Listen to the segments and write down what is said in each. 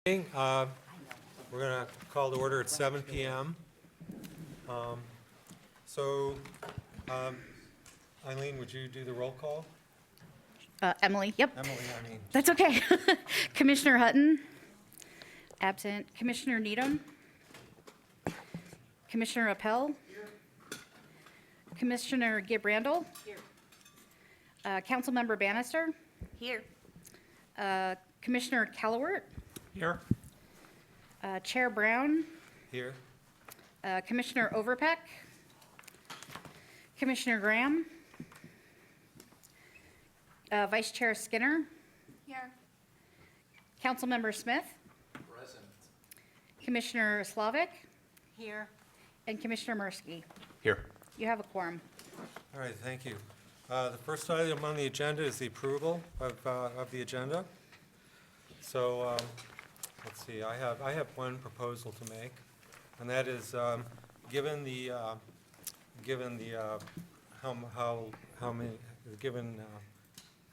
We're going to call to order at 7 p.m. Eileen, would you do the roll call? Emily, yep. Emily, I mean. That's okay. Commissioner Hutton, absent. Commissioner Needham. Commissioner Appel. Commissioner Gibb Randall. Here. Councilmember Bannister. Here. Commissioner Callowart. Here. Chair Brown. Here. Commissioner Overpeck. Commissioner Graham. Vice Chair Skinner. Here. Councilmember Smith. Present. Commissioner Slavic. Here. And Commissioner Mursky. Here. You have a quorum. All right, thank you. The first item on the agenda is the approval of the agenda. So let's see, I have one proposal to make, and that is given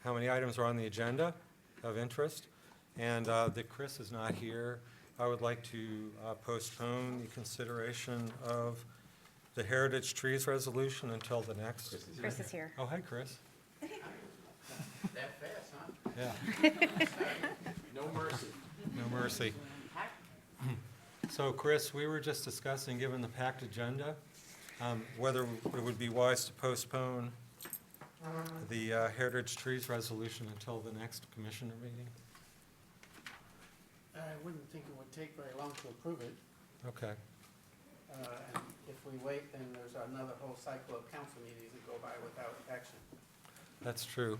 how many items are on the agenda of interest, and that Chris is not here, I would like to postpone the consideration of the Heritage Trees Resolution until the next. Chris is here. Oh, hi, Chris. That fast, huh? Yeah. No mercy. No mercy. So, Chris, we were just discussing, given the packed agenda, whether it would be wise to postpone the Heritage Trees Resolution until the next commissioner meeting. I wouldn't think it would take very long to approve it. Okay. And if we wait, then there's another whole cycle of council meetings that go by without action. That's true.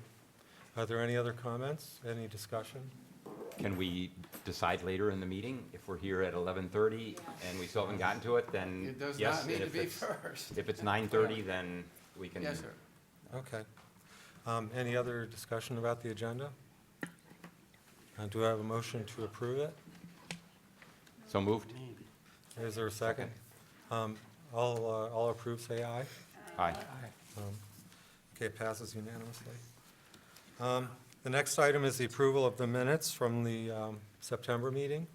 Are there any other comments? Any discussion? Can we decide later in the meeting? If we're here at 11:30 and we still haven't gotten to it, then It does yes. not need and to if be it's- first. If it's 9:30, then we can. Yes, sir. Okay. Any other discussion about the agenda? Do I have a motion to approve it? So moved? Is there a second? All approve, say aye. Aye. Okay, it passes unanimously. The next item is the approval of the minutes from the September meeting.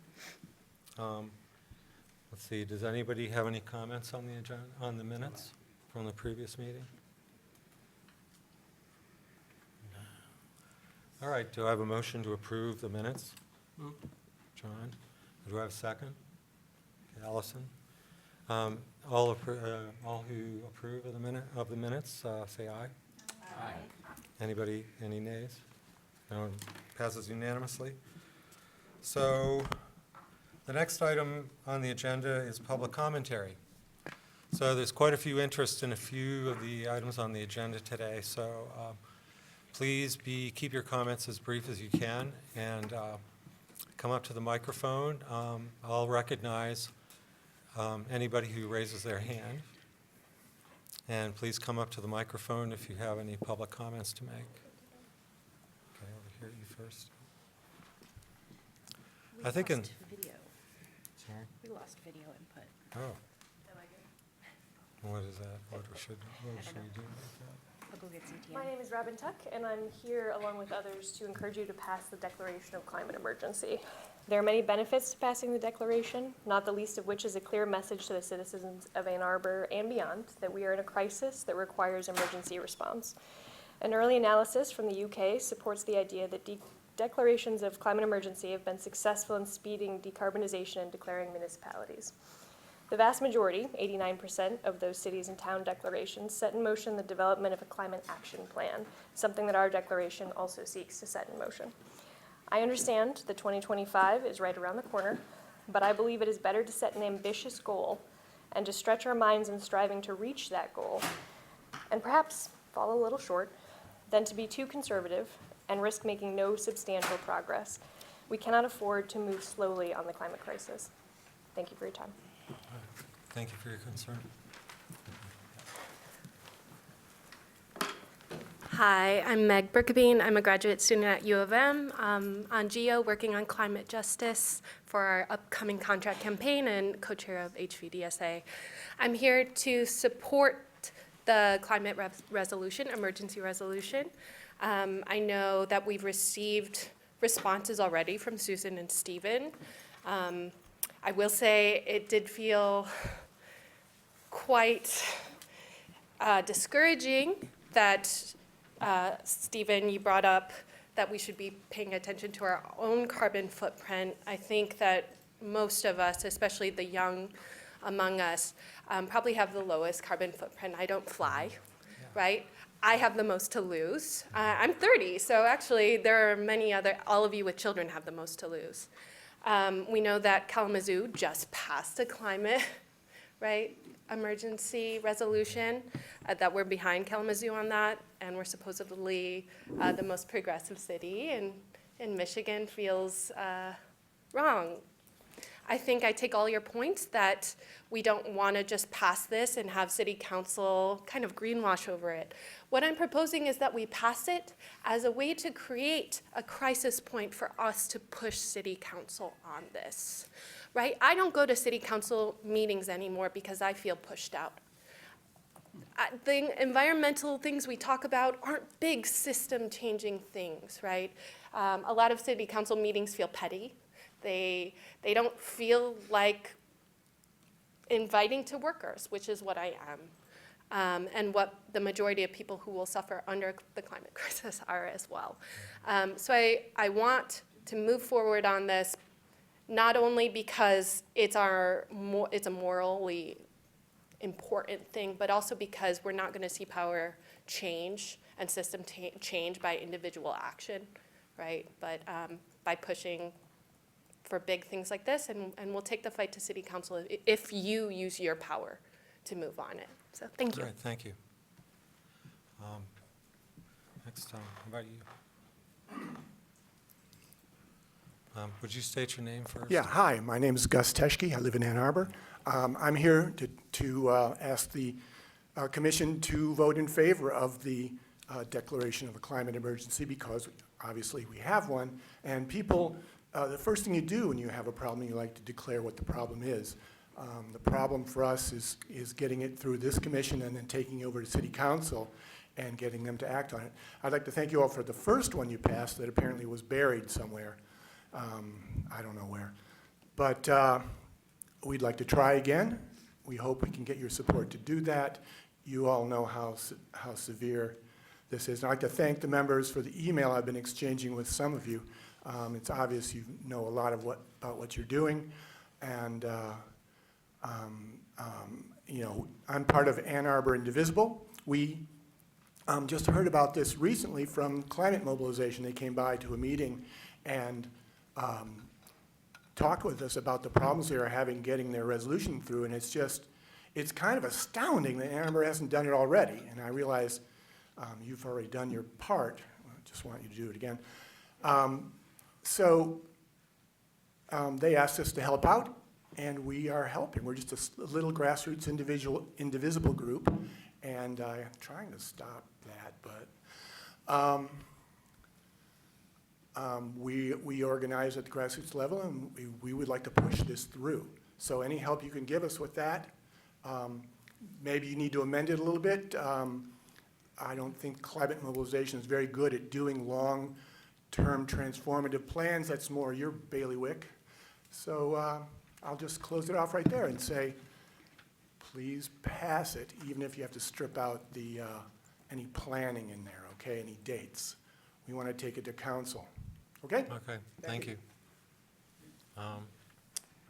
Let's see, does anybody have any comments on the agenda, on the minutes from the previous meeting? All right, do I have a motion to approve the minutes? John, do I have a second? Okay, Allison? All who approve of the minutes, say aye. Aye. Anybody, any nays? No, passes unanimously. So the next item on the agenda is public commentary. So there's quite a few interest in a few of the items on the agenda today, so please keep your comments as brief as you can, and come up to the microphone. I'll recognize anybody who raises their hand. And please come up to the microphone if you have any public comments to make. Okay, over here, you first. I think in. Video. Sorry? We lost video input. Oh. What is that? What should we do with that? I'll go get CTM. My name is Robin Tuck, and I'm here along with others to encourage you to pass the Declaration of Climate Emergency. There are many benefits to passing the declaration, not the least of which is a clear message to the citizens of Ann Arbor and beyond that we are in a crisis that requires emergency response. An early analysis from the UK supports the idea that declarations of climate emergency have been successful in speeding decarbonization and declaring municipalities. The vast majority, 89% of those cities and town declarations, set in motion the development of a climate action plan, something that our declaration also seeks to set in motion. I understand that 2025 is right around the corner, but I believe it is better to set an ambitious goal and to stretch our minds in striving to reach that goal, and perhaps fall a little short, than to be too conservative and risk making no substantial progress. We cannot afford to move slowly on the climate crisis. Thank you for your time. Thank you for your concern. Hi, I'm Meg Berkebine. I'm a graduate student at U of M on GEO, working on climate justice for our upcoming contract campaign and co-chair of HVDSA. I'm here to support the climate resolution, emergency resolution. I know that we've received responses already from Susan and Stephen. I will say it did feel quite discouraging that, Stephen, you brought up that we should be paying attention to our own carbon footprint. I think that most of us, especially the young among us, probably have the lowest carbon footprint. I don't fly, right? I have the most to lose. I'm 30, so actually there are many other, all of you with children have the most to lose. We know that Kalamazoo just passed a climate, right, emergency resolution, that we're behind Kalamazoo on that, and we're supposedly the most progressive city, and Michigan feels wrong. I think I take all your points that we don't want to just pass this and have city council kind of greenwash over it. What I'm proposing is that we pass it as a way to create a crisis point for us to push city council on this, right? I don't go to city council meetings anymore because I feel pushed out. The environmental things we talk about aren't big system-changing things, right? A lot of city council meetings feel petty. They don't feel like inviting to workers, which is what I am, and what the majority of people who will suffer under the climate crisis are as well. So I want to move forward on this, not only because it's a morally important thing, but also because we're not going to see power change and system change by individual action, right? But by pushing for big things like this, and we'll take the fight to city council if you use your power to move on it. So thank you. All right, thank you. Next, how about you? Would you state your name first? Yeah, hi, my name is Gus Teske. I live in Ann Arbor. I'm here to ask the commission to vote in favor of the declaration of a climate emergency, because obviously we have one, and people, the first thing you do when you have a problem, you like to declare what the problem is. The problem for us is getting it through this commission and then taking it over to city council and getting them to act on it. I'd like to thank you all for the first one you passed that apparently was buried somewhere. I don't know where. But we'd like to try again. We hope we can get your support to do that. You all know how severe this is. And I'd like to thank the members for the email I've been exchanging with some of you. It's obvious you know a lot of about what you're doing. And you know, I'm part of Ann Arbor Indivisible. We just heard about this recently from Climate Mobilization. They came by to a meeting and talked with us about the problems they are having getting their resolution through, and it's kind of astounding that Ann Arbor hasn't done it already. And I realize you've already done your part. I just want you to do it again. So they asked us to help out, and we are helping. We're just a little grassroots indivisible group, and I'm trying to stop that, but we organize at the grassroots level, and we would like to push this through. So any help you can give us with that, maybe you need to amend it a little bit. I don't think Climate Mobilization is very good at doing long-term transformative plans. That's more your bailiwick. So I'll just close it off right there and say, please pass it, even if you have to strip out the any planning in there, okay, any dates. We want to take it to council. Okay? Okay, thank you. I'm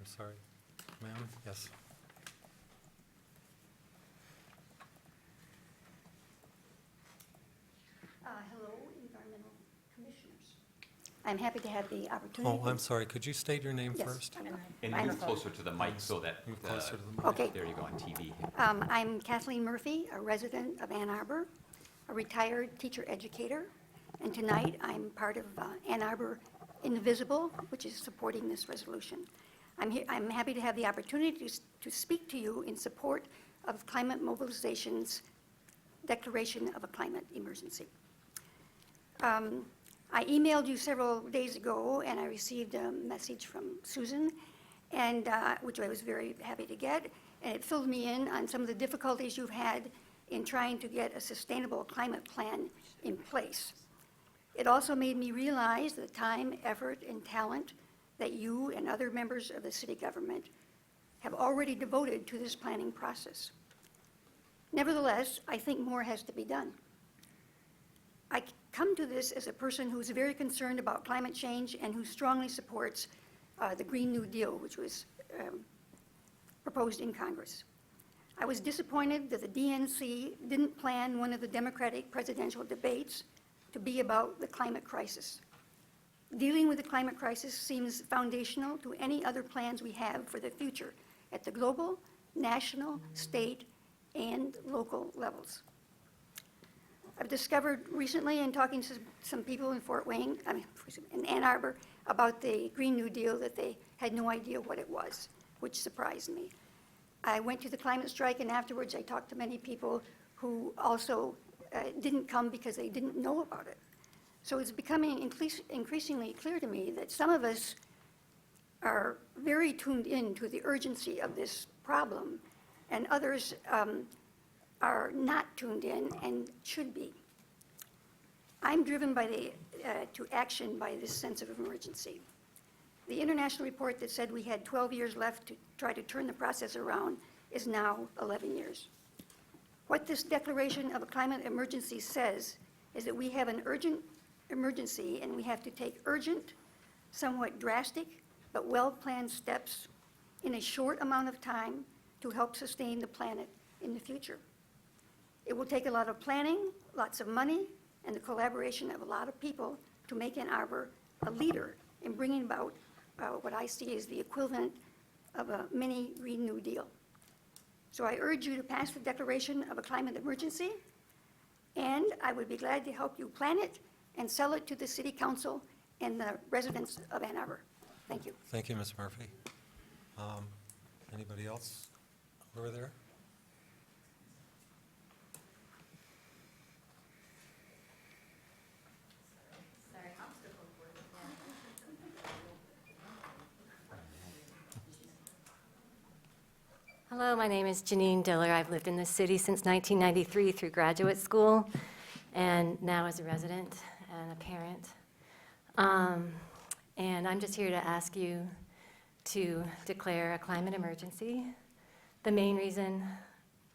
sorry, ma'am, yes. Hello, environmental commissioners. I'm happy to have the opportunity. Oh, I'm sorry, could you state your name Yes, first? I will. And I'm- move closer to the mic so that, Move closer to the mic. Okay. there you go on TV. I'm Kathleen Murphy, a resident of Ann Arbor, a retired teacher educator, and tonight I'm part of Ann Arbor Indivisible, which is supporting this resolution. I'm happy to have the opportunity to speak to you in support of Climate Mobilization's declaration of a climate emergency. I emailed you several days ago, and I received a message from Susan, and which I was very happy to get, and it filled me in on some of the difficulties you've had in trying to get a sustainable climate plan in place. It also made me realize the time, effort, and talent that you and other members of the city government have already devoted to this planning process. Nevertheless, I think more has to be done. I come to this as a person who is very concerned about climate change and who strongly supports the Green New Deal, which was proposed in Congress. I was disappointed that the DNC didn't plan one of the Democratic presidential debates to be about the climate crisis. Dealing with the climate crisis seems foundational to any other plans we have for the future at the global, national, state, and local levels. I've discovered recently in talking to some people in in Ann Arbor about the Green New Deal that they had no idea what it was, which surprised me. I went to the climate strike, and afterwards I talked to many people who also didn't come because they didn't know about it. So it's becoming increasingly clear to me that some of us are very tuned in to the urgency of this problem, and others are not tuned in and should be. I'm driven to action by this sense of emergency. The international report that said we had 12 years left to try to turn the process around is now 11 years. What this declaration of a climate emergency says is that we have an urgent emergency and we have to take urgent, somewhat drastic, but well-planned steps in a short amount of time to help sustain the planet in the future. It will take a lot of planning, lots of money, and the collaboration of a lot of people to make Ann Arbor a leader in bringing about what I see as the equivalent of a mini Green New Deal. So I urge you to pass the declaration of a climate emergency, and I would be glad to help you plan it and sell it to the City Council and the residents of Ann Arbor. Thank you. Thank you, Ms. Murphy. Anybody else over there? Hello, my name is Janine Diller. I've lived in this city since 1993 through graduate school and now as a resident and a parent. And I'm just here to ask you to declare a climate emergency. The main reason,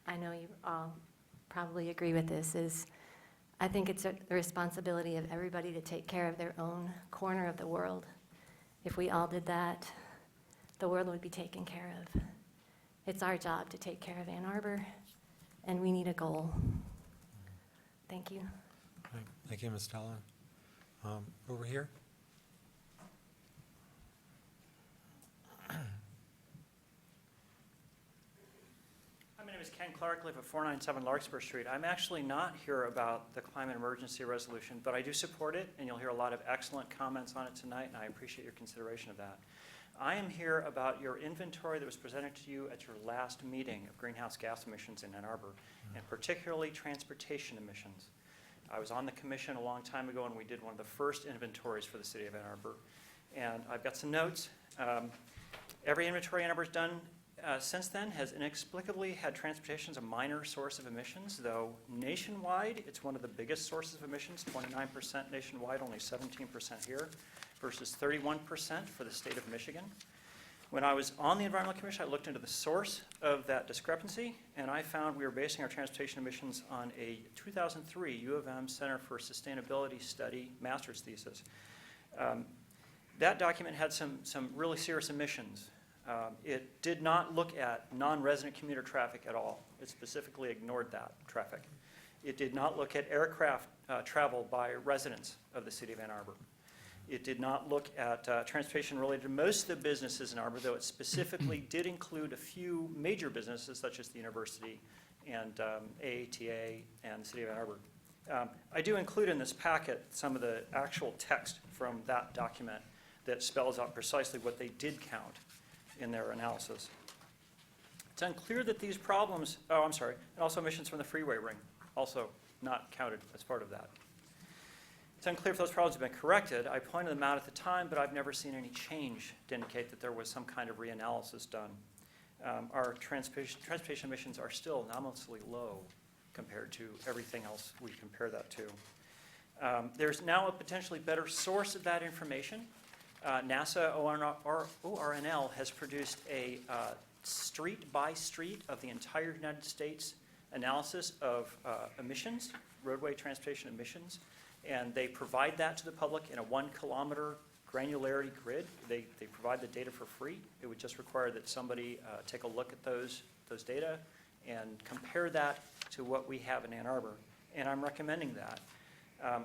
I know you all probably agree with this, is I think it's the responsibility of everybody to take care of their own corner of the world. If we all did that, the world would be taken care of. It's our job to take care of Ann Arbor, and we need a goal. Thank you. Right. Thank you, Ms. Dallin. Over here? Hi, my name is Ken Clark. I live at 497 Larkspur Street. I'm actually not here about the climate emergency resolution, but I do support it, and you'll hear a lot of excellent comments on it tonight, and I appreciate your consideration of that. I am here about your inventory that was presented to you at your last meeting of greenhouse gas emissions in Ann Arbor, and particularly transportation emissions. I was on the commission a long time ago, and we did one of the first inventories for the city of Ann Arbor. And I've got some notes. Every inventory Ann Arbor's done since then has inexplicably had transportation as a minor source of emissions, though nationwide it's one of the biggest sources of emissions, 29% nationwide, only 17% here, versus 31% for the state of Michigan. When I was on the Environmental Commission, I looked into the source of that discrepancy, and I found we were basing our transportation emissions on a 2003 U of M Center for Sustainability study master's thesis. That document had some really serious emissions. It did not look at non-resident commuter traffic at all. It specifically ignored that traffic. It did not look at aircraft travel by residents of the city of Ann Arbor. It did not look at transportation related to most of the businesses in Arbor, though it specifically did include a few major businesses such as the university and AATA and the city of Ann Arbor. I do include in this packet some of the actual text from that document that spells out precisely what they did count in their analysis. It's unclear that these problems, and also emissions from the freeway ring, also not counted as part of that. It's unclear if those problems have been corrected. I pointed them out at the time, but I've never seen any change to indicate that there was some kind of reanalysis done. Our transportation emissions are still anomalously low compared to everything else we compare that to. There's now a potentially better source of that information. NASA ORNL has produced a street by street of the entire United States analysis of emissions, roadway transportation emissions, and they provide that to the public in a 1 kilometer granularity grid. They provide the data for free. It would just require that somebody take a look at those data and compare that to what we have in Ann Arbor, and I'm recommending that.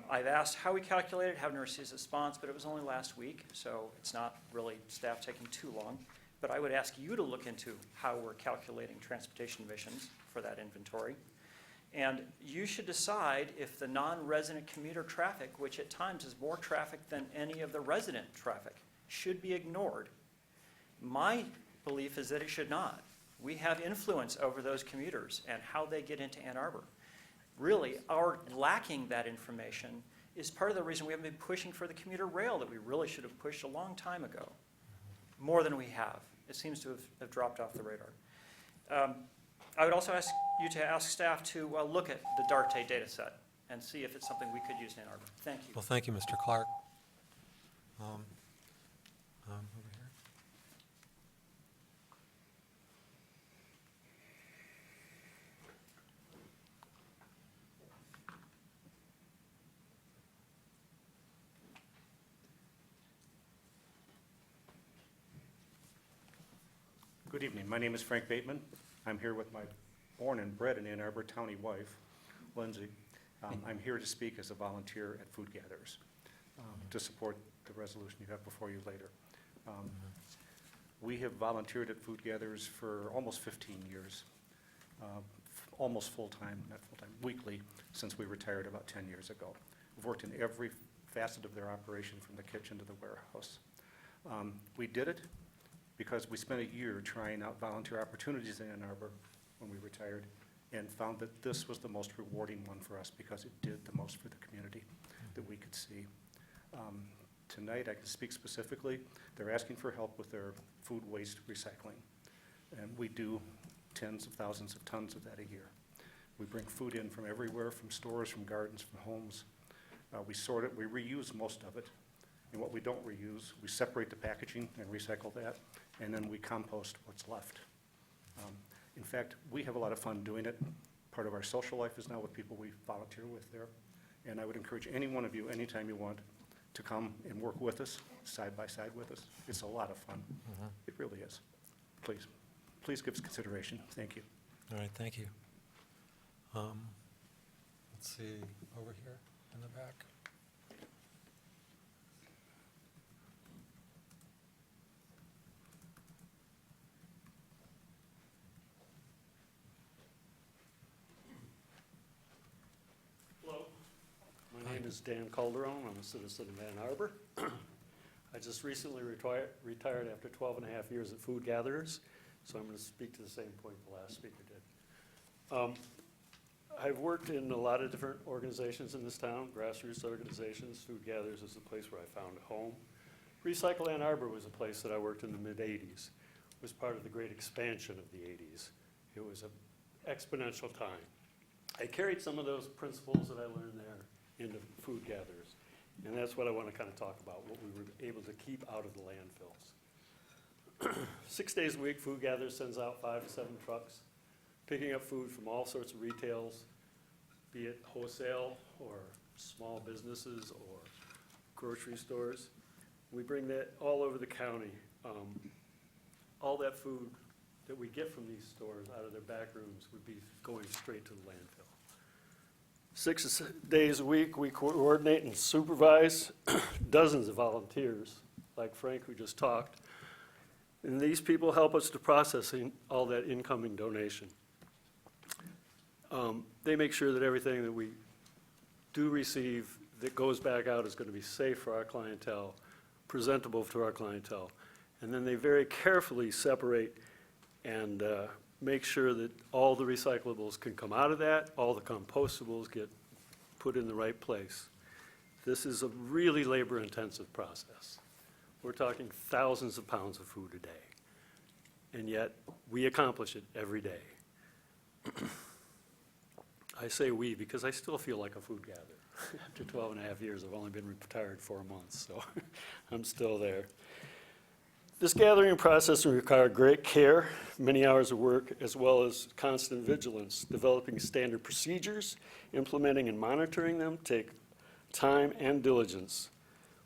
I've asked how we calculate it, haven't received a response, but it was only last week, so it's not really staff taking too long. But I would ask you to look into how we're calculating transportation emissions for that inventory. And you should decide if the non-resident commuter traffic, which at times is more traffic than any of the resident traffic, should be ignored. My belief is that it should not. We have influence over those commuters and how they get into Ann Arbor. Really, our lacking that information is part of the reason we haven't been pushing for the commuter rail that we really should have pushed a long time ago, more than we have. It seems to have dropped off the radar. I would also ask you to ask staff to look at the DARTE data set and see if it's something we could use in Ann Arbor. Thank you. Well, thank you, Mr. Clark. Over here. Good evening. My name is Frank Bateman. I'm here with my born and bred in Ann Arbor County wife, Lindsay. I'm here to speak as a volunteer at Food Gatherers to support the resolution you have before you later. We have volunteered at Food Gatherers for almost 15 years, almost full-time, not full-time, weekly, since we retired about 10 years ago. We've worked in every facet of their operation from the kitchen to the warehouse. We did it because we spent a year trying out volunteer opportunities in Ann Arbor when we retired and found that this was the most rewarding one for us because it did the most for the community that we could see. Tonight, I can speak specifically. They're asking for help with their food waste recycling. And we do tens of thousands of tons of that a year. We bring food in from everywhere, from stores, from gardens, from homes. We sort it, we reuse most of it. And what we don't reuse, we separate the packaging and recycle that, and then we compost what's left. In fact, we have a lot of fun doing it. Part of our social life is now with people we volunteer with there. And I would encourage any one of you, anytime you want, to come and work with us, side by side with us. It's a lot of fun. It really is. Please, please give us consideration. Thank you. All right, thank you. Let's see, over here in the back. My name is Dan Calderon. I'm a citizen of Ann Arbor. I just recently retired after 12 and a half years at Food Gatherers, so I'm going to speak to the same point the last speaker did. I've worked in a lot of different organizations in this town, grassroots organizations. Food Gatherers is the place where I found a home. Recycle Ann Arbor was a place that I worked in the mid-'80s. It was part of the great expansion of the '80s. It was an exponential time. I carried some of those principles that I learned there into Food Gatherers. And that's what I want to kind of talk about, what we were able to keep out of the landfills. 6 days a week, Food Gatherers sends out 5 to 7 trucks, picking up food from all sorts of retails, be it wholesale or small businesses or grocery stores. We bring that all over the county. All that food that we get from these stores out of their back rooms would be going straight to the landfill. 6 days a week, we coordinate and supervise dozens of volunteers, like Frank who just talked. And these people help us to processing all that incoming donation. They make sure that everything that we do receive that goes back out is going to be safe for our clientele, presentable to our clientele. And then they very carefully separate and make sure that all the recyclables can come out of that, all the compostables get put in the right place. This is a really labor-intensive process. We're talking thousands of pounds of food a day, and yet we accomplish it every day. I say we because I still feel like a food gatherer. After 12 and a half years, I've only been retired 4 months, so I'm still there. This gathering process required great care, many hours of work, as well as constant vigilance. Developing standard procedures, implementing and monitoring them take time and diligence.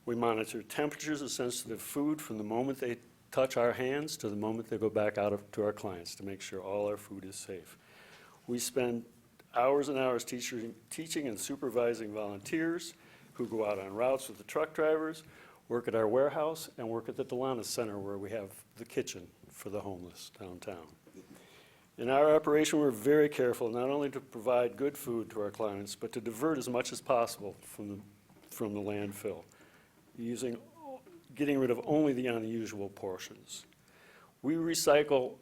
We monitor temperatures of sensitive food from the moment they touch our hands to the moment they go back out to our clients to make sure all our food is safe. We spend hours and hours teaching and supervising volunteers who go out on routes with the truck drivers, work at our warehouse, and work at the Delana Center where we have the kitchen for the homeless downtown. In our operation, we're very careful not only to provide good food to our clients, but to divert as much as possible from the landfill, getting rid of only the unusual portions. We recycle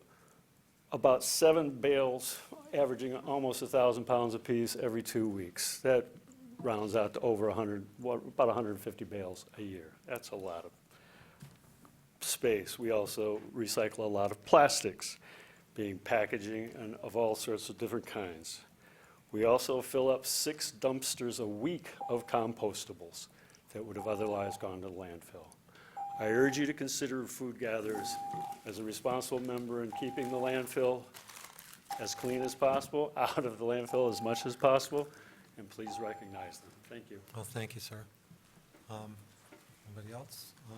about 7 bales, averaging almost 1,000 pounds apiece every 2 weeks. That rounds out to over about 150 bales a year. That's a lot of space. We also recycle a lot of plastics, being packaging and of all sorts of different kinds. We also fill up 6 dumpsters a week of compostables that would have otherwise gone to the landfill. I urge you to consider food gatherers as a responsible member in keeping the landfill as clean as possible, out of the landfill as much as possible, and please recognize them. Thank you. Well, thank you, sir. Anybody else? How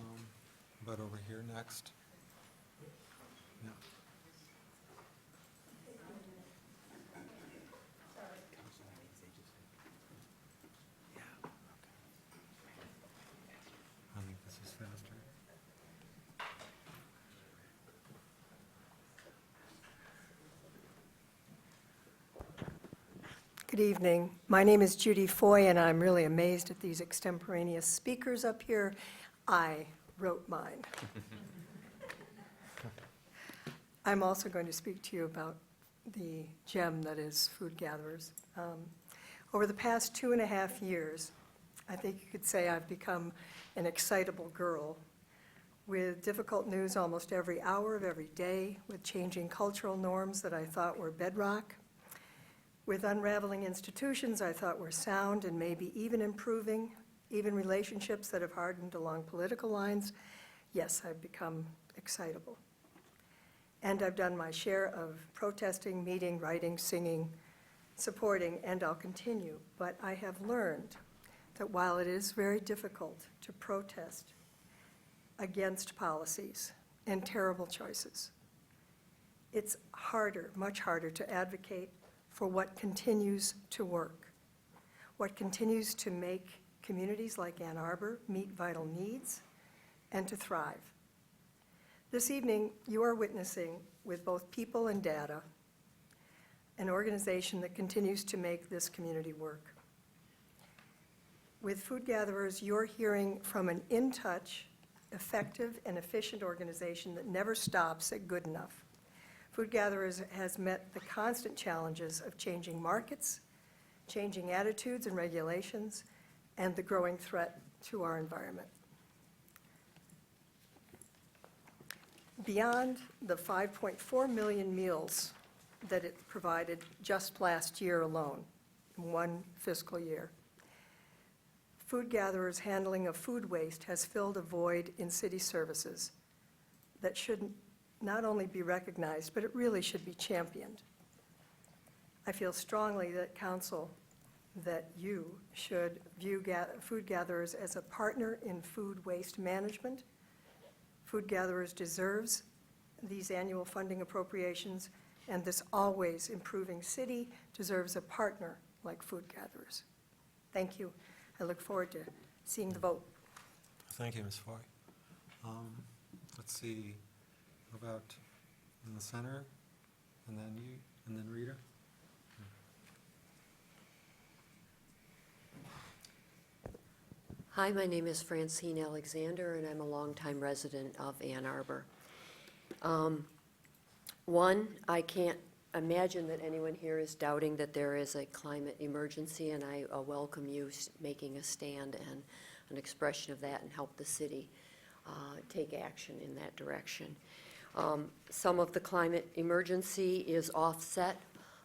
about over here next? Yeah. I think this is faster. Good evening. My name is Judy Fike, and I'm really amazed at these extemporaneous speakers up here. I wrote mine. I'm also going to speak to you about the gem that is food gatherers. Over the past 2.5 years, I think you could say I've become an excitable girl with difficult news almost every hour of every day, with changing cultural norms that I thought were bedrock, with unraveling institutions I thought were sound and maybe even improving, even relationships that have hardened along political lines. Yes, I've become excitable. And I've done my share of protesting, meeting, writing, singing, supporting, and I'll continue. But I have learned that while it is very difficult to protest against policies and terrible choices, it's harder, much harder to advocate for what continues to work, what continues to make communities like Ann Arbor meet vital needs and to thrive. This evening, you are witnessing, with both people and data, an organization that continues to make this community work. With food gatherers, you're hearing from an in-touch, effective, and efficient organization that never stops at good enough. Food gatherers has met the constant challenges of changing markets, changing attitudes and regulations, and the growing threat to our environment. Beyond the 5.4 million meals that it provided just last year alone, in one fiscal year, food gatherers' handling of food waste has filled a void in city services that should not only be recognized, but it really should be championed. I feel strongly that council, that you should view food gatherers as a partner in food waste management. Food gatherers deserves these annual funding appropriations, and this always improving city deserves a partner like food gatherers. Thank you. I look forward to seeing the vote. Thank you, Ms. Foy. Let's see, how about in the center, and then you, and then Rita? Hi, my name is Francine Alexander, and I'm a longtime resident of Ann Arbor. One, I can't imagine that anyone here is doubting that there is a climate emergency, and I welcome you making a stand and an expression of that and help the city take action in that direction. Some of the climate emergency is offset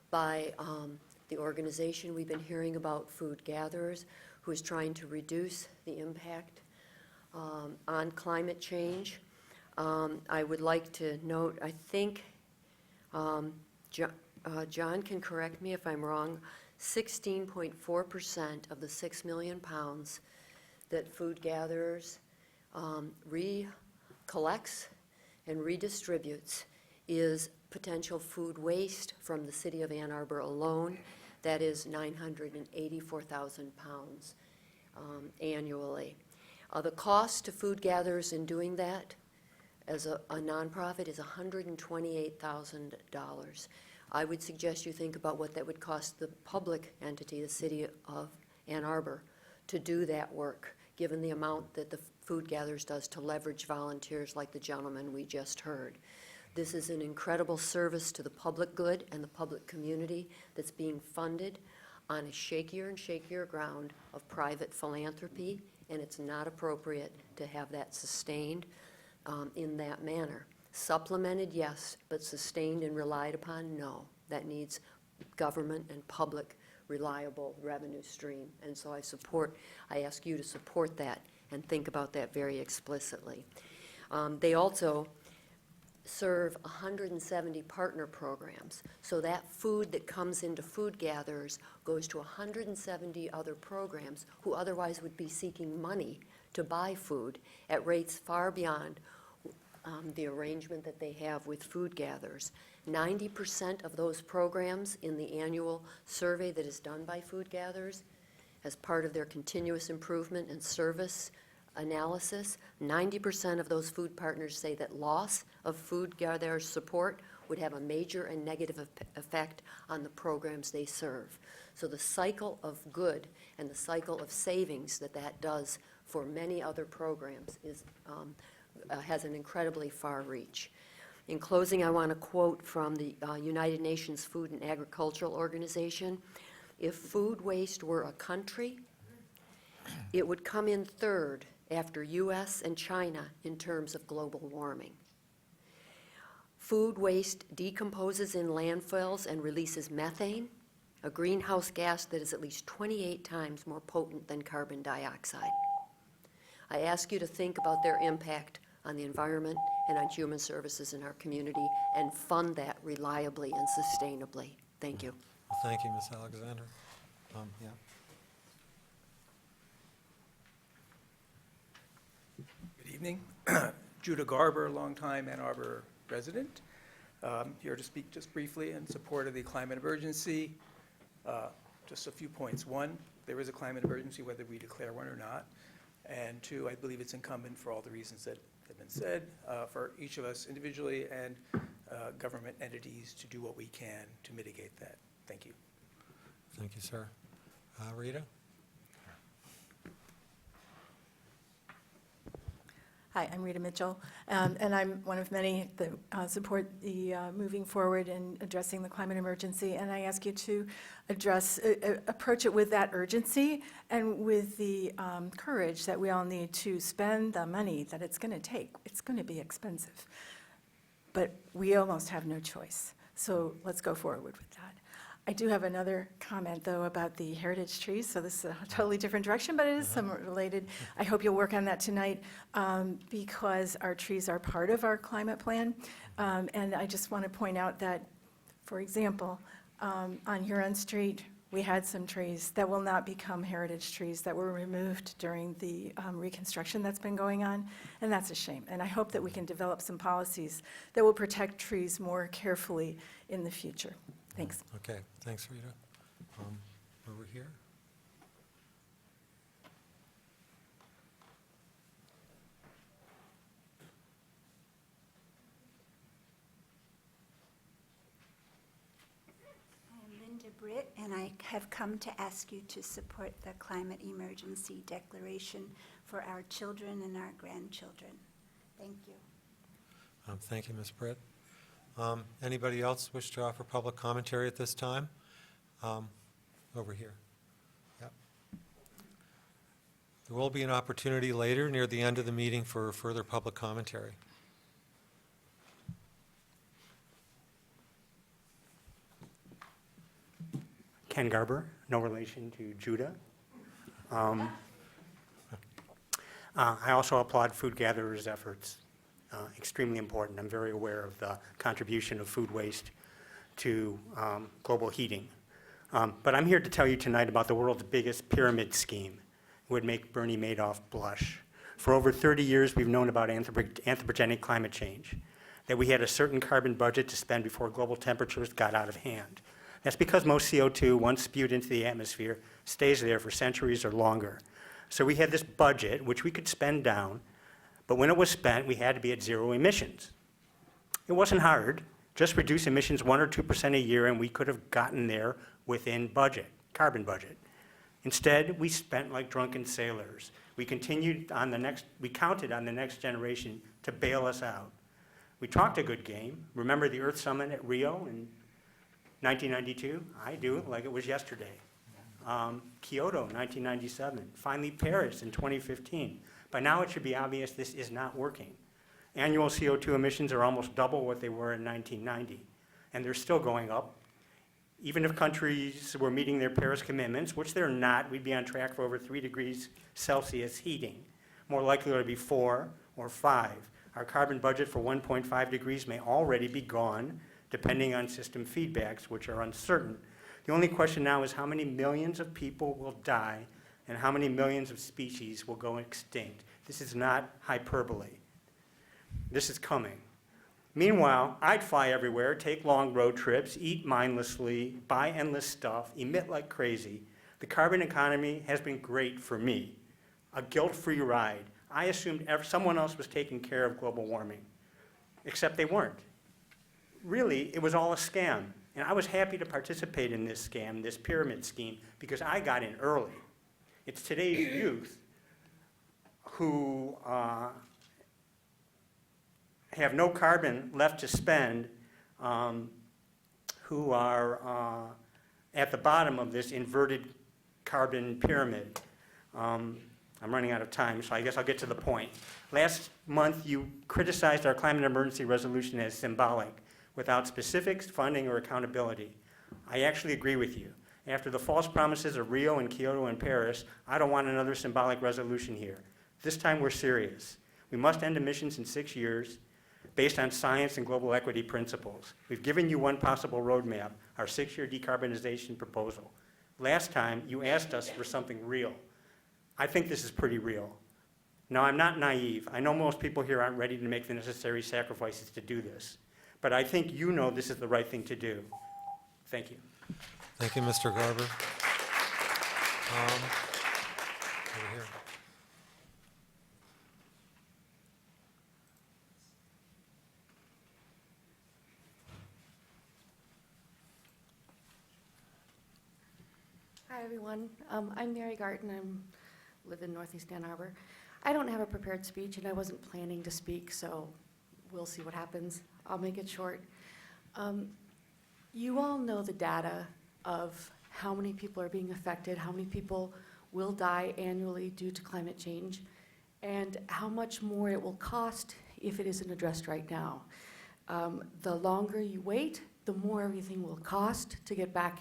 by the organization we've been hearing about, Food Gatherers, who is trying to reduce the impact on climate change. I would like to note, I think, John can correct me if I'm wrong, 16.4% of the 6 million pounds that Food Gatherers collects and redistributes is potential food waste from the city of Ann Arbor alone. That is 984,000 pounds annually. The cost to Food Gatherers in doing that as a nonprofit is $128,000. I would suggest you think about what that would cost the public entity, the city of Ann Arbor, to do that work, given the amount that the Food Gatherers does to leverage volunteers like the gentleman we just heard. This is an incredible service to the public good and the public community that's being funded on a shakier and shakier ground of private philanthropy, and it's not appropriate to have that sustained in that manner. Supplemented, yes, but sustained and relied upon, no. That needs government and public reliable revenue stream. And so I ask you to support that and think about that very explicitly. They also serve 170 partner programs. So that food that comes into Food Gatherers goes to 170 other programs who otherwise would be seeking money to buy food at rates far beyond the arrangement that they have with Food Gatherers. 90% of those programs in the annual survey that is done by Food Gatherers as part of their continuous improvement and service analysis, 90% of those food partners say that loss of Food Gatherers support would have a major and negative effect on the programs they serve. So the cycle of good and the cycle of savings that does for many other programs has an incredibly far reach. In closing, I want to quote from the United Nations Food and Agricultural Organization. If food waste were a country, it would come in third after US and China in terms of global warming. Food waste decomposes in landfills and releases methane, a greenhouse gas that is at least 28 times more potent than carbon dioxide. I ask you to think about their impact on the environment and on human services in our community and fund that reliably and sustainably. Thank you. Well, thank you, Ms. Alexander. Yeah. Good evening. Judy Garber, longtime Ann Arbor resident. Here to speak just briefly in support of the climate emergency. Just a few points. One, there is a climate emergency whether we declare one or not. And two, I believe it's incumbent for all the reasons that have been said, for each of us individually and government entities to do what we can to mitigate that. Thank you. Thank you, sir. Rita? Hi, I'm Rita Mitchell, and I'm one of many that support the moving forward and addressing the climate emergency. And I ask you to approach it with that urgency and with the courage that we all need to spend the money that it's going to take. It's going to be expensive, but we almost have no choice. So let's go forward with that. I do have another comment, though, about the heritage trees. So this is a totally different direction, but it is somewhat related. I hope you'll work on that tonight because our trees are part of our climate plan. And I just want to point out that, for example, on Huron Street, we had some trees that will not become heritage trees that were removed during the reconstruction that's been going on, and that's a shame. And I hope that we can develop some policies that will protect trees more carefully in the future. Thanks. Okay, thanks, Rita. Over here. I'm Linda Britt, and I have come to ask you to support the climate emergency declaration for our children and our grandchildren. Thank you. Thank you, Ms. Britt. Anybody else wish to offer public commentary at this time? Over here. Yep. There will be an opportunity later near the end of the meeting for further public commentary. Ken Garber, no relation to Judah. I also applaud Food Gatherers' efforts. Extremely important. I'm very aware of the contribution of food waste to global heating. But I'm here to tell you tonight about the world's biggest pyramid scheme. It would make Bernie Madoff blush. For over 30 years, we've known about anthropogenic climate change, that we had a certain carbon budget to spend before global temperatures got out of hand. That's because most CO2, once spewed into the atmosphere, stays there for centuries or longer. So we had this budget, which we could spend down, but when it was spent, we had to be at zero emissions. It wasn't hard. Just reduce emissions 1 or 2% a year, and we could have gotten there within budget, carbon budget. Instead, we spent like drunken sailors. We counted on the next generation to bail us out. We talked a good game. Remember the Earth Summit at Rio in 1992? I do, like it was yesterday. Kyoto, 1997. Finally, Paris in 2015. By now, it should be obvious this is not working. Annual CO2 emissions are almost double what they were in 1990, and they're still going up. Even if countries were meeting their Paris commitments, which they're not, we'd be on track for over 3 degrees Celsius heating. More likely to be 4 or 5. Our carbon budget for 1.5 degrees may already be gone, depending on system feedbacks, which are uncertain. The only question now is how many millions of people will die and how many millions of species will go extinct. This is not hyperbole. This is coming. Meanwhile, I'd fly everywhere, take long road trips, eat mindlessly, buy endless stuff, emit like crazy. The carbon economy has been great for me, a guilt-free ride. I assumed someone else was taking care of global warming, except they weren't. Really, it was all a scam. And I was happy to participate in this scam, this pyramid scheme, because I got in early. It's today's youth who have no carbon left to spend, who are at the bottom of this inverted carbon pyramid. I'm running out of time, so I guess I'll get to the point. Last month, you criticized our climate emergency resolution as symbolic, without specifics, funding, or accountability. I actually agree with you. After the false promises of Rio and Kyoto and Paris, I don't want another symbolic resolution here. This time we're serious. We must end emissions in 6 years based on science and global equity principles. We've given you one possible roadmap, our 6-year decarbonization proposal. Last time, you asked us for something real. I think this is pretty real. Now, I'm not naive. I know most people here aren't ready to make the necessary sacrifices to do this. But I think you know this is the right thing to do. Thank you. Thank you, Mr. Garber. Over here. Hi, everyone. I'm Mary Garten. I live in Northeast Ann Arbor. I don't have a prepared speech, and I wasn't planning to speak, so we'll see what happens. I'll make it short. You all know the data of how many people are being affected, how many people will die annually due to climate change, and how much more it will cost if it isn't addressed right now. The longer you wait, the more everything will cost to get back,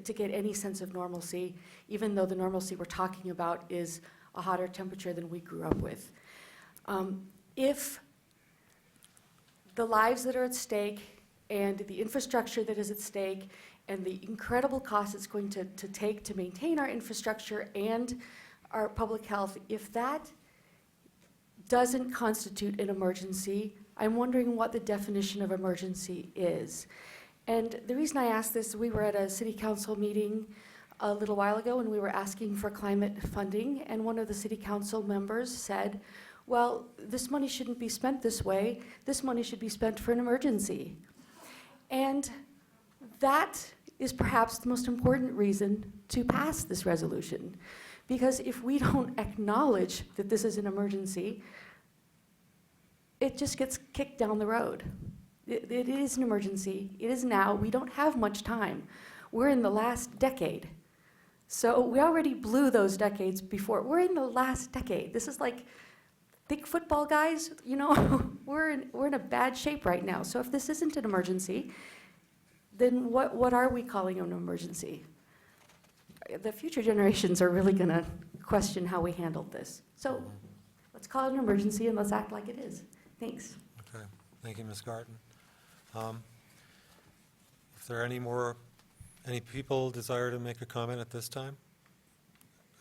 to get any sense of normalcy, even though the normalcy we're talking about is a hotter temperature than we grew up with. If the lives that are at stake and the infrastructure that is at stake and the incredible cost it's going to take to maintain our infrastructure and our public health, if that doesn't constitute an emergency, I'm wondering what the definition of emergency is. And the reason I ask this, we were at a city council meeting a little while ago and we were asking for climate funding, and one of the city council members said, well, this money shouldn't be spent this way. This money should be spent for an emergency. And that is perhaps the most important reason to pass this resolution. Because if we don't acknowledge that this is an emergency, it just gets kicked down the road. It is an emergency. It is now. We don't have much time. We're in the last decade. So we already blew those decades before. We're in the last decade. This is like, think football guys, you know, we're in a bad shape right now. So if this isn't an emergency, then what are we calling an emergency? the future generations are really going to question how we handled this. So let's call it an emergency and let's act like it is. Thanks. Okay, thank you, Ms. Garten. If there are any people desire to make a comment at this time?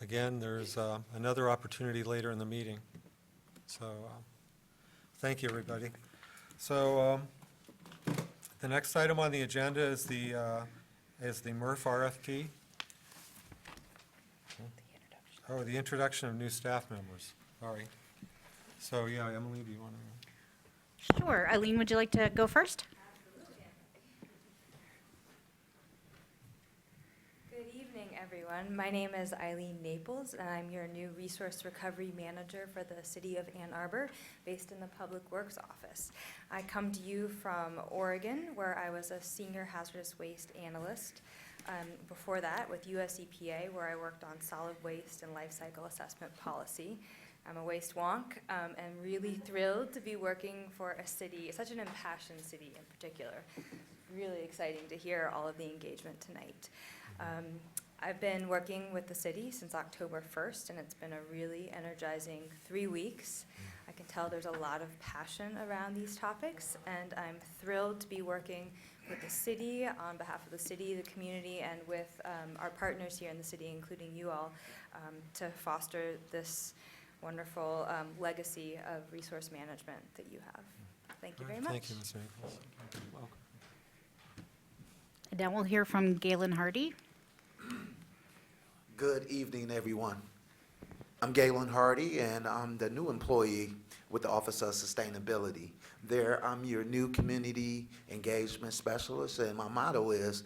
Again, there's another opportunity later in the meeting. So thank you, everybody. So the next item on the agenda is the MRF RFP. Oh, the introduction of new staff members. Sorry. So, yeah, Emily, do you want to? Sure. Eileen, would you like to go first? Good evening, everyone. My name is Eileen Naples, and I'm your new Resource Recovery Manager for the City of Ann Arbor, based in the Public Works Office. I come to you from Oregon, where I was a Senior Hazardous Waste Analyst. Before that, with US EPA, where I worked on solid waste and life cycle assessment policy. I'm a waste wonk, and really thrilled to be working for a city, such an impassioned city in particular. Really exciting to hear all of the engagement tonight. I've been working with the city since October 1st, and it's been a really energizing 3 weeks. I can tell there's a lot of passion around these topics, and I'm thrilled to be working with the city, on behalf of the city, the community, and with our partners here in the city, including you all, to foster this wonderful legacy of resource management that you have. Thank you very much. Thank you, Ms. Naples. Welcome. And now we'll hear from Galen Hardy. Good evening, everyone. I'm Galen Hardy, and I'm the new employee with the Office of Sustainability. There, I'm your new community engagement specialist, and my motto is,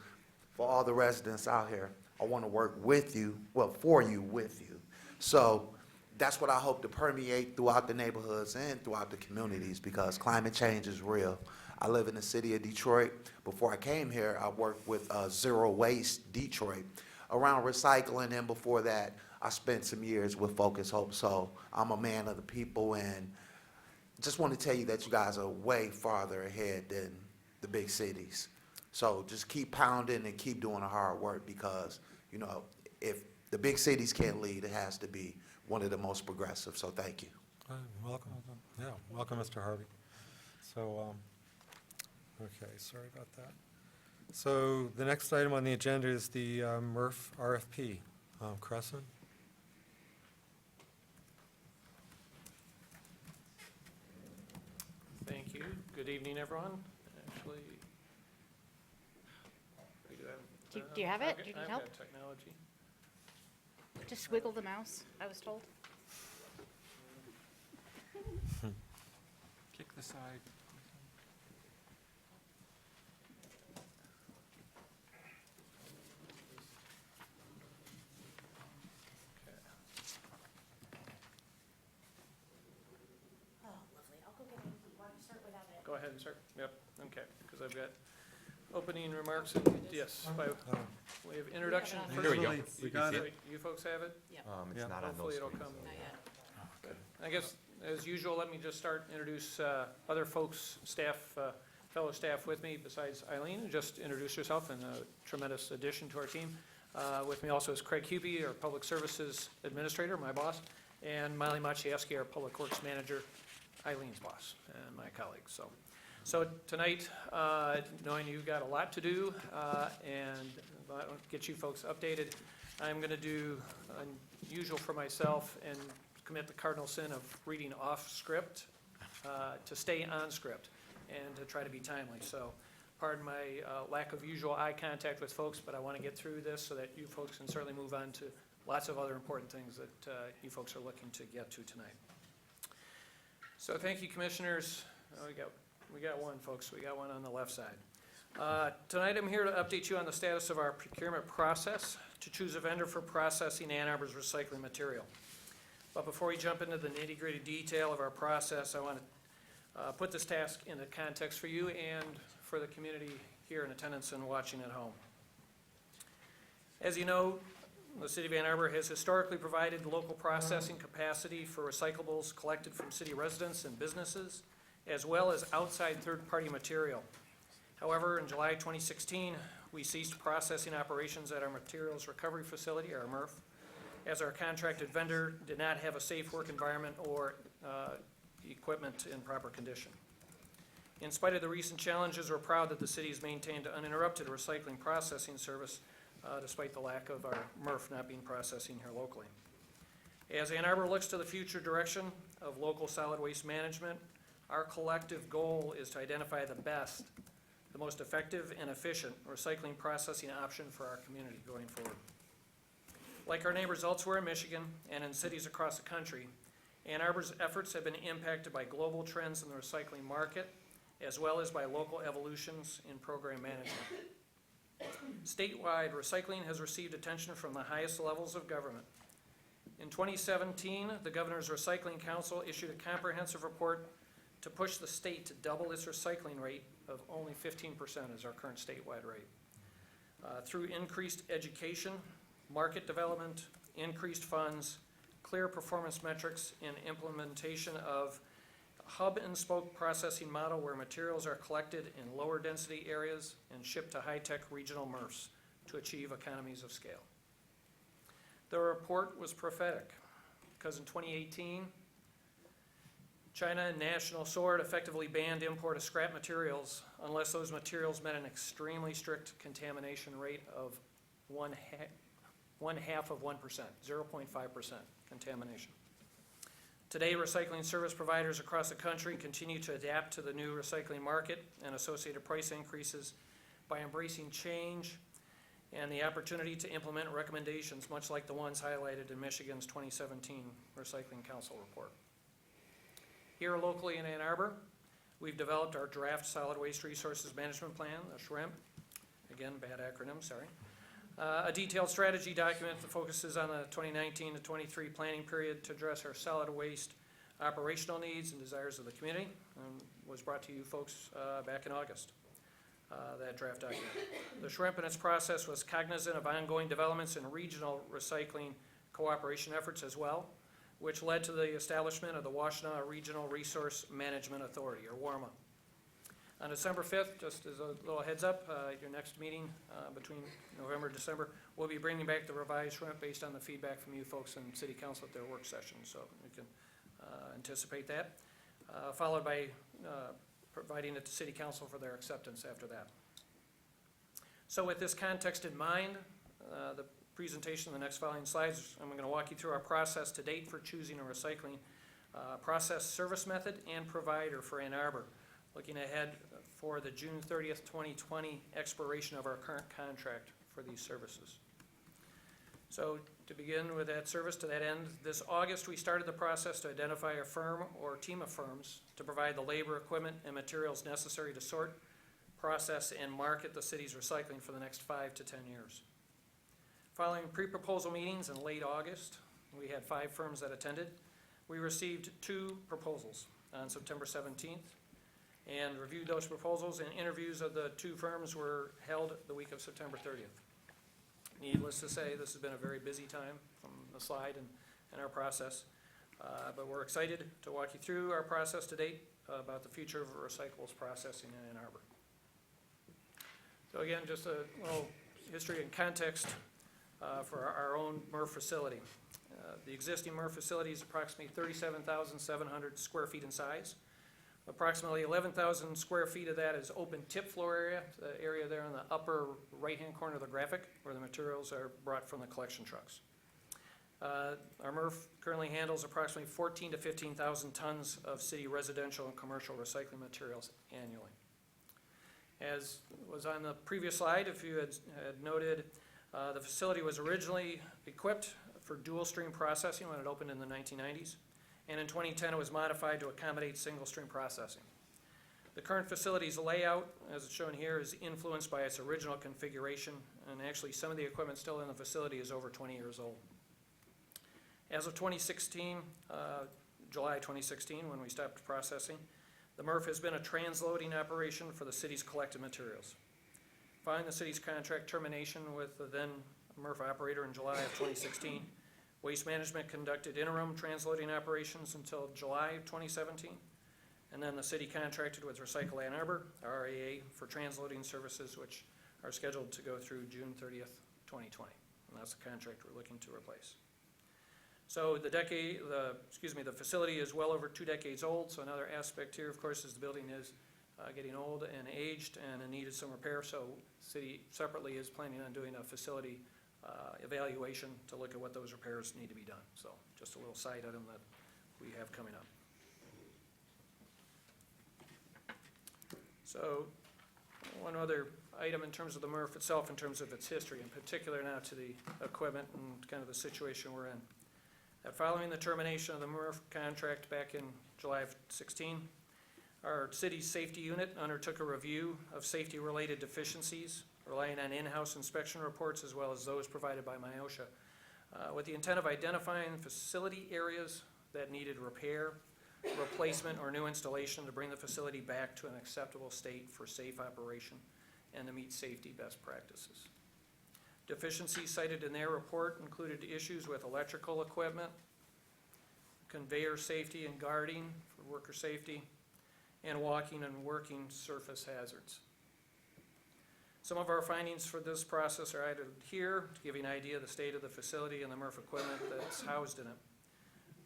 for all the residents out here, I want to work with you, well, for you, with you. So that's what I hope to permeate throughout the neighborhoods and throughout the communities, because climate change is real. I live in the city of Detroit. Before I came here, I worked with Zero Waste Detroit around recycling, and before that, I spent some years with Focus Hope. So I'm a man of the people, and just want to tell you that you guys are way farther ahead than the big cities. So just keep pounding and keep doing the hard work, because, you know, if the big cities can't lead, it has to be one of the most progressive. So thank you. Welcome. Yeah, welcome, Mr. Hardy. So, okay, sorry about that. So the next item on the agenda is the MRF RFP. Crescent? Thank you. Good evening, everyone. Actually, we do have, Do you have it? I've Do you got- need I've help? got technology. Just wiggle the mouse, I was told. Kick the side. Oh, lovely. I'll go get it. Why don't you start without it? Go ahead and start. Yep, okay, because I've got opening remarks and, yes, by way of introduction. Here we go. First, We got it. You folks have it? It's not on Hopefully those it'll screens. come. Good. I guess, as usual, let me just start, introduce other folks, staff, fellow staff with me besides Eileen. Just introduce yourself, and a tremendous addition to our team. With me also is Craig Hubie, our Public Services Administrator, my boss, and Miley Maciejewski, our Public Works Manager, Eileen's boss, and my colleague. So tonight, knowing you've got a lot to do, and I'll get you folks updated, I'm going to do unusual for myself and commit the cardinal sin of reading off script to stay on script and to try to be timely. So pardon my lack of usual eye contact with folks, but I want to get through this so that you folks can certainly move on to lots of other important things that you folks are looking to get to tonight. So thank you, commissioners. We got one, folks. We got one on the left side. Tonight I'm here to update you on the status of our procurement process to choose a vendor for processing Ann Arbor's recycling material. But before we jump into the nitty-gritty detail of our process, I want to put this task into context for you and for the community here in attendance and watching at home. As you know, the City of Ann Arbor has historically provided local processing capacity for recyclables collected from city residents and businesses, as well as outside third-party material. However, in July 2016, we ceased processing operations at our materials recovery facility, our MRF, as our contracted vendor did not have a safe work environment or equipment in proper condition. In spite of the recent challenges, we're proud that the city has maintained uninterrupted recycling processing service despite the lack of our MRF not being processing here locally. As Ann Arbor looks to the future direction of local solid waste management, our collective goal is to identify the best, the most effective and efficient recycling processing option for our community going forward. Like our neighbors elsewhere in Michigan and in cities across the country, Ann Arbor's efforts have been impacted by global trends in the recycling market, as well as by local evolutions in program management. Statewide, recycling has received attention from the highest levels of government. In 2017, the Governor's Recycling Council issued a comprehensive report to push the state to double its recycling rate of only 15% is our current statewide rate. Through increased education, market development, increased funds, clear performance metrics, and implementation of a hub and spoke processing model where materials are collected in lower density areas and shipped to high-tech regional MRFs to achieve economies of scale. The report was prophetic because in 2018, China and National Sword effectively banned import of scrap materials unless those materials met an extremely strict contamination rate of one half of 1%, 0.5% contamination. Today, recycling service providers across the country continue to adapt to the new recycling market and associated price increases by embracing change and the opportunity to implement recommendations much like the ones highlighted in Michigan's 2017 Recycling Council report. Here locally in Ann Arbor, we've developed our draft solid waste resources management plan, the SHRIMP, again, bad acronym, sorry. A detailed strategy document that focuses on the 2019 to 23 planning period to address our solid waste operational needs and desires of the community, and was brought to you folks back in August, that draft document. The SHRIMP and its process was cognizant of ongoing developments in regional recycling cooperation efforts as well, which led to the establishment of the Washtenaw Regional Resource Management Authority, or WARMA. On December 5th, just as a little heads up, your next meeting between November and December, we'll be bringing back the revised SHRIMP based on the feedback from you folks in City Council at their work session, so you can anticipate that, followed by providing it to City Council for their acceptance after that. So with this context in mind, the presentation, the next following slides, I'm going to walk you through our process to date for choosing a recycling process service method and provider for Ann Arbor, looking ahead for the June 30th, 2020 expiration of our current contract for these services. So to begin with that service, to that end, this August we started the process to identify a firm or team of firms to provide the labor, equipment, and materials necessary to sort, process, and market the city's recycling for the next 5 to 10 years. Following pre-proposal meetings in late August, we had 5 firms that attended. We received 2 proposals on September 17th and reviewed those proposals, and interviews of the 2 firms were held the week of September 30th. Needless to say, this has been a very busy time from the slide and our process, but we're excited to walk you through our process to date about the future of recyclables processing in Ann Arbor. So again, just a little history and context for our own MRF facility. The existing MRF facility is approximately 37,700 square feet in size. Approximately 11,000 square feet of that is open tip floor area, the area there in the upper right-hand corner of the graphic where the materials are brought from the collection trucks. Our MRF currently handles approximately 14,000 to 15,000 tons of city residential and commercial recycling materials annually. As was on the previous slide, if you had noted, the facility was originally equipped for dual stream processing when it opened in the 1990s. And in 2010, it was modified to accommodate single-stream processing. The current facility's layout, as it's shown here, is influenced by its original configuration, and actually some of the equipment still in the facility is over 20 years old. As of 2016, July 2016, when we stopped processing, the MRF has been a transloading operation for the city's collected materials. Following the city's contract termination with the then MRF operator in July of 2016, Waste Management conducted interim transloading operations until July of 2017, and then the city contracted with Recycle Ann Arbor, RAA, for transloading services, which are scheduled to go through June 30th, 2020. And that's the contract we're looking to replace. So the facility is well over 2 decades old, so another aspect here, of course, is the building is getting old and aged and it needed some repair, so city separately is planning on doing a facility evaluation to look at what those repairs need to be done. So just a little side item that we have coming up. So one other item in terms of the MRF itself, in terms of its history, in particular now to the equipment and kind of the situation we're in. That following the termination of the MRF contract back in July of 16, our city's safety unit undertook a review of safety-related deficiencies, relying on in-house inspection reports as well as those provided by MIOSHA, with the intent of identifying facility areas that needed repair, replacement, or new installation to bring the facility back to an acceptable state for safe operation and to meet safety best practices. Deficiencies cited in their report included issues with electrical equipment, conveyor safety and guarding for worker safety, and walking and working surface hazards. Some of our findings for this process are added here to give you an idea of the state of the facility and the MRF equipment that's housed in it.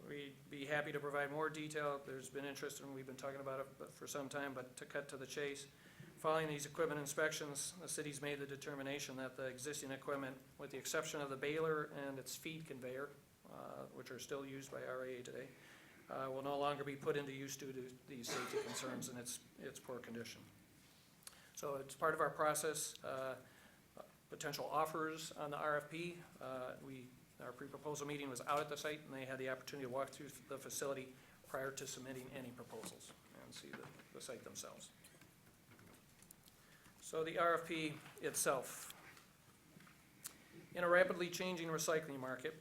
We'd be happy to provide more detail. There's been interest and we've been talking about it for some time, but to cut to the chase, following these equipment inspections, the city's made the determination that the existing equipment, with the exception of the baler and its feed conveyor, which are still used by RAA today, will no longer be put into use due to these safety concerns and its poor condition. So it's part of our process. Potential offers on the RFP. Our pre-proposal meeting was out at the site and they had the opportunity to walk through the facility prior to submitting any proposals and see the site themselves. So the RFP itself. In a rapidly changing recycling market,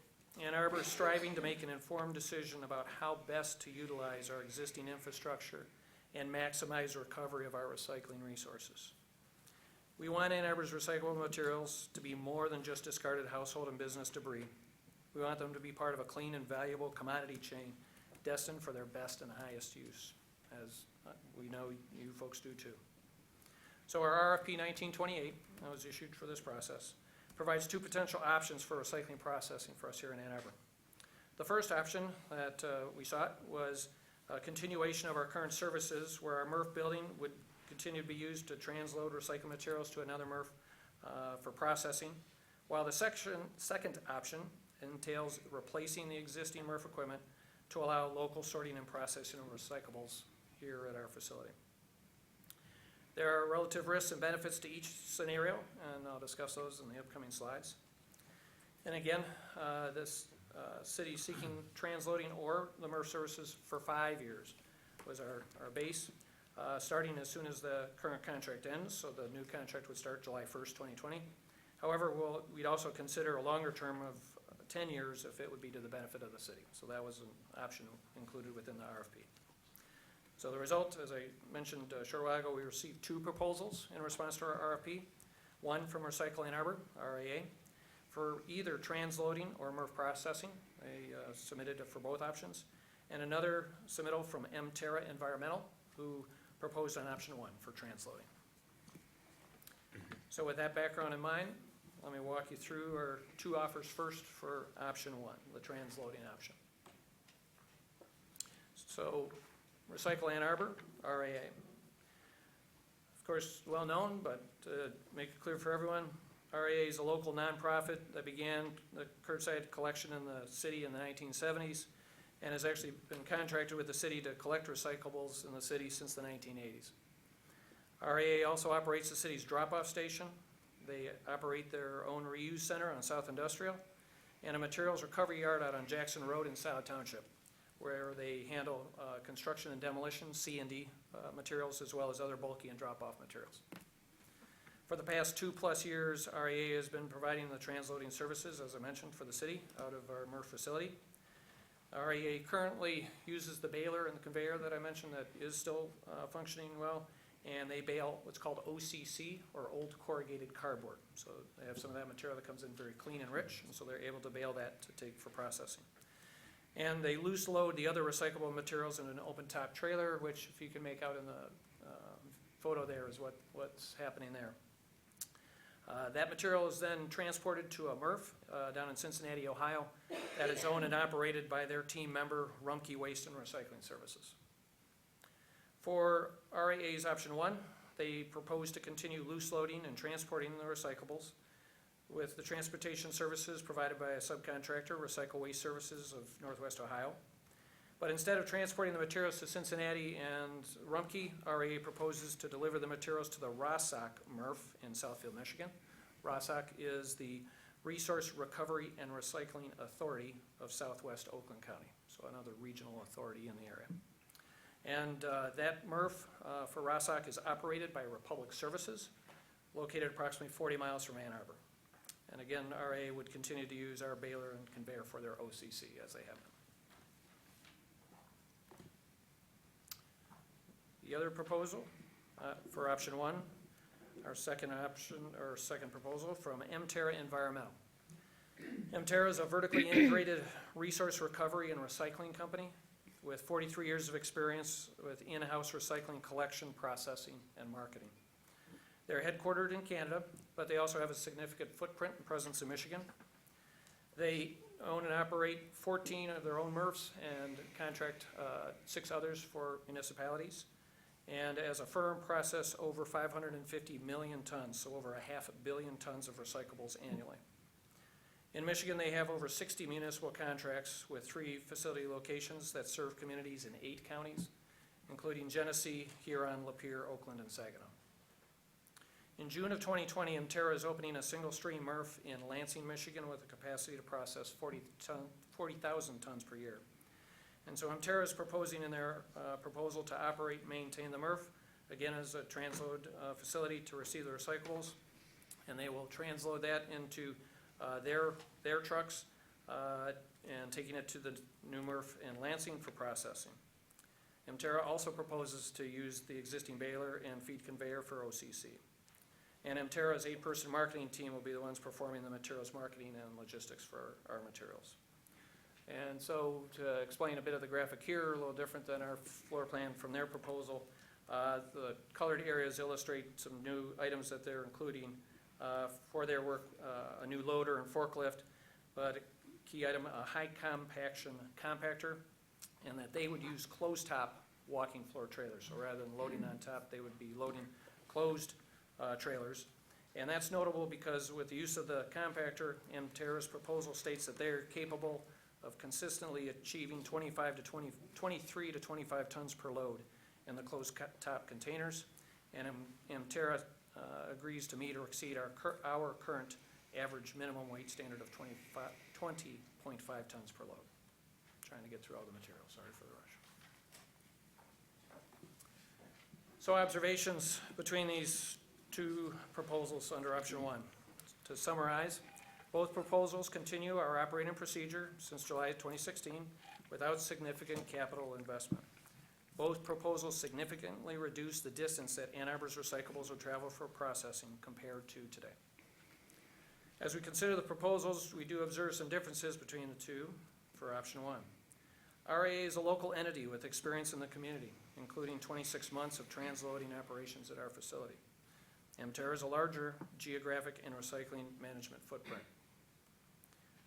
Ann Arbor is striving to make an informed decision about how best to utilize our existing infrastructure and maximize recovery of our recycling resources. We want Ann Arbor's recyclable materials to be more than just discarded household and business debris. We want them to be part of a clean and valuable commodity chain destined for their best and highest use, as we know you folks do too. So our RFP 1928, that was issued for this process, provides 2 potential options for recycling processing for us here in Ann Arbor. The first option that we sought was a continuation of our current services where our MRF building would continue to be used to transload recycled materials to another MRF for processing, while the second option entails replacing the existing MRF equipment to allow local sorting and processing of recyclables here at our facility. There are relative risks and benefits to each scenario, and I'll discuss those in the upcoming slides. And again, this city seeking transloading or the MRF services for 5 years was our base, starting as soon as the current contract ends, so the new contract would start July 1st, 2020. However, we'd also consider a longer term of 10 years if it would be to the benefit of the city. So that was an option included within the RFP. So the result, as I mentioned a short while ago, we received 2 proposals in response to our RFP. One from Recycle Ann Arbor, RAA, for either transloading or MRF processing. They submitted for both options. And another submittal from Terra Environmental, who proposed on option 1 for transloading. So with that background in mind, let me walk you through our 2 offers first for option 1, the transloading option. So Recycle Ann Arbor, RAA. Of course, well known, but to make it clear for everyone, RAA is a local nonprofit that began the curbside collection in the city in the 1970s and has actually been contracted with the city to collect recyclables in the city since the 1980s. RAA also operates the city's drop-off station. They operate their own reuse center on South Industrial and a materials recovery yard out on Jackson Road in Salad Township, where they handle construction and demolition, C&D materials, as well as other bulky and drop-off materials. For the past 2+ years, RAA has been providing the transloading services, as I mentioned, for the city out of our MRF facility. RAA currently uses the baler and the conveyor that I mentioned that is still functioning well, and they bale what's called OCC, or old corrugated cardboard. So they have some of that material that comes in very clean and rich, and so they're able to bale that to take for processing. And they loose load the other recyclable materials in an open top trailer, which if you can make out in the photo there is what's happening there. That material is then transported to a MRF down in Cincinnati, Ohio, that is owned and operated by their team member, Rumpke Waste and Recycling Services. For RAA's option 1, they propose to continue loose loading and transporting the recyclables with the transportation services provided by a subcontractor, Recycle Waste Services of Northwest Ohio. But instead of transporting the materials to Cincinnati and Rumpke, RAA proposes to deliver the materials to the Rossock MRF in Southfield, Michigan. Rossock is the Resource Recovery and Recycling Authority of Southwest Oakland County, so another regional authority in the area. And that MRF for Rossock is operated by Republic Services, located approximately 40 miles from Ann Arbor. And again, RAA would continue to use our baler and conveyor for their OCC as they have been. The other proposal for option 1, our second proposal from Mterra Environmental. Mterra is a vertically integrated resource recovery and recycling company with 43 years of experience with in-house recycling collection, processing, and marketing. They're headquartered in Canada, but they also have a significant footprint and presence in Michigan. They own and operate 14 of their own MRFs and contract 6 others for municipalities. And as a firm, process over 550 million tons, so over 500 million tons of recyclables annually. In Michigan, they have over 60 municipal contracts with 3 facility locations that serve communities in 8 counties, including Genesee, Huron, Lapeer, Oakland, and Saginaw. In June of 2020, Mterra is opening a single-stream MRF in Lansing, Michigan, with a capacity to process 40,000 tons per year. And so Mterra is proposing in their proposal to operate and maintain the MRF, again as a transload facility to receive the recyclables, and they will transload that into their trucks and taking it to the new MRF in Lansing for processing. Mterra also proposes to use the existing baler and feed conveyor for OCC. And Mterra's 8-person marketing team will be the ones performing the materials marketing and logistics for our materials. And so to explain a bit of the graphic here, a little different than our floor plan from their proposal, the colored areas illustrate some new items that they're including for their work, a new loader and forklift, but a key item, a high compaction compactor, and that they would use closed top walking floor trailers. So rather than loading on top, they would be loading closed trailers. And that's notable because with the use of the compactor, Mterra's proposal states that they're capable of consistently achieving 23 to 25 tons per load in the closed top containers. And Mterra agrees to meet or exceed our current average minimum weight standard of 20.5 tons per load. Trying to get through all the material, sorry for the rush. So observations between these 2 proposals under option 1. To summarize, both proposals continue our operating procedure since July 2016 without significant capital investment. Both proposals significantly reduce the distance that Ann Arbor's recyclables will travel for processing compared to today. As we consider the proposals, we do observe some differences between the 2 for option 1. RAA is a local entity with experience in the community, including 26 months of transloading operations at our facility. Mterra is a larger geographic and recycling management footprint.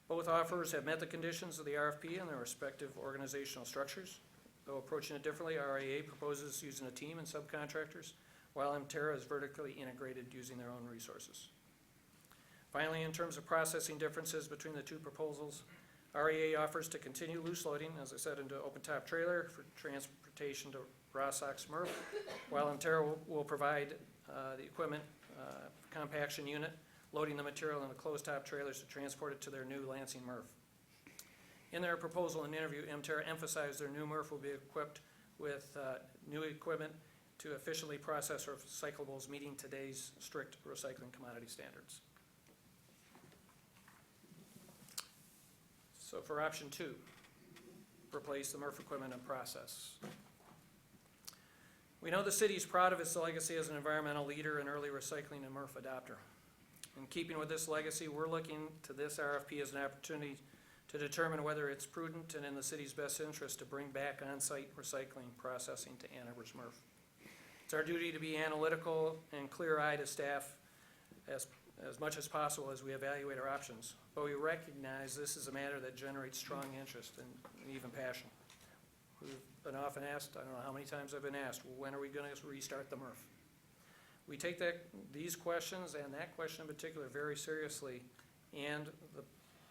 Both offers have met the conditions of the RFP and their respective organizational structures. Though approaching it differently, RAA proposes using a team and subcontractors, while Mterra is vertically integrated using their own resources. Finally, in terms of processing differences between the 2 proposals, RAA offers to continue loose loading, as I said, into open top trailer for transportation to Rossock's MRF, while Mterra will provide the equipment compaction unit, loading the material in the closed-top trailers to transport it to their new Lansing MRF. In their proposal and interview, Mterra emphasized their new MRF will be equipped with new equipment to efficiently process recyclables, meeting today's strict recycling commodity standards. So for option 2, replace the MRF equipment and process. We know the city is proud of its legacy as an environmental leader and early recycling and MRF adopter. In keeping with this legacy, we're looking to this RFP as an opportunity to determine whether it's prudent and in the city's best interest to bring back on-site recycling processing to Ann Arbor's MRF. It's our duty to be analytical and clear-eyed as staff as as much as possible as we evaluate our options. But we recognize this is a matter that generates strong interest and even passion. We've been often asked, I don't know how many times I've been asked, well, when are we going to restart the MRF? We take these questions and that question in particular very seriously, and the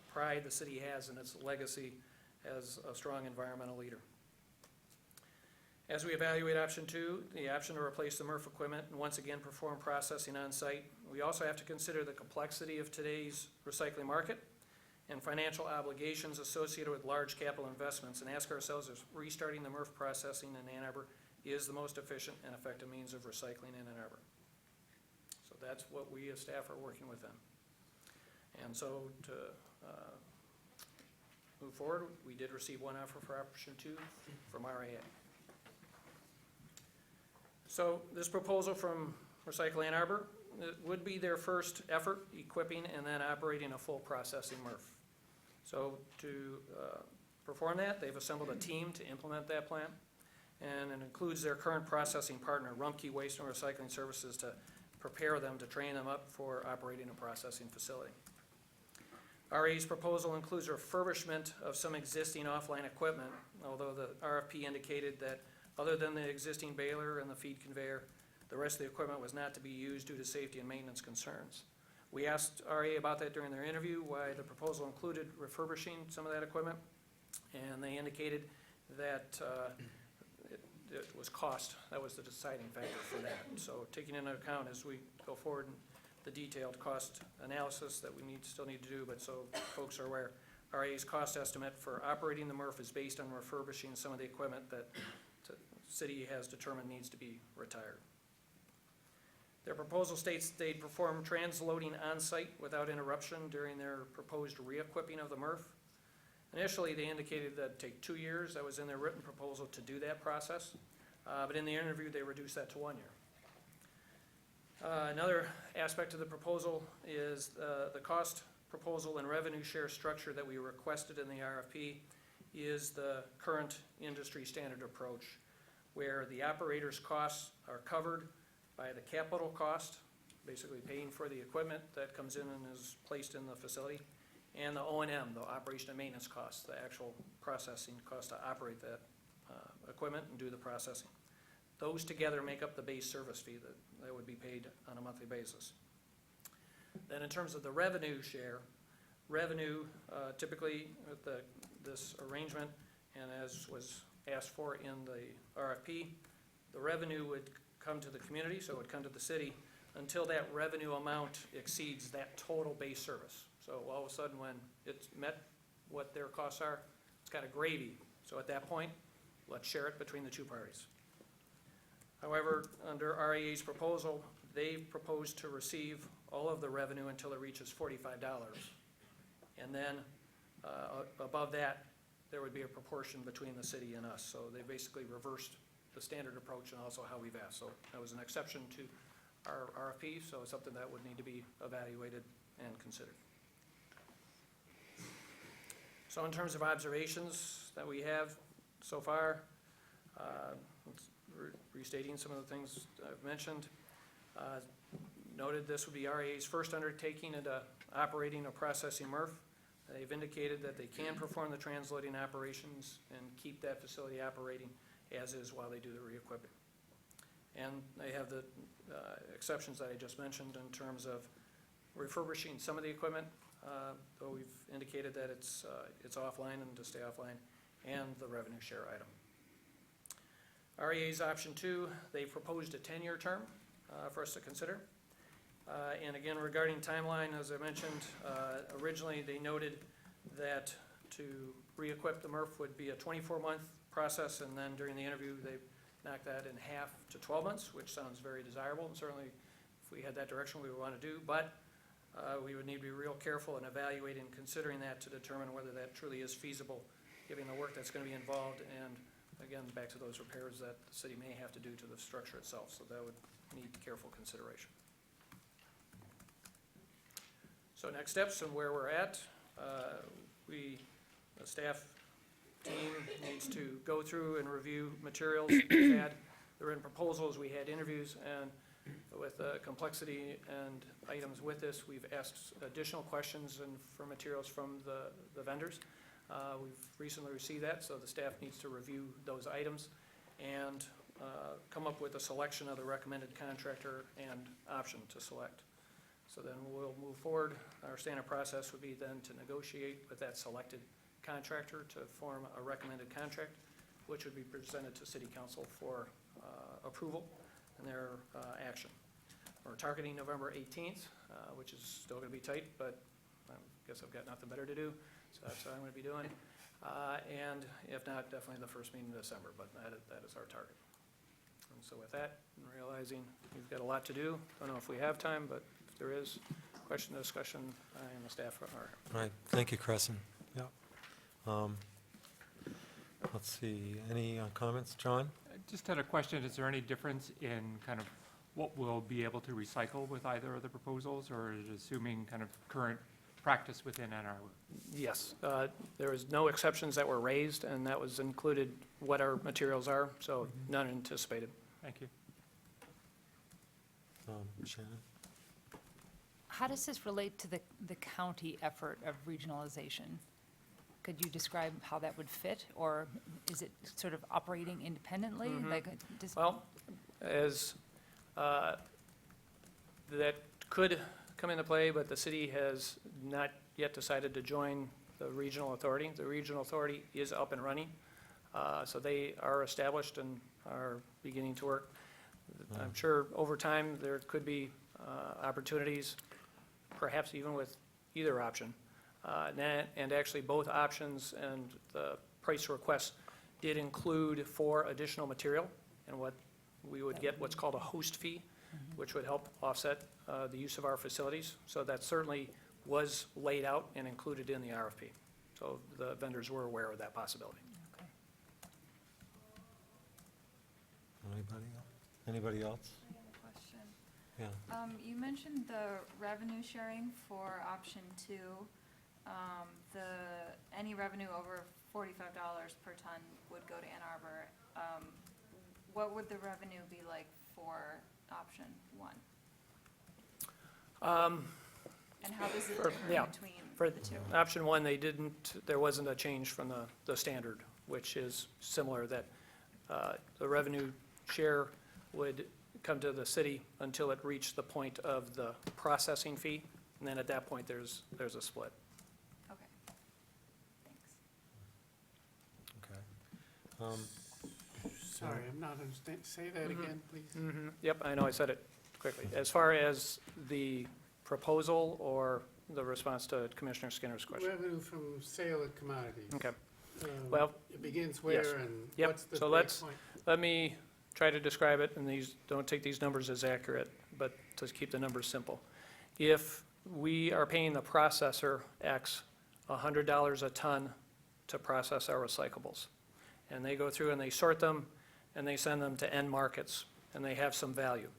pride the city has in its legacy as a strong environmental leader. As we evaluate option 2, the option to replace the MRF equipment and once again perform processing on site, we also have to consider the complexity of today's recycling market and financial obligations associated with large capital investments, and ask ourselves if restarting the MRF processing in Ann Arbor is the most efficient and effective means of recycling in Ann Arbor. So that's what we as staff are working with them. And so to move forward, we did receive one offer for option 2 from RAA. So this proposal from Recycle Ann Arbor, it would be their first effort equipping and then operating a full processing MRF. So to perform that, they've assembled a team to implement that plan, and it includes their current processing partner, Rumpke Waste and Recycling Services, to prepare them, to train them up for operating a processing facility. RA's proposal includes refurbishment of some existing offline equipment, although the RFP indicated that other than the existing baler and the feed conveyor, the rest of the equipment was not to be used due to safety and maintenance concerns. We asked RA about that during their interview, why the proposal included refurbishing some of that equipment, and they indicated that it was cost. That was the deciding factor for that. So taking into account as we go forward in the detailed cost analysis that we still need to do, but so folks are aware, RA's cost estimate for operating the MRF is based on refurbishing some of the equipment that the city has determined needs to be retired. Their proposal states they'd perform transloading on-site without interruption during their proposed re-equipping of the MRF. Initially, they indicated that it'd take 2 years. That was in their written proposal to do that process. But in the interview, they reduced that to 1 year. Another aspect of the proposal is the cost proposal and revenue share structure that we requested in the RFP is the current industry standard approach, where the operator's costs are covered by the capital cost, basically paying for the equipment that comes in and is placed in the facility, and the O&M, the operation and maintenance costs, the actual processing cost to operate that equipment and do the processing. Those together make up the base service fee that would be paid on a monthly basis. Then in terms of the revenue share, typically with this arrangement, and as was asked for in the RFP, the revenue would come to the community, so it would come to the city, until that revenue amount exceeds that total base service. So all of a sudden, when it's met what their costs are, it's got a gravy. So at that point, let's share it between the two parties. However, under RAA's proposal, they've proposed to receive all of the revenue until it reaches $45. And then above that, there would be a proportion between the city and us. So they basically reversed the standard approach and also how we've asked. So that was an exception to our RFP, so it's something that would need to be evaluated and considered. So in terms of observations that we have so far, restating some of the things I've mentioned, noted this would be RAA's first undertaking into operating a processing MRF. They've indicated that they can perform the transloading operations and keep that facility operating as is while they do the re-equipping. And they have the exceptions that I just mentioned in terms of refurbishing some of the equipment, though we've indicated that it's offline and to stay offline, and the revenue share item. RAA's option 2, they've proposed a 10-year term for us to consider. And again, regarding timeline, as I mentioned, originally they noted that to re-equip the MRF would be a 24-month process, and then during the interview they knocked that in half to 12 months, which sounds very desirable, and certainly if we had that direction we would want to do, but we would need to be real careful in evaluating and considering that to determine whether that truly is feasible, given the work that's going to be involved, and again, back to those repairs that the city may have to do to the structure itself, so that would need careful consideration. So next steps and where we're at, the staff team needs to go through and review materials we've had. The written proposals, we had interviews, and With the complexity and items with this, we've asked additional questions and for materials from the vendors. We've recently received that, so the staff needs to review those items and come up with a selection of the recommended contractor and option to select. So then we'll move forward. Our standard process would be then to negotiate with that selected contractor to form a recommended contract, which would be presented to City Council for approval and their action. We're targeting November 18th, which is still going to be tight, but I guess I've got nothing better to do, so that's what I'm going to be doing. And if not, definitely the first meeting in December, but that is our target. And so with that, and realizing we've got a lot to do, don't know if we have time, but if there is question, discussion, I and the staff are. All right, thank you, Crescent. Yeah. Let's see, any comments? John? I just had a question. Is there any difference in kind of what we'll be able to recycle with either of the proposals, or is it assuming kind of current practice within Ann Arbor? Yes, there was no exceptions that were raised, and that was included what our materials are, so none anticipated. Thank you. Shannon? How does this relate to the county effort of regionalization? Could you describe how that would fit, or is it sort of operating independently? Like, Well, as that could come into play, but the city has not yet decided to join the regional authority. The regional authority is up and running, so they are established and are beginning to work. I'm sure over time there could be opportunities, perhaps even with either option. And actually both options and the price request did include 4 additional material, and what we would get what's called a host fee, which would help offset the use of our facilities. So that certainly was laid out and included in the RFP. So the vendors were aware of that possibility. Anybody else? Anybody else? I have a question. Yeah. You mentioned the revenue sharing for option 2. Any revenue over $45 per ton would go to Ann Arbor. What would the revenue be like for option 1? And how does it differ between the two? Option 1, there wasn't a change from the standard, which is similar, that the revenue share would come to the city until it reached the point of the processing fee, and then at that point, there's a split. Okay, thanks. Okay. Sorry, I'm not understanding. Say that again, please. Yep, I know I said it quickly. As far as the proposal or the response to Commissioner Skinner's question? Revenue from sale of commodities. Okay. Well, it begins yes. where and Yep. what's the So let me try to describe it, and don't take these numbers as accurate, but to keep the numbers simple. If we are paying the processor X $100 a ton to process our recyclables, and they go through and they sort them and they send them to end markets, and they have some value.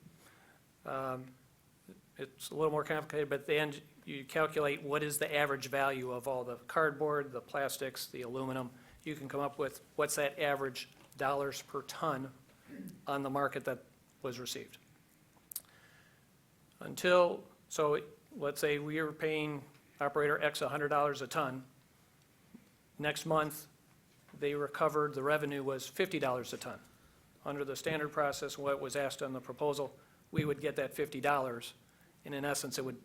It's a little more complicated, but at the end, you calculate what is the average value of all the cardboard, the plastics, the aluminum. You can come up with what's that average dollars per ton on the market that was received. So let's say we are paying operator X $100 a ton. Next month, they recovered, the revenue was $50 a ton. Under the standard process, what was asked on the proposal, we would get that $50, and in essence, it would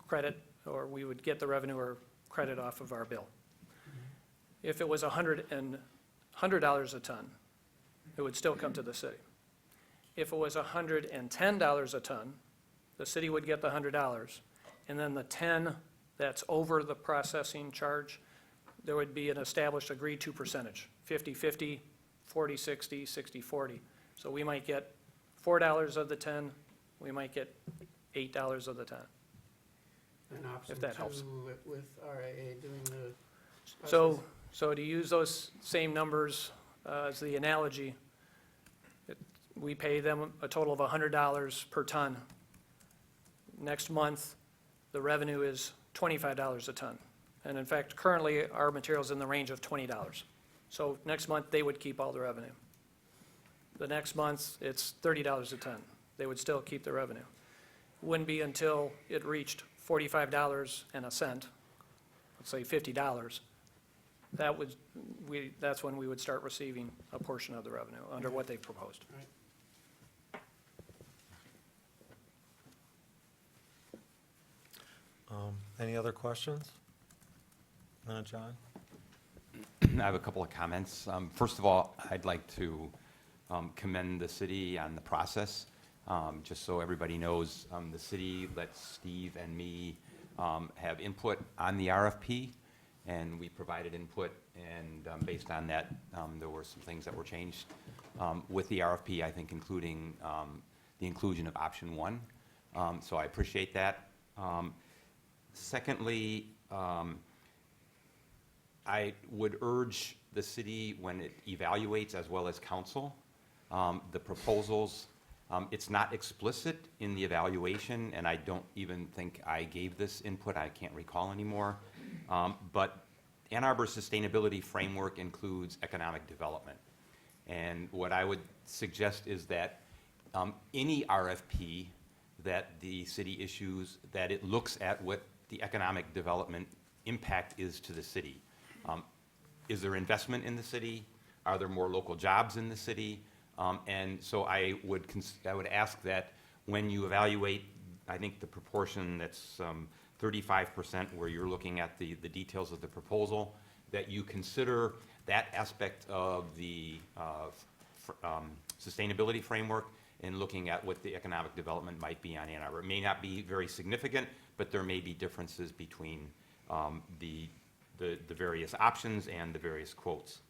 credit, or we would get the revenue or credit off of our bill. If it was $100 a ton, it would still come to the city. If it was $110 a ton, the city would get the $100, and then the 10 that's over the processing charge, there would be an established agreed to percentage, 50-50, 40-60, 60-40. So we might get $4 of the 10, we might get $8 of the 10. An option if that helps. 2 with RAA doing the. So to use those same numbers as the analogy, we pay them a total of $100 per ton. Next month, the revenue is $25 a ton. And in fact, currently, our material's in the range of $20. So next month, they would keep all the revenue. The next month, it's $30 a ton. They would still keep the revenue. Wouldn't be until it reached $45 and a cent, let's say $50, that's when we would start receiving a portion of the revenue under what they've proposed. Any other questions? John? I have a couple of comments. First of all, I'd like to commend the city on the process. Just so everybody knows, the city let Steve and me have input on the RFP, and we provided input, and based on that, there were some things that were changed with the RFP, I think including the inclusion of option 1. So I appreciate that. Secondly, I would urge the city, when it evaluates, as well as council, the proposals. It's not explicit in the evaluation, and I don't even think I gave this input. I can't recall anymore. But Ann Arbor's sustainability framework includes economic development. And what I would suggest is that any RFP that the city issues, that it looks at what the economic development impact is to the city. Is there investment in the city? Are there more local jobs in the city? And so I would ask that when you evaluate, I think the proportion that's 35% where you're looking at the details of the proposal, that you consider that aspect of the sustainability framework in looking at what the economic development might be on Ann Arbor. It may not be very significant, but there may be differences between the various options and the various quotes.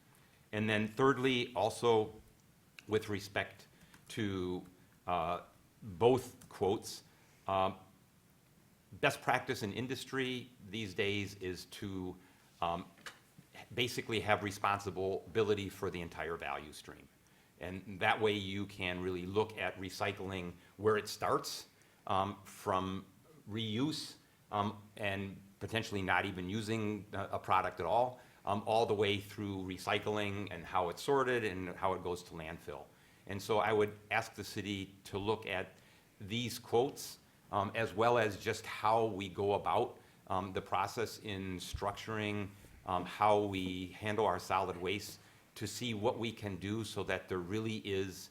And then thirdly, also with respect to both quotes, best practice in industry these days is to basically have responsibility for the entire value stream. And that way you can really look at recycling where it starts from reuse and potentially not even using a product at all the way through recycling and how it's sorted and how it goes to landfill. And so I would ask the city to look at these quotes as well as just how we go about the process in structuring how we handle our solid waste, to see what we can do so that there really is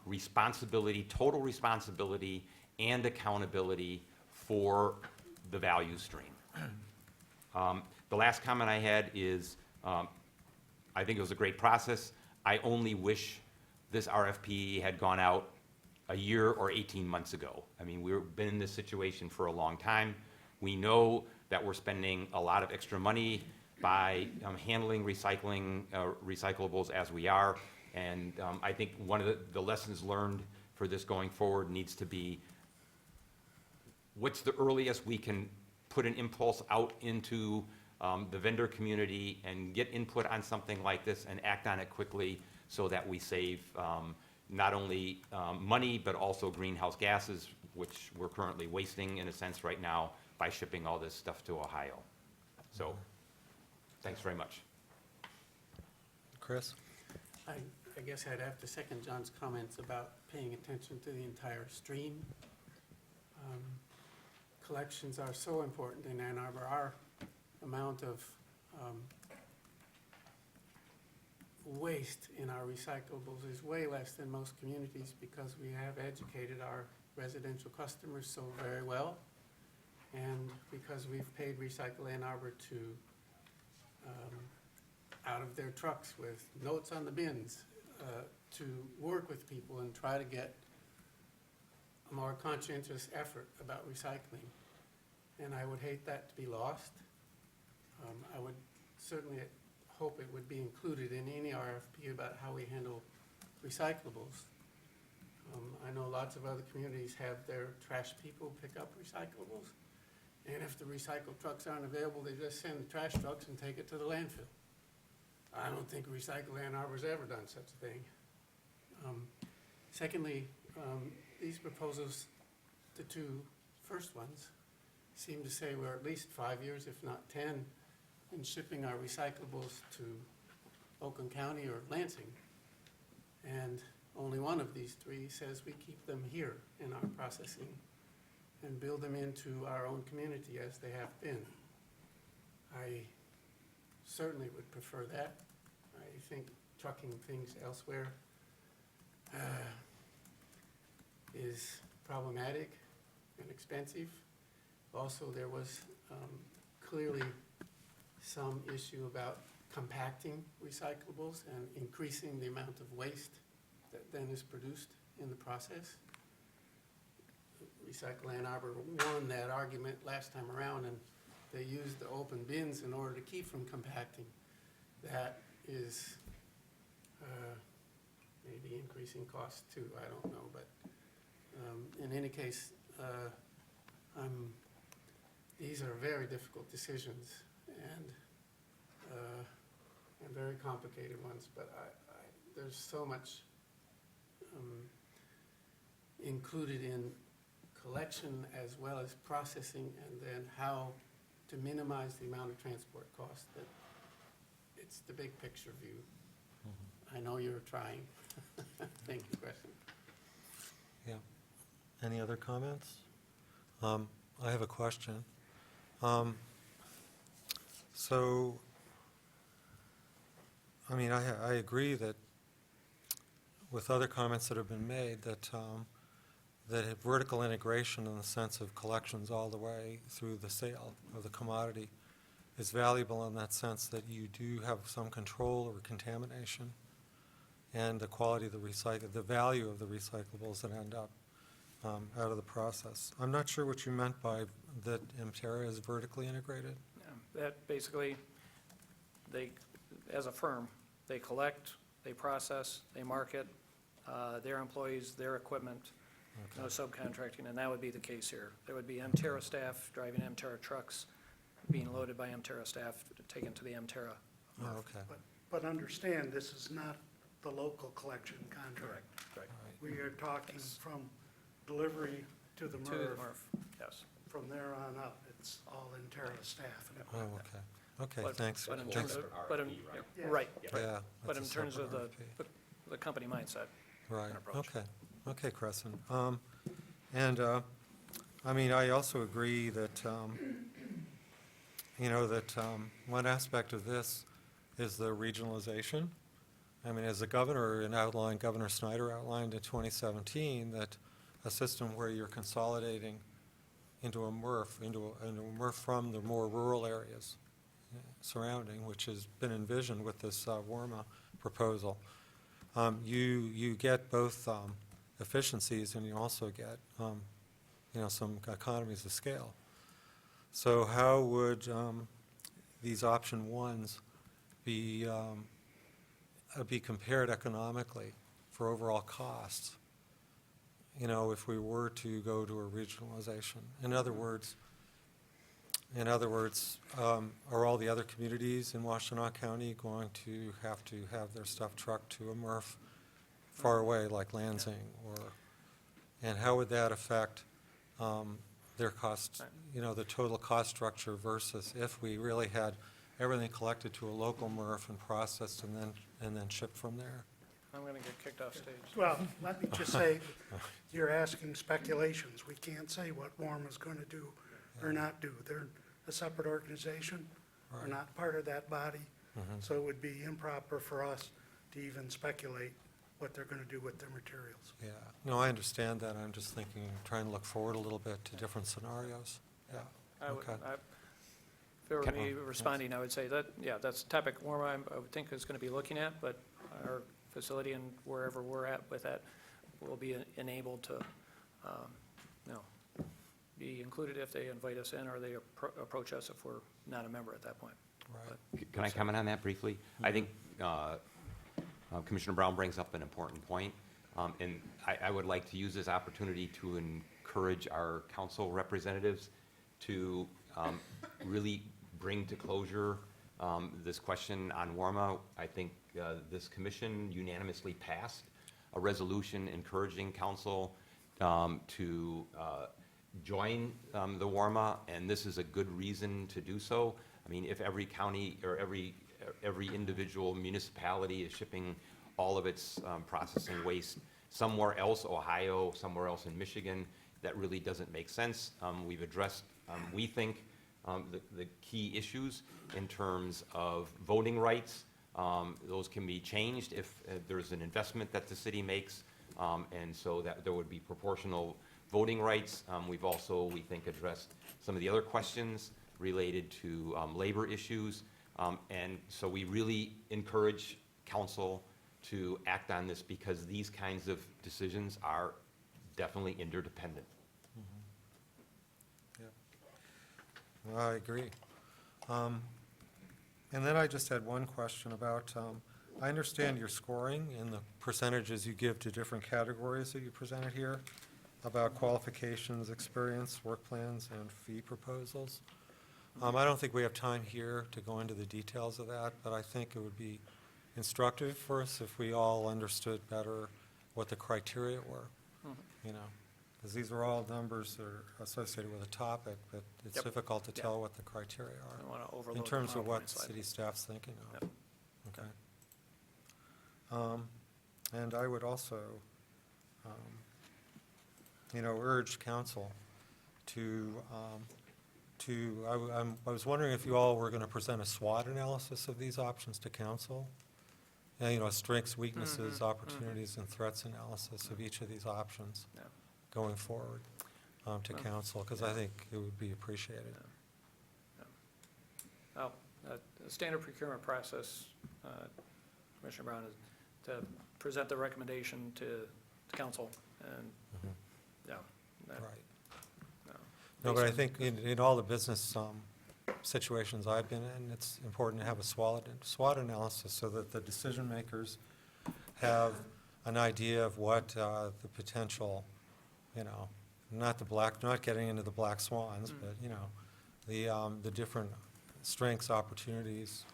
responsibility, total responsibility and accountability for the value stream. The last comment I had is I think it was a great process. I only wish this RFP had gone out a year or 18 months ago. I mean, we've been in this situation for a long time. We know that we're spending a lot of extra money by handling recyclables as we are. And I think one of the lessons learned for this going forward needs to be, what's the earliest we can put an impulse out into the vendor community and get input on something like this and act on it quickly so that we save not only money but also greenhouse gases, which we're currently wasting in a sense right now by shipping all this stuff to Ohio. So thanks very much. Chris? I guess I'd have to second John's comments about paying attention to the entire stream. Collections are so important in Ann Arbor. Our amount of waste in our recyclables is way less than most communities because we have educated our residential customers so very well, and because we've paid Recycle Ann Arbor to out of their trucks with notes on the bins to work with people and try to get a more conscientious effort about recycling. And I would hate that to be lost. I would certainly hope it would be included in any RFP about how we handle recyclables. I know lots of other communities have their trash people pick up recyclables, and if the recycle trucks aren't available, they just send the trash trucks and take it to the landfill. I don't think Recycle Ann Arbor's ever done such a thing. Secondly, these proposals, the two first ones, seem to say we're at least 5 years, if not 10, in shipping our recyclables to Oakland County or Lansing. And only one of these three says we keep them here in our processing and build them into our own community as they have been. I certainly would prefer that. I think trucking things elsewhere is problematic and expensive. Also, there was clearly some issue about compacting recyclables and increasing the amount of waste that then is produced in the process. Recycle Ann Arbor won that argument last time around, and they used the open bins in order to keep from compacting. That is maybe increasing costs too, I don't know, but in any case, these are very difficult decisions and very complicated ones, but there's so much included in collection as well as processing, and then how to minimize the amount of transport costs, that it's the big picture view. I know you're trying. Thank you, Preston. Yeah. Any other comments? I have a question. So, I mean, I agree that with other comments that have been made that that vertical integration in the sense of collections all the way through the sale of the commodity is valuable in that sense that you do have some control over contamination and the quality of the value of the recyclables that end up out of the process. I'm not sure what you meant by that Mterra is vertically integrated. Yeah, that basically, they, as a firm, they collect, they process, they market, their employees, their equipment, no subcontracting, and that would be the case here. There would be Mterra staff driving Mterra trucks, being loaded by Mterra staff, taken to the Mterra. Oh, okay. But understand, this is not the local collection contract. Correct. We are talking from delivery to the To the MRF. MRF, yes. From there on up, it's all Terra staff and Oh, equipment. okay. Okay, But- thanks. But in Thanks. terms of, but in, Yeah. right, Yeah. but in that's a terms of separate the, RFP. the company mindset. Right, and approach. okay. Okay, Crescent. I mean, I also agree that, one aspect of this is the regionalization. I mean, as the Governor Snyder outlined in 2017, that a system where you're consolidating into a MRF from the more rural areas surrounding, which has been envisioned with this WARMA proposal. You get both efficiencies, and you also get some economies of scale. So how would these option ones be compared economically for overall costs? If we were to go to a regionalization. In other words, are all the other communities in Washtenaw County going to have their stuff trucked to a MRF far away, like Lansing, and how would that affect their costs, the total cost structure versus if we really had everything collected to a local MRF and processed and then shipped from there? I'm going to get kicked off stage. Well, let me just say, you're asking speculations. We can't say what WARMA is going to do or not do. They're a separate organization. We're Right. not part of that body. Mhm. So it would be improper for us to even speculate what they're going to do with their materials. Yeah, no, I understand that. I'm just trying to look forward a little bit to different scenarios. Yeah, I would, okay. if it were Can- me responding, I would say that, yeah, that's the topic WARMA I would think is going to be looking at, but our facility and wherever we're at with that will be enabled to, be included if they invite us in or they approach us if we're not a member at that point. Right. Can I comment on that briefly? I think Commissioner Brown brings up an important point, and I would like to use this opportunity to encourage our council representatives to really bring to closure this question on WARMA. I think this commission unanimously passed a resolution encouraging council to join the WARMA, and this is a good reason to do so. I mean, if every county or every individual municipality is shipping all of its processing waste somewhere else, Ohio, somewhere else in Michigan. That really doesn't make sense. We've addressed, we think, the key issues in terms of voting rights. Those can be changed if there's an investment that the city makes, and so that there would be proportional voting rights. We've also, we think, addressed some of the other questions related to labor issues. And so we really encourage council to act on this because these kinds of decisions are definitely interdependent. Well, I agree. And then I just had one question about, I understand your scoring and the percentages you give to different categories that you presented here about qualifications, experience, work plans, and fee proposals. I don't think we have time here to go into the details of that, but I think it would be instructive for us if we all understood better what the criteria were, you know, because these are all numbers that are associated with a topic, but it's difficult to tell what the criteria I don't are want to overload in the terms of what PowerPoint slide. city staff's thinking of. Okay. And I would also, you know, urge council to, I was wondering if you all were going to present a SWOT analysis of these options to council. You know, strengths, weaknesses, opportunities, and threats analysis of each of these options going forward to council, because I think it would be appreciated. Well, the standard procurement process, Commissioner Brown, is to present the recommendation to council, and, yeah. that- Right. no. No, but I think in all the business situations I've been in, it's important to have a SWOT analysis so that the decision makers have an idea of what the potential, you know, not getting into the black swans, but, you know, the different strengths, opportunities,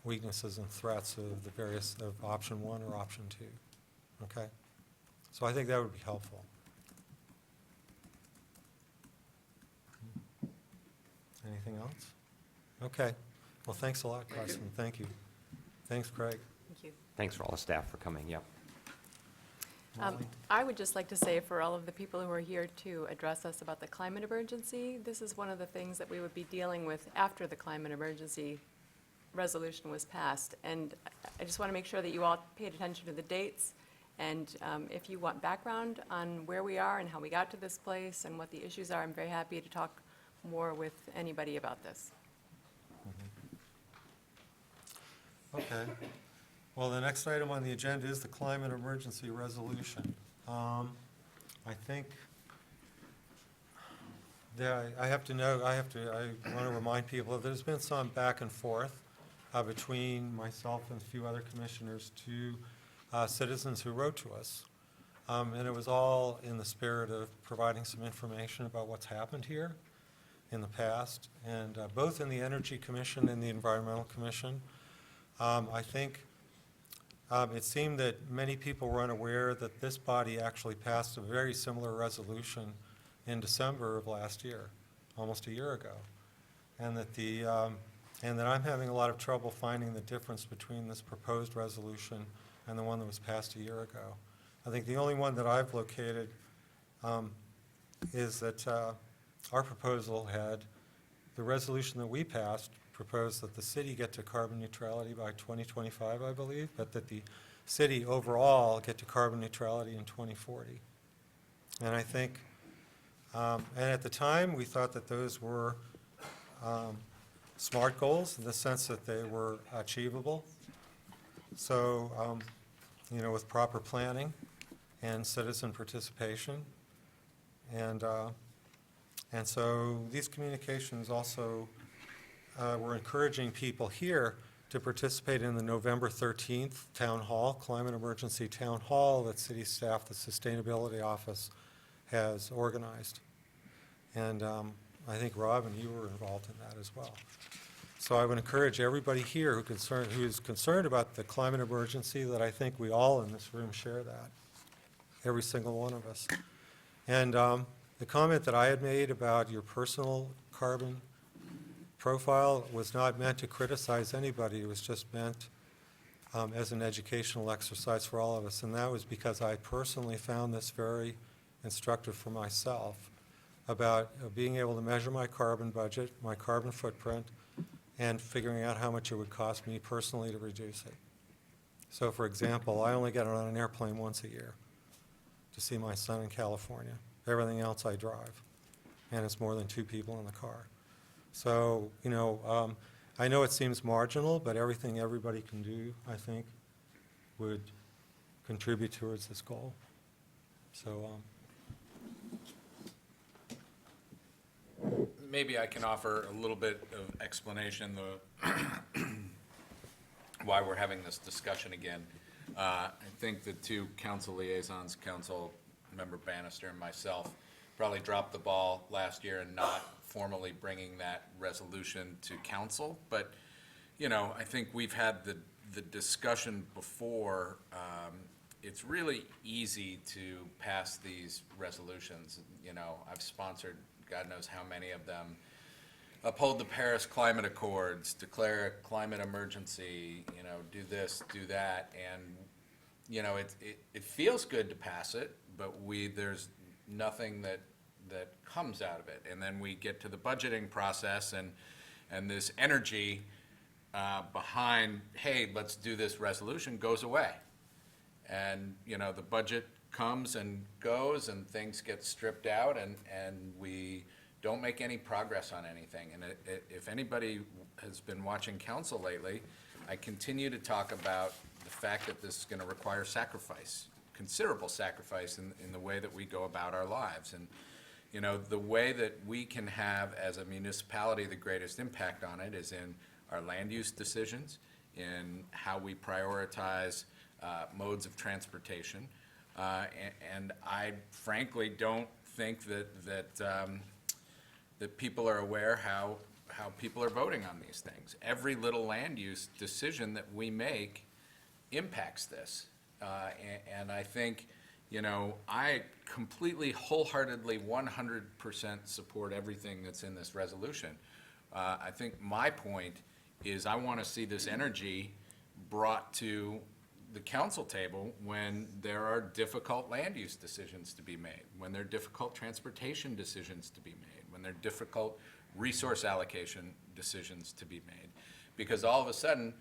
weaknesses, and threats of the various, of option one or option two. Okay? So I think that would be helpful. Anything else? Okay. Well, thanks a lot, Carson. Thank you. Thanks, Craig. Thank you. Thanks for all the staff for coming, yep. I would just like to say for all of the people who are here to address us about the climate emergency, this is one of the things that we would be dealing with after the climate emergency resolution was passed. And I just want to make sure that you all paid attention to the dates. And if you want background on where we are and how we got to this place and what the issues are, I'm very happy to talk more with anybody about this. Okay. Well, the next item on the agenda is the climate emergency resolution. I think that I want to remind people that there's been some back and forth between myself and a few other commissioners to citizens who wrote to us. And it was all in the spirit of providing some information about what's happened here in the past, and both in the Energy Commission and the Environmental Commission. I think it seemed that many people were unaware that this body actually passed a very similar resolution in December of last year, almost a year ago, and that I'm having a lot of trouble finding the difference between this proposed resolution and the one that was passed a year ago. I think the only one that I've located is that our proposal had, the resolution that we passed proposed that the city get to carbon neutrality by 2025, I believe, but that the city overall get to carbon neutrality in 2040. And I think, and at the time, we thought that those were SMART goals in the sense that they were achievable. So, you know, with proper planning and citizen participation. And so these communications also we're encouraging people here to participate in the November 13th Town Hall, Climate Emergency Town Hall that city staff, the Sustainability Office, has organized. And I think, Robin, you were involved in that as well. So I would encourage everybody here who is concerned about the climate emergency, that I think we all in this room share that, every single one of us. And the comment that I had made about your personal carbon profile was not meant to criticize anybody. It was just meant as an educational exercise for all of us. And that was because I personally found this very instructive for myself about being able to measure my carbon budget, my carbon footprint, and figuring out how much it would cost me personally to reduce it. So for example, I only get on an airplane once a year to see my son in California. Everything else I drive, and it's more than 2 people in the car. So, you know, I know it seems marginal, but everything everybody can do, I think, would contribute towards this goal. So, maybe I can offer a little bit of explanation why we're having this discussion again. I think the 2 council liaisons, Council Member Bannister and myself, probably dropped the ball last year in not formally bringing that resolution to council. But, you know, I think we've had the discussion before. It's really easy to pass these resolutions. You know, I've sponsored God knows how many of them. Uphold the Paris Climate Accords, declare a climate emergency, you know, do this, do that, and, you know, it feels good to pass it, but there's nothing that comes out of it. And then we get to the budgeting process, and this energy behind, hey, let's do this resolution, goes away. And, you know, the budget comes and goes, and things get stripped out, and we don't make any progress on anything. And if anybody has been watching council lately, I continue to talk about the fact that this is going to require sacrifice, considerable sacrifice in the way that we go about our lives. And, you know, the way that we can have, as a municipality, the greatest impact on it is in our land use decisions, in how we prioritize modes of transportation. And I frankly don't think that people are aware how people are voting on these things. Every little land use decision that we make impacts this. And I think, you know, I completely, wholeheartedly, 100% support everything that's in this resolution. I think my point is I want to see this energy brought to the council table when there are difficult land use decisions to be made, when there are difficult transportation decisions to be made, when there are difficult resource allocation decisions to be made. Because all of a sudden,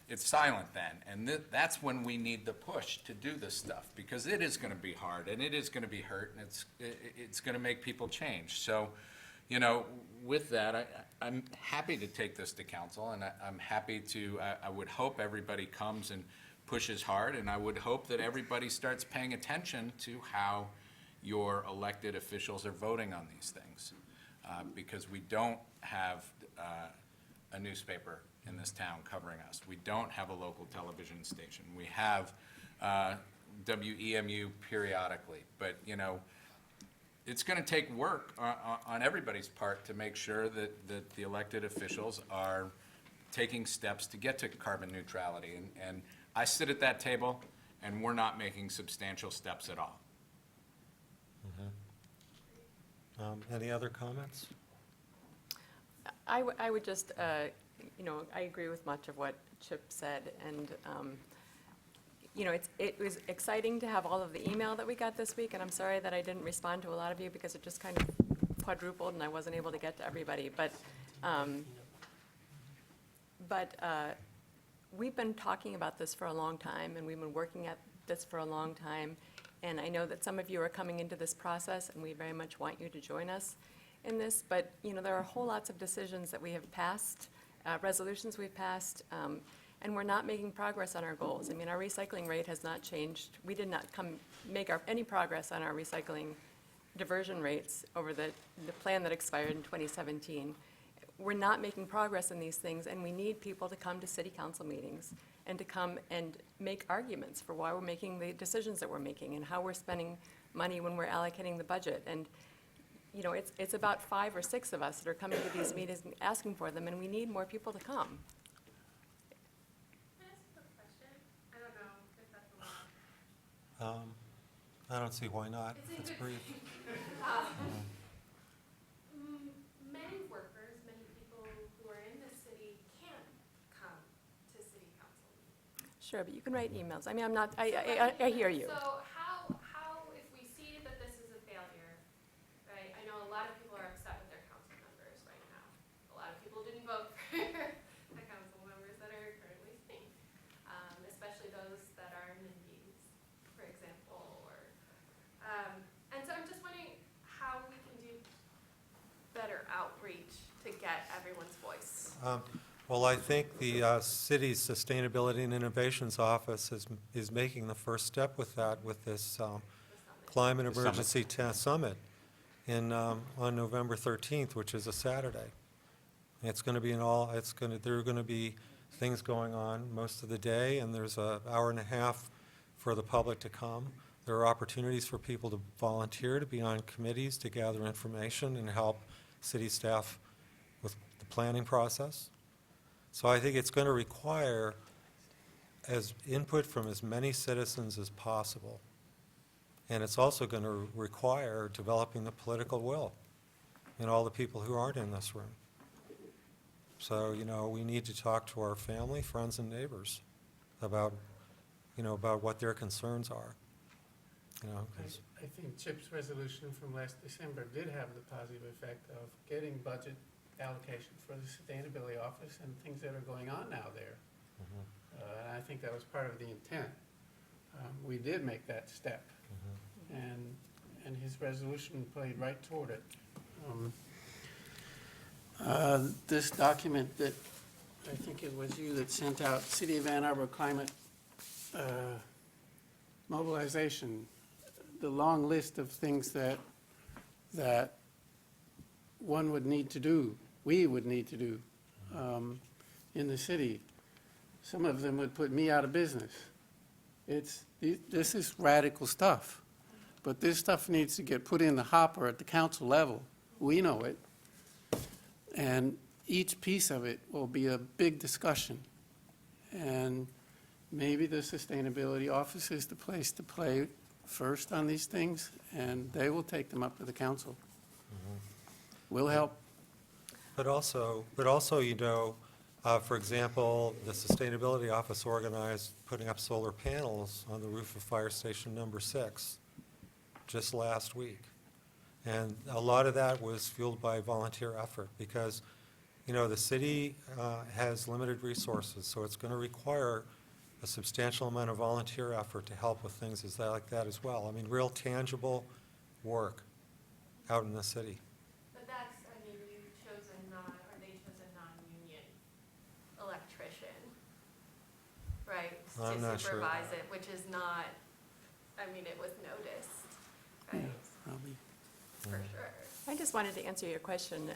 it's silent then. And that's when we need the push to do this stuff, because it is going to be hard, and it is going to be hurt, and it's going to make people change. So, you know, with that, I'm happy to take this to council, and I'm happy to, I would hope everybody comes and pushes hard, and I would hope that everybody starts paying attention to how your elected officials are voting on these things. Because we don't have a newspaper in this town covering us. We don't have a local television station. We have WEMU periodically, but, you know, it's going to take work on everybody's part to make sure that the elected officials are taking steps to get to carbon neutrality. And I sit at that table, and we're not making substantial steps at all. Any other comments? I would just, you know, I agree with much of what Chip said, and, you know, it was exciting to have all of the email that we got this week, and I'm sorry that I didn't respond to a lot of you because it just kind of quadrupled and I wasn't able to get to everybody. But we've been talking about this for a long time, and we've been working at this for a long time. And I know that some of you are coming into this process, and we very much want you to join us in this. But, you know, there are whole lots of decisions that we have passed, resolutions we've passed, and we're not making progress on our goals. I mean, our recycling rate has not changed. We did not make any progress on our recycling diversion rates over the plan that expired in 2017. We're not making progress in these things, and we need people to come to city council meetings and to come and make arguments for why we're making the decisions that we're making and how we're spending money when we're allocating the budget. And, you know, it's about 5 or 6 of us that are coming to these meetings and asking for them, and we need more people to come. I don't see why not. It's brief. Many workers, many people who are in the city can't come to city council meetings. Sure, but you can write emails. I mean, I'm not, I hear you. So how, if we see that this is a failure, right? I know a lot of people are upset with their council members right now. A lot of people didn't vote for the council members that are currently sitting, especially those that are NIMBYs, for example, or, and so I'm just wondering how we can do better outreach to get everyone's voice. Well, I think the city's Sustainability and Innovations Office is making the first step with that, with this Climate The summit. Emergency Summit on November 13th, which is a Saturday. It's going to be there are going to be things going on most of the day, and there's an hour and a half for the public to come. There are opportunities for people to volunteer, to be on committees, to gather information and help city staff with the planning process. So I think it's going to require as input from as many citizens as possible. And it's also going to require developing the political will in all the people who aren't in this room. So, we need to talk to our family, friends, and neighbors about, about what their concerns are. 'Cause I think Chip's resolution from last December did have the positive effect of getting budget allocation for the sustainability office and things that are going on now there. And I think that was part of the intent. We did make that step, and his resolution played right toward it. This document that, I think it was you that sent out, City of Ann Arbor Climate Mobilization, the long list of things that one would need to do, we would need to do in the city. Some of them would put me out of business. This is radical stuff, but this stuff needs to get put in the hopper at the council level. We know it. And each piece of it will be a big discussion. And maybe the Sustainability Office is the place to play first on these things, and they will take them up to the council. We'll help. But also, for example, the Sustainability Office organized putting up solar panels on the roof of Fire Station Number 6 just last week. And a lot of that was fueled by volunteer effort because, the city has limited resources, so it's going to require a substantial amount of volunteer effort to help with things like that as well. I mean, real tangible work out in the city. But you chose they chose a non-union electrician, right? I'm not sure. To supervise it, which is not, it was noticed, right? Probably. For sure. I just wanted to answer your question.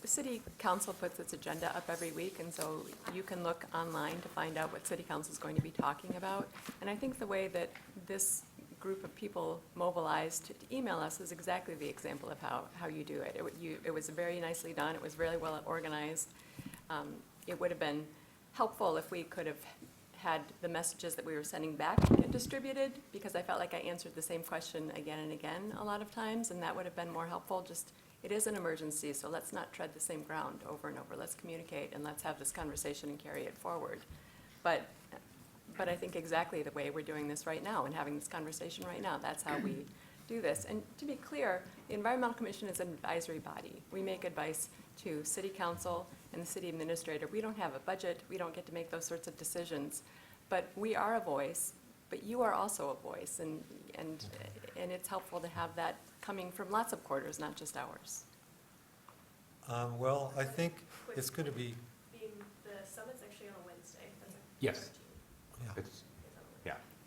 The city council puts its agenda up every week, and so you can look online to find out what city council is going to be talking about. And I think the way that this group of people mobilized to email us is exactly the example of how you do it. It was very nicely done. It was really well organized. It would have been helpful if we could have had the messages that we were sending back distributed, because I felt like I answered the same question again and again a lot of times, and that would have been more helpful. Just, it is an emergency, so let's not tread the same ground over and over. Let's communicate and let's have this conversation and carry it forward. But I think exactly the way we're doing this right now and having this conversation right now, that's how we do this. And to be clear, the Environmental Commission is an advisory body. We make advice to City Council and the City Administrator. We don't have a budget. We don't get to make those sorts of decisions. But we are a voice, but you are also a voice. And it's helpful to have that coming from lots of quarters, not just ours. Well, I think it's going to be. The summit's actually on a Wednesday. Yes.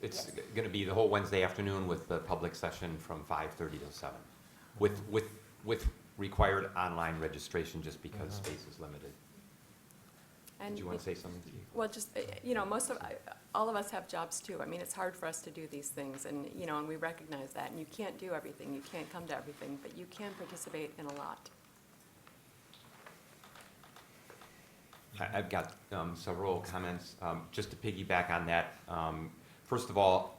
It's going to be the whole Wednesday afternoon with the public session from 5:30 to 7, with required online registration just because space is limited. And Did you want to say something, Chief? Well, just, all of us have jobs too. It's hard for us to do these things, and we recognize that. And you can't do everything, you can't come to everything, but you can participate in a lot. I've got several comments. Just to piggyback on that, first of all,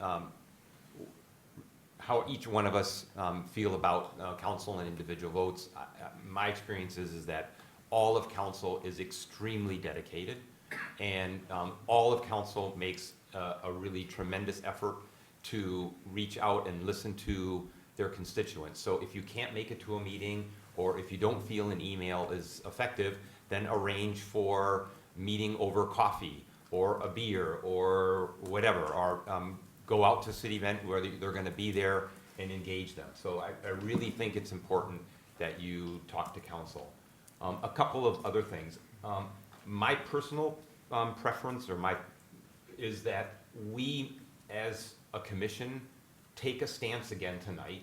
how each one of us feel about council and individual votes. My experience is that all of council is extremely dedicated And all of council makes a really tremendous effort to reach out and listen to their constituents. So if you can't make it to a meeting, or if you don't feel an email is effective, then arrange for meeting over coffee or a beer or whatever, or go out to a city event where they're going to be there and engage them. So I really think it's important that you talk to council. A couple of other things. My personal preference is that we as a commission take a stance again tonight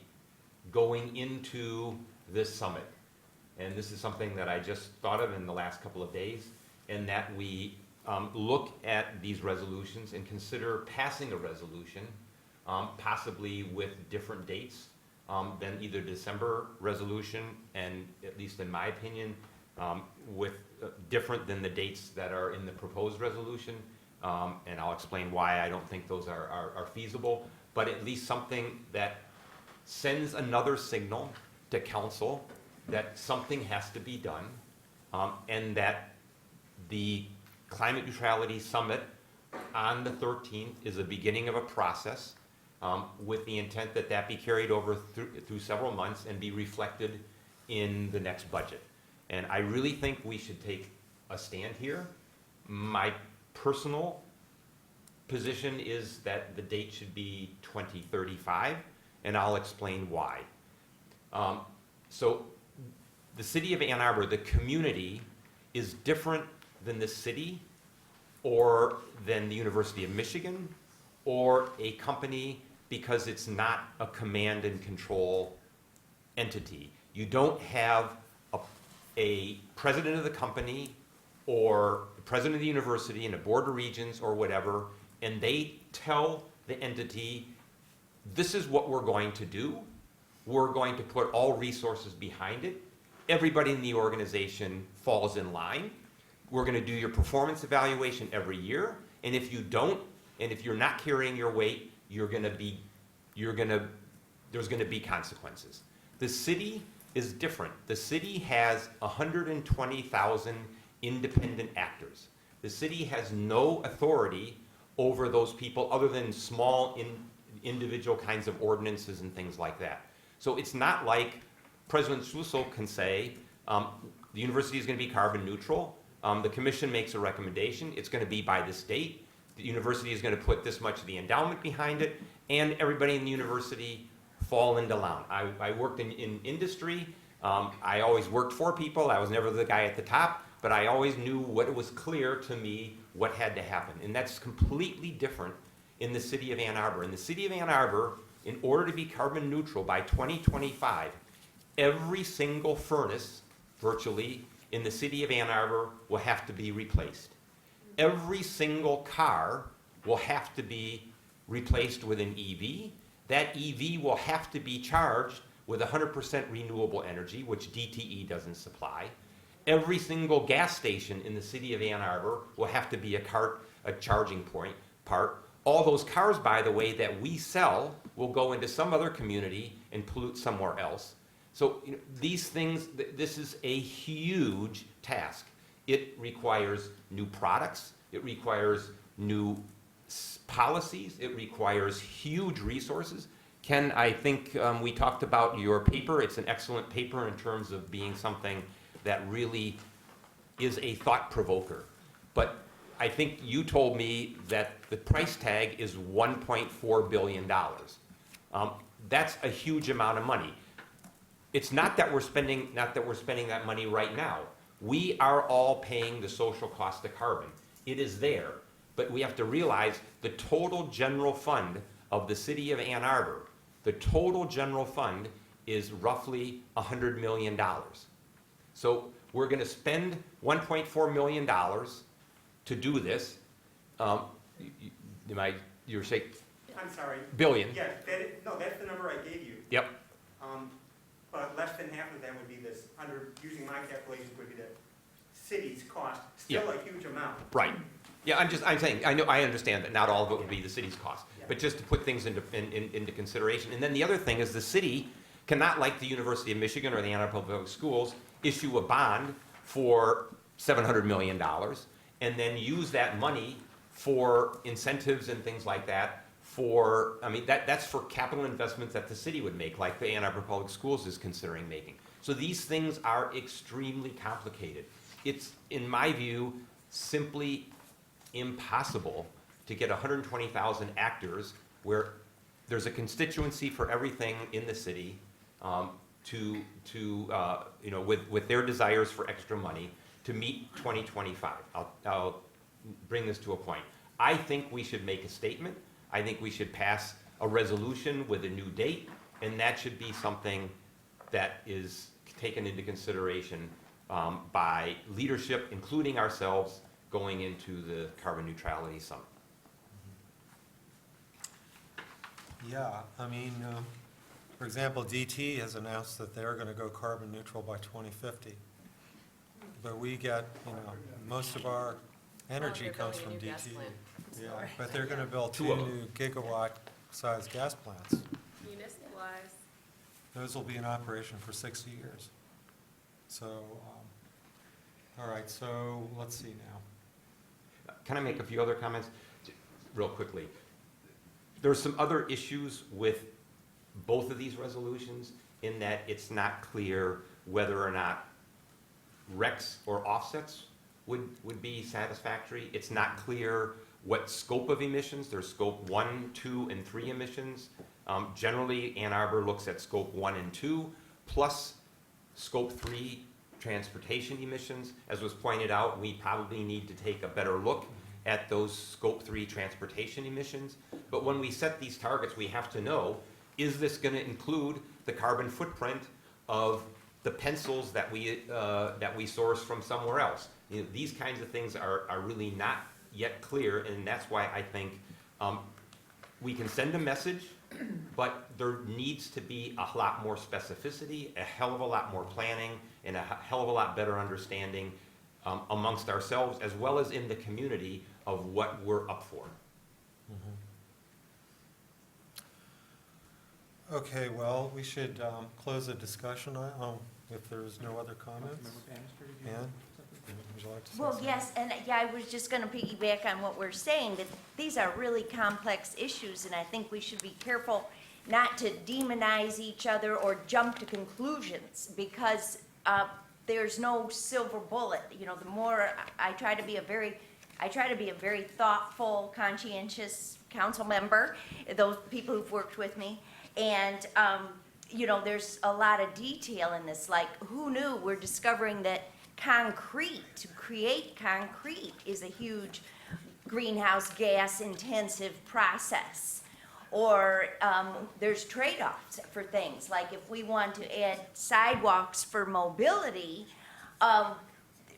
going into this summit. And this is something that I just thought of in the last couple of days, and that we look at these resolutions and consider passing a resolution, possibly with different dates than either December resolution, and at least in my opinion, with different than the dates that are in the proposed resolution. And I'll explain why I don't think those are feasible, but at least something that sends another signal to council that something has to be done, and that the Climate Neutrality Summit on the 13th is the beginning of a process, with the intent that that be carried over through several months and be reflected in the next budget. And I really think we should take a stand here. My personal position is that the date should be 2035, and I'll explain why. So the city of Ann Arbor, the community, is different than the city or than the University of Michigan or a company, because it's not a command and control entity. You don't have a president of the company or the president of the university and a board of regents or whatever, and they tell the entity, this is what we're going to do. We're going to put all resources behind it. Everybody in the organization falls in line. We're going to do your performance evaluation every year, and if you don't, and if you're not carrying your weight, there's going to be consequences. The city is different. The city has 120,000 independent actors. The city has no authority over those people other than small individual kinds of ordinances and things like that. So it's not like President Schlussel can say, the university is going to be carbon neutral. The commission makes a recommendation. It's going to be by this date. The university is going to put this much of the endowment behind it, and everybody in the university fall into line. I worked in industry. I always worked for people. I was never the guy at the top, but I always knew what it was clear to me what had to happen. And that's completely different in the city of Ann Arbor. In the city of Ann Arbor, in order to be carbon neutral by 2025, every single furnace, virtually, in the city of Ann Arbor will have to be replaced. Every single car will have to be replaced with an EV. That EV will have to be charged with 100% renewable energy, which DTE doesn't supply. Every single gas station in the city of Ann Arbor will have to be a charging part. All those cars, by the way, that we sell will go into some other community and pollute somewhere else. So these things, this is a huge task. It requires new products. It requires new policies. It requires huge resources. Ken, I think we talked about your paper. It's an excellent paper in terms of being something that really is a thought provoker. But I think you told me that the price tag is $1.4 billion. That's a huge amount of money. It's not that we're spending that money right now. We are all paying the social cost of carbon. It is there, but we have to realize the total general fund of the city of Ann Arbor, the total general fund is roughly $100 million. So we're going to spend $1.4 million to do this. You're shaking? I'm sorry. Billion. Yeah, that's the number I gave you. Yep. But less than half of that would be this, using my calculations, would be the city's cost, Yeah. still a huge amount. Right. Yeah, I'm saying, I understand that not all of it would be the city's cost, Yeah. but just to put things into consideration. And then the other thing is the city cannot, like the University of Michigan or the Ann Arbor Public Schools, issue a bond for $700 million and then use that money for incentives and things like that for, I mean, that's for capital investments that the city would make, like the Ann Arbor Public Schools is considering making. So these things are extremely complicated. It's, in my view, simply impossible to get 120,000 actors where there's a constituency for everything in the city you know, with their desires for extra money to meet 2025. I'll bring this to a point. I think we should make a statement. I think we should pass a resolution with a new date, and that should be something that is taken into consideration by leadership, including ourselves, going into the carbon neutrality summit. Yeah, I mean, for example, DT has announced that they're going to go carbon neutral by 2050. But we get, you know, most of our energy they're comes building from a new gas DT. plant. Yeah, Sorry. but they're going to build Two two of them. new gigawatt-sized gas plants. Municipalized. Those will be in operation for 60 years. So, all right, so let's see now. Can I make a few other comments real quickly? There's some other issues with both of these resolutions in that it's not clear whether or not RECs or offsets would be satisfactory. It's not clear what scope of emissions. There's scope 1, 2, and 3 emissions. Generally, Ann Arbor looks at scope 1 and 2 plus scope 3 transportation emissions. As was pointed out, we probably need to take a better look at those scope 3 transportation emissions. But when we set these targets, we have to know, is this going to include the carbon footprint of the pencils that we source from somewhere else? You know, these kinds of things are really not yet clear, and that's why I think we can send a message, but there needs to be a lot more specificity, a hell of a lot more planning, and a hell of a lot better understanding amongst ourselves as well as in the community of what we're up for. Okay, well, we should close the discussion if there's no other comments. Ann, would you like to say Well, something? yes, and yeah, I was just going to piggyback on what we're saying, that these are really complex issues, and I think we should be careful not to demonize each other or jump to conclusions, because there's no silver bullet. You know, the more I try to be a very thoughtful, conscientious council member, those people who've worked with me, and you know, there's a lot of detail in this. Like, who knew? We're discovering that to create concrete is a huge greenhouse gas intensive process. Or there's trade-offs for things, like if we want to add sidewalks for mobility,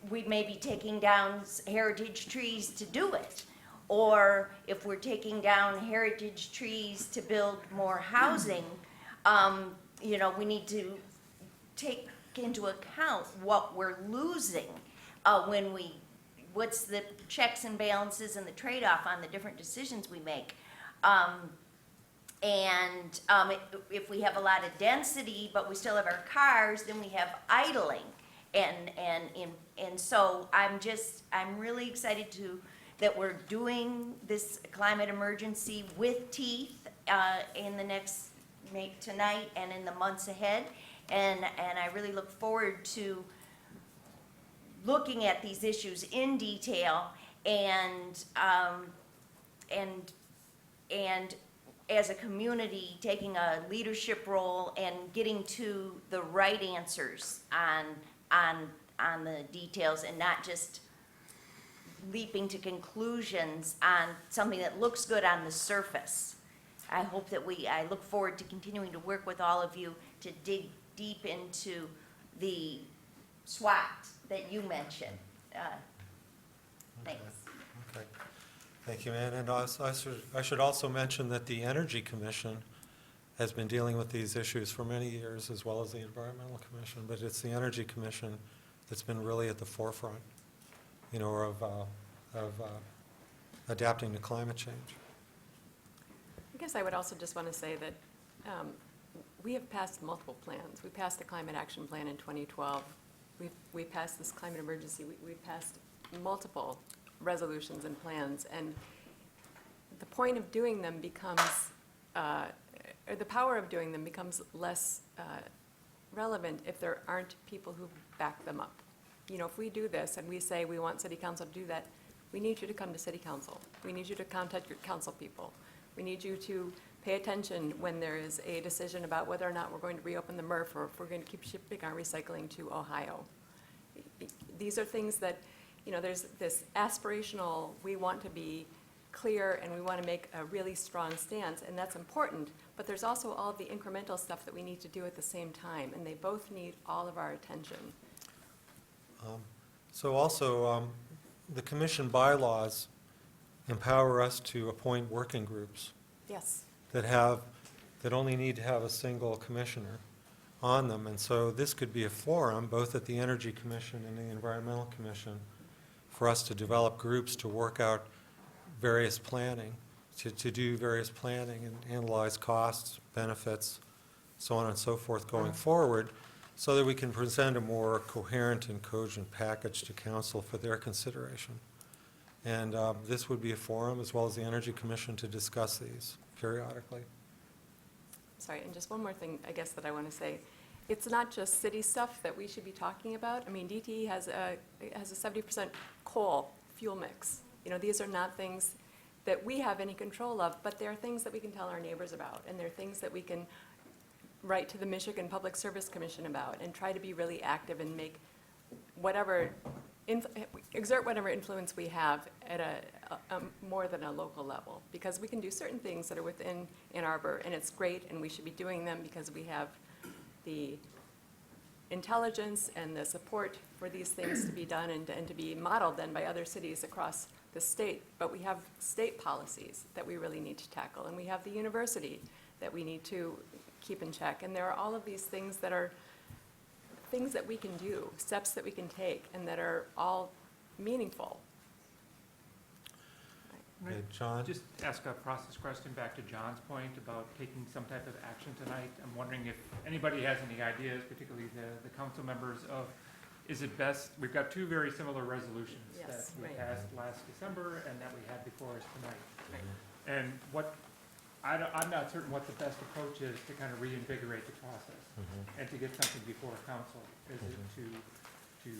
we may be taking down heritage trees to do it. Or if we're taking down heritage trees to build more housing, you know, we need to take into account what we're losing what's the checks and balances and the trade-off on the different decisions we make. If we have a lot of density, but we still have our cars, then we have idling. And so I'm really excited that we're doing this climate emergency with teeth in the next, tonight and in the months ahead. And I really look forward to looking at these issues in detail and as a community taking a leadership role and getting to the right answers on the details, and not just leaping to conclusions on something that looks good on the surface. I look forward to continuing to work with all of you to dig deep into the SWOT that you mentioned. Thanks. Okay. Thank you, Ann. And I should also mention that the Energy Commission has been dealing with these issues for many years, as well as the Environmental Commission, but it's the Energy Commission that's been really at the forefront, you know, of adapting to climate change. I guess I would also just want to say that we have passed multiple plans. We passed the Climate Action Plan in 2012. We passed this climate emergency. We passed multiple resolutions and plans. And the point of doing them becomes, or the power of doing them becomes less relevant if there aren't people who back them up. You know, if we do this and we say we want city council to do that, we need you to come to city council. We need you to contact your council people. We need you to pay attention when there is a decision about whether or not we're going to reopen the MRF or if we're going to keep shipping our recycling to Ohio. These are things that, you know, there's this aspirational, we want to be clear and we want to make a really strong stance, and that's important, but there's also all of the incremental stuff that we need to do at the same time, and they both need all of our attention. So also, the commission bylaws empower us to appoint working groups Yes. that only need to have a single commissioner on them. And so this could be a forum, both at the Energy Commission and the Environmental Commission, for us to develop groups to work out various planning, to do various planning and analyze costs, benefits, so on and so forth going forward, so that we can present a more coherent and cogent package to council for their consideration. And this would be a forum, as well as the Energy Commission, to discuss these periodically. Sorry, and just one more thing, I guess, that I want to say. It's not just city stuff that we should be talking about. I mean, DTE has a 70% coal fuel mix. You know, these are not things that we have any control of, but they're things that we can tell our neighbors about, and they're things that we can write to the Michigan Public Service Commission about and try to be really active and make whatever, exert whatever influence we have at a more than a local level. Because we can do certain things that are within Ann Arbor, and it's great, and we should be doing them because we have the intelligence and the support for these things to be done and to be modeled then by other cities across the state. But we have state policies that we really need to tackle, and we have the university that we need to keep in check. And there are all of these things that are things that we can do, steps that we can take, and that are all meaningful. Okay, John? Just ask a process question back to John's point about taking some type of action tonight. I'm wondering if anybody has any ideas, particularly the council members, of, is it best, we've got two very similar resolutions that Yes, we right. passed last December and that we had before us tonight. Right. And I'm not certain what the best approach is to kind of reinvigorate the process and to get something before council. Is it to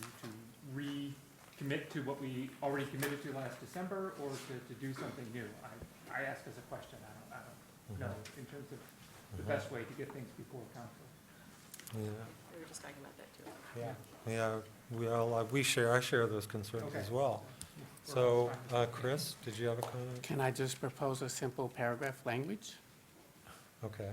recommit to what we already committed to last December, or to do something new? I ask as a question. I don't know in terms of the best way to get things before council. Yeah. We were just talking about that too. Yeah, I share those concerns as well. So, Chris, did you have a comment? Can I just propose a simple paragraph language? Okay.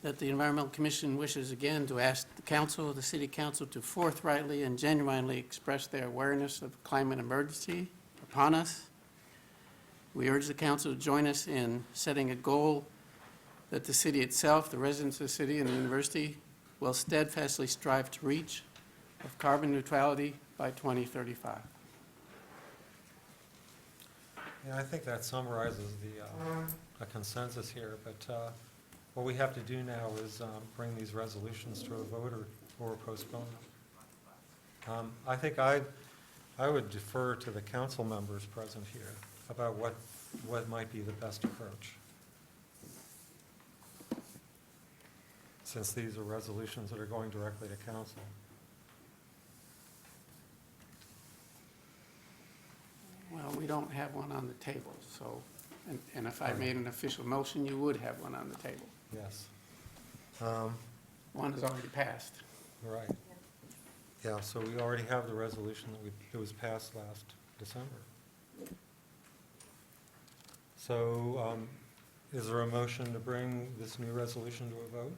That the Environmental Commission wishes again to ask the council, the city council, to forthrightly and genuinely express their awareness of the climate emergency upon us. We urge the council to join us in setting a goal that the city itself, the residents of the city, and the university will steadfastly strive to reach of carbon neutrality by 2035. Yeah, I think that summarizes a consensus here, but what we have to do now is bring these resolutions to a vote or postpone them. I think I would defer to the council members present here about what might be the best approach, since these are resolutions that are going directly to council. Well, we don't have one on the table, so, and if I made an official motion, you would have one on the table. Yes. One has already passed. Right. Yeah, so we already have the resolution that was passed last December. So, is there a motion to bring this new resolution to a vote?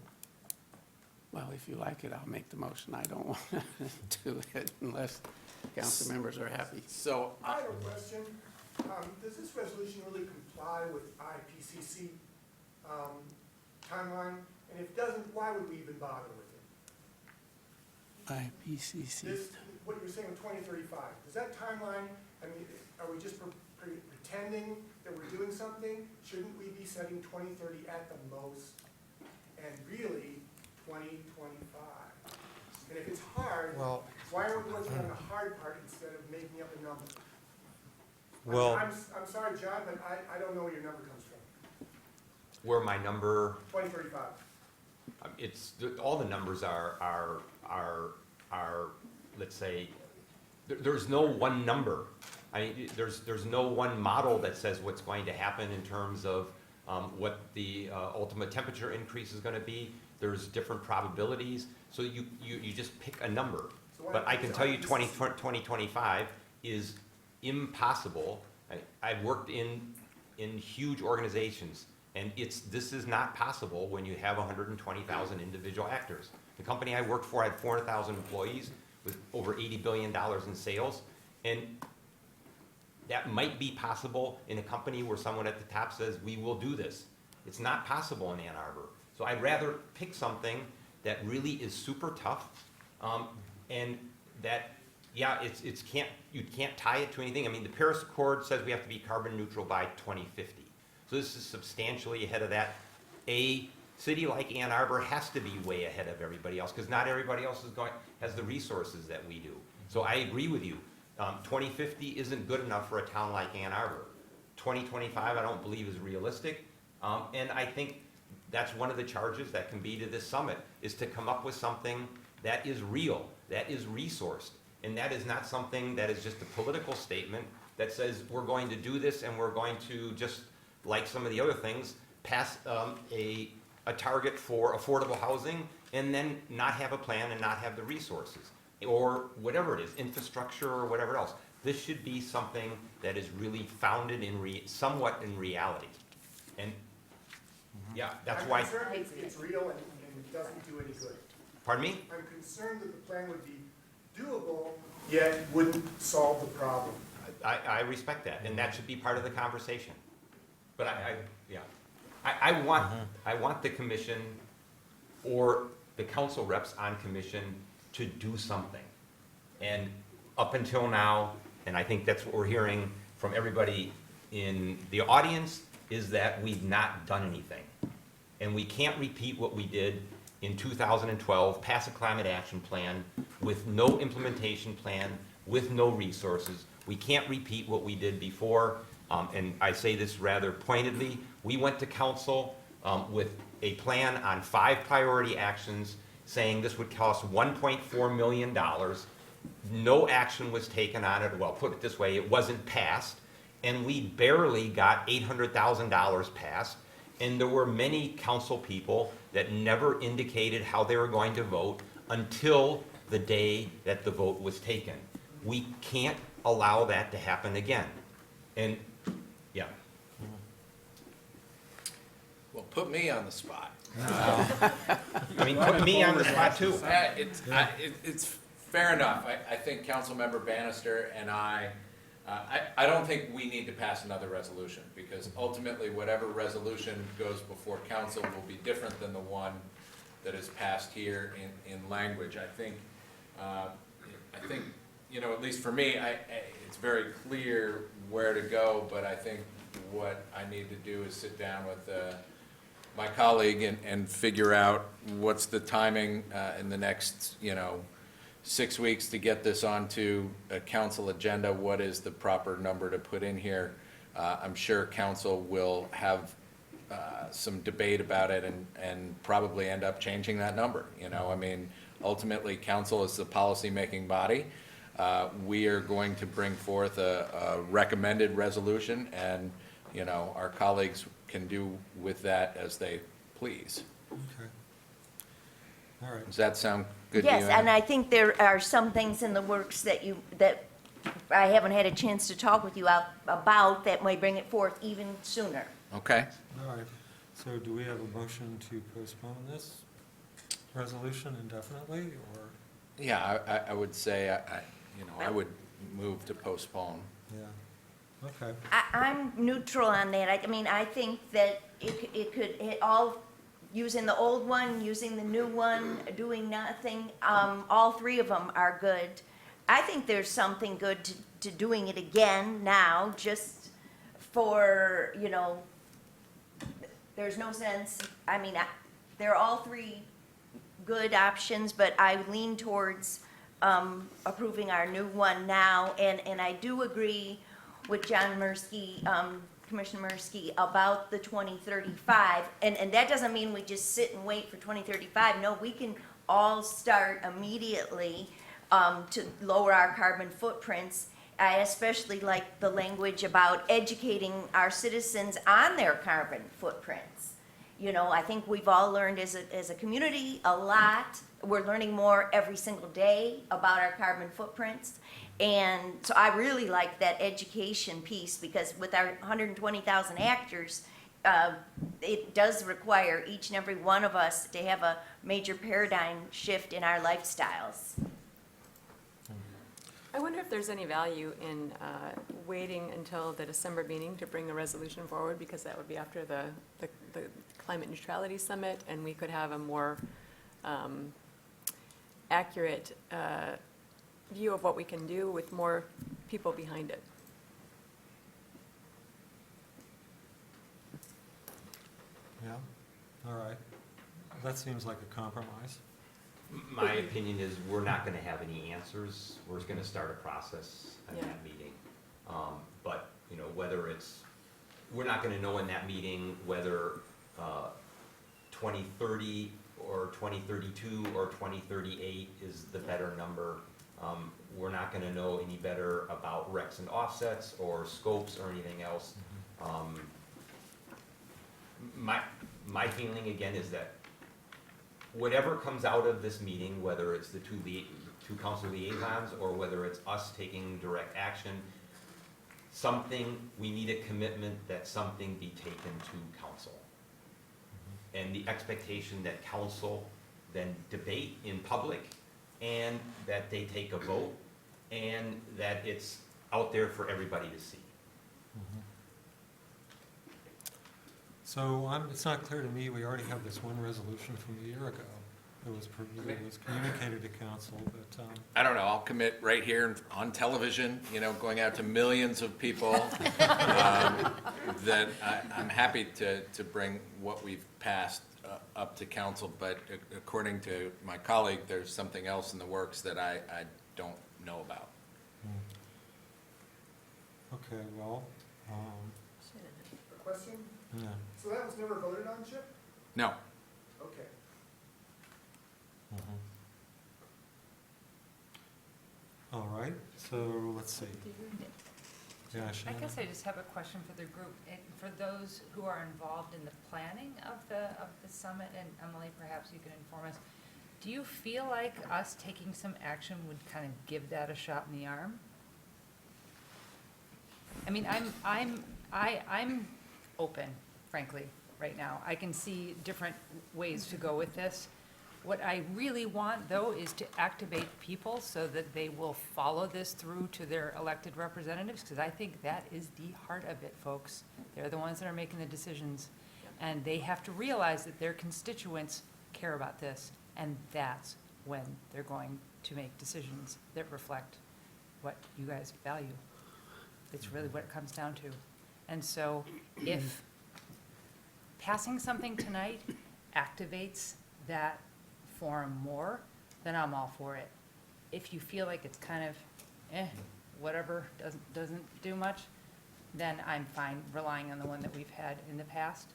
Well, if you like it, I'll make the motion. I don't want to do it unless council members are happy. So, I have a question. Does this resolution really comply with IPCC timeline? And if it doesn't, why would we even bother with it? IPCC. What you're saying with 2035, does that timeline, I mean, are we just pretending that we're doing something? Shouldn't we be setting 2030 at the most, and really 2025? And if it's hard, why are we looking at a hard hard part instead of making up a number. Well, I'm sorry, John, but I don't know where your number comes from. Where my number, 2035. all the numbers are, let's say, there's no one number. I mean, there's no one model that says what's going to happen in terms of what the ultimate temperature increase is going to be. There's different probabilities, so you just pick a number. But I can tell you 2025 is impossible. I've worked in huge organizations, and this is not possible when you have 120,000 individual actors. The company I worked for had 400,000 employees with over $80 billion in sales, and that might be possible in a company where someone at the top says, we will do this. It's not possible in Ann Arbor. So I'd rather pick something that really is super tough, and that, yeah, you can't tie it to anything. I mean, the Paris Accord says we have to be carbon neutral by 2050. So this is substantially ahead of that. A city like Ann Arbor has to be way ahead of everybody else, because not everybody else has the resources that we do. So I agree with you. 2050 isn't good enough for a town like Ann Arbor. 2025 I don't believe is realistic, and I think that's one of the charges that can be to this summit, is to come up with something that is real, that is resourced, and that is not something that is just a political statement that says we're going to do this and we're going to, just like some of the other things, pass a target for affordable housing and then not have a plan and not have the resources, or whatever it is, infrastructure or whatever else. This should be something that is really founded in somewhat in reality. And yeah, that's why. I'm concerned it's real and it doesn't do any good. Pardon me? I'm concerned that the plan would be doable, yet wouldn't solve the problem. I respect that, and that should be part of the conversation. But I want the commission or the council reps on commission to do something. And up until now, and I think that's what we're hearing from everybody in the audience, is that we've not done anything. And we can't repeat what we did in 2012, pass a climate action plan with no implementation plan, with no resources. We can't repeat what we did before, and I say this rather pointedly. We went to council with a plan on 5 priority actions saying this would cost $1.4 million. No action was taken on it. Well, put it this way, it wasn't passed, and we barely got $800,000 passed. And there were many council people that never indicated how they were going to vote until the day that the vote was taken. We can't allow that to happen again. And, yeah. Well, put me on the spot. I mean, put me on the spot too. It's fair enough. I think Councilmember Bannister and I don't think we need to pass another resolution, because ultimately whatever resolution goes before council will be different than the one that is passed here in language. I think, you know, at least for me, it's very clear where to go, but I think what I need to do is sit down with my colleague and figure out what's the timing in the next, 6 weeks to get this onto a council agenda. What is the proper number to put in here? I'm sure council will have some debate about it and probably end up changing that number. I mean, ultimately, council is the policy-making body. We are going to bring forth a recommended resolution, and, our colleagues can do with that as they please. Okay. All right. Does that sound good to you? Yes, and I think there are some things in the works that I haven't had a chance to talk with you about that might bring it forth even sooner. Okay. All right. So do we have a motion to postpone this resolution indefinitely, or? Yeah, I would say, I would move to postpone. Yeah. Okay. I'm neutral on that. I mean, I think that it could all, using the old one, using the new one, doing nothing, all 3 of them are good. I think there's something good to doing it again now, just for, there's no sense. I mean, they're all 3 good options, but I lean towards approving our new one now, and I do agree with John Mursky, Commissioner Mursky, about the 2035, and that doesn't mean we just sit and wait for 2035. No, we can all start immediately to lower our carbon footprints. I especially like the language about educating our citizens on their carbon footprints. You know, I think we've all learned as a community a lot. We're learning more every single day about our carbon footprints. And so I really like that education piece, because with our 120,000 actors, it does require each and every one of us to have a major paradigm shift in our lifestyles. I wonder if there's any value in waiting until the December meeting to bring a resolution forward, because that would be after the Climate Neutrality Summit, and we could have a more accurate view of what we can do with more people behind it. Yeah, all right. That seems like a compromise. My opinion is we're not gonna have any answers. We're just gonna start a process at Yeah. that meeting. But, you know, whether it's, we're not gonna know in that meeting whether 2030 or 2032 or 2038 is the better number. We're not gonna know any better about recs and offsets or scopes or anything else. My feeling again is that whatever comes out of this meeting, whether it's the two council liaisons or whether it's us taking direct action, we need a commitment that something be taken to council. And the expectation that council then debate in public, and that they take a vote, and that it's out there for everybody to see. So it's not clear to me, we already have this one resolution from a year ago that was communicated to council, but, I don't know, I'll commit right here on television, you know, going out to millions of people, that I'm happy to bring what we've passed up to council, but according to my colleague, there's something else in the works that I don't know about. okay, well, A question? yeah. So that was never voted on, Chip? No. Okay. All right, so let's see. Yeah, I Shannon? guess I just have a question for the group, and for those who are involved in the planning of the summit, and Emily, perhaps you can inform us. Do you feel like us taking some action would kind of give that a shot in the arm? I mean, I'm open, frankly, right now. I can see different ways to go with this. What I really want, though, is to activate people so that they will follow this through to their elected representatives, because I think that is the heart of it, folks. They're the ones that are making the decisions, and they have to realize that their constituents care about this, and that's when they're going to make decisions that reflect what you guys value. It's really what it comes down to. And so if passing something tonight activates that forum more, then I'm all for it. If you feel like it's kind of, whatever, doesn't do much, then I'm fine relying on the one that we've had in the past.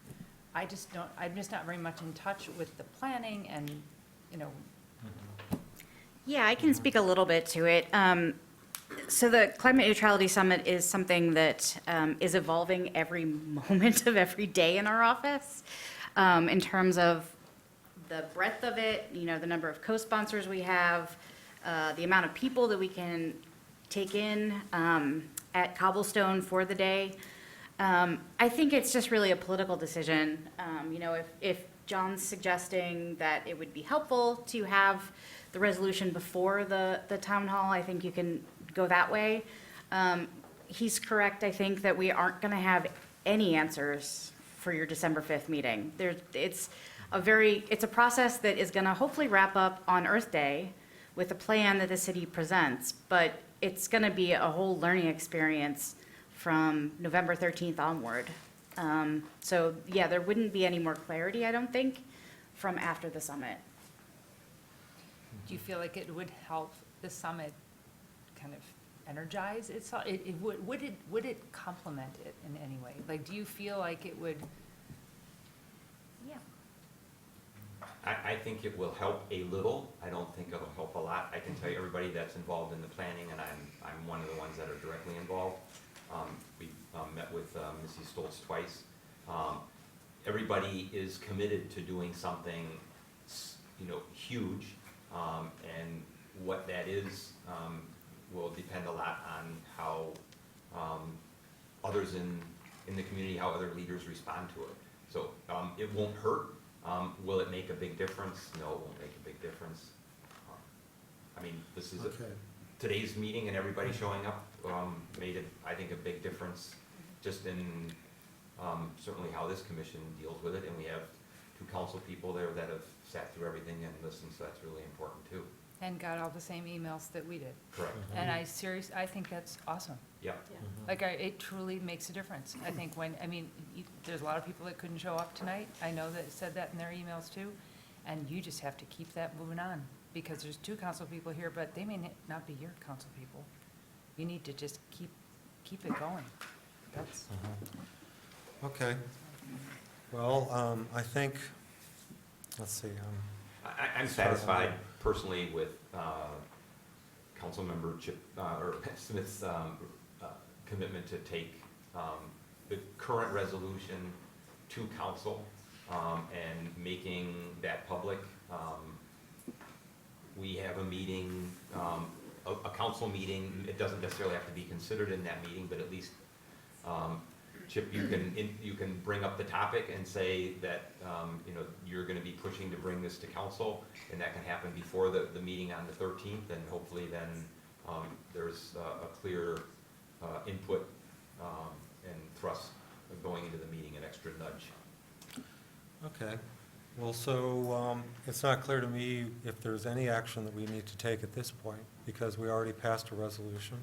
I'm just not very much in touch with the planning and, you know. Yeah, I can speak a little bit to it. So the Climate Neutrality Summit is something that is evolving every moment of every day in our office, in terms of the breadth of it, you know, the number of co-sponsors we have, the amount of people that we can take in at Cobblestone for the day. I think it's just really a political decision. You know, if John's suggesting that it would be helpful to have the resolution before the town hall, I think you can go that way. He's correct, I think, that we aren't going to have any answers for your December 5th meeting. It's a process that is going to hopefully wrap up on Earth Day with a plan that the city presents, but it's going to be a whole learning experience from November 13th onward. So yeah, there wouldn't be any more clarity, I don't think, from after the summit. Do you feel like it would help the summit kind of energize itself? Would it complement it in any way? Like, do you feel like it would? Yeah. I think it will help a little. I don't think it'll help a lot. I can tell you, everybody that's involved in the planning, and I'm one of the ones that are directly involved. We met with Missy Stoltz twice. Everybody is committed to doing something, huge, and what that is will depend a lot on how others in the community, how other leaders respond to it. So it won't hurt. Will it make a big difference? No, it won't make a big difference. I mean, this is today's meeting and everybody showing up made it, I think, a big difference just in certainly how this commission deals with it. And we have 2 council people there that have sat through everything and listened, so that's really important too. And got all the same emails that we did. Correct. And I think that's awesome. Yeah. Like, it truly makes a difference. I think there's a lot of people that couldn't show up tonight. I know that said that in their emails too. And you just have to keep that moving on, because there's 2 council people here, but they may not be your council people. You need to just keep it going. That's. Okay. Well, I think, let's see. I'm satisfied personally with Councilmember Smith's commitment to take the current resolution to council and making that public. We have a meeting, a council meeting. It doesn't necessarily have to be considered in that meeting, but at least Chip, you can bring up the topic and say that you're going to be pushing to bring this to council, and that can happen before the meeting on the 13th, and hopefully then there's a clear input and thrust going into the meeting, an extra nudge. Okay. Well, so it's not clear to me if there's any action that we need to take at this point, because we already passed a resolution.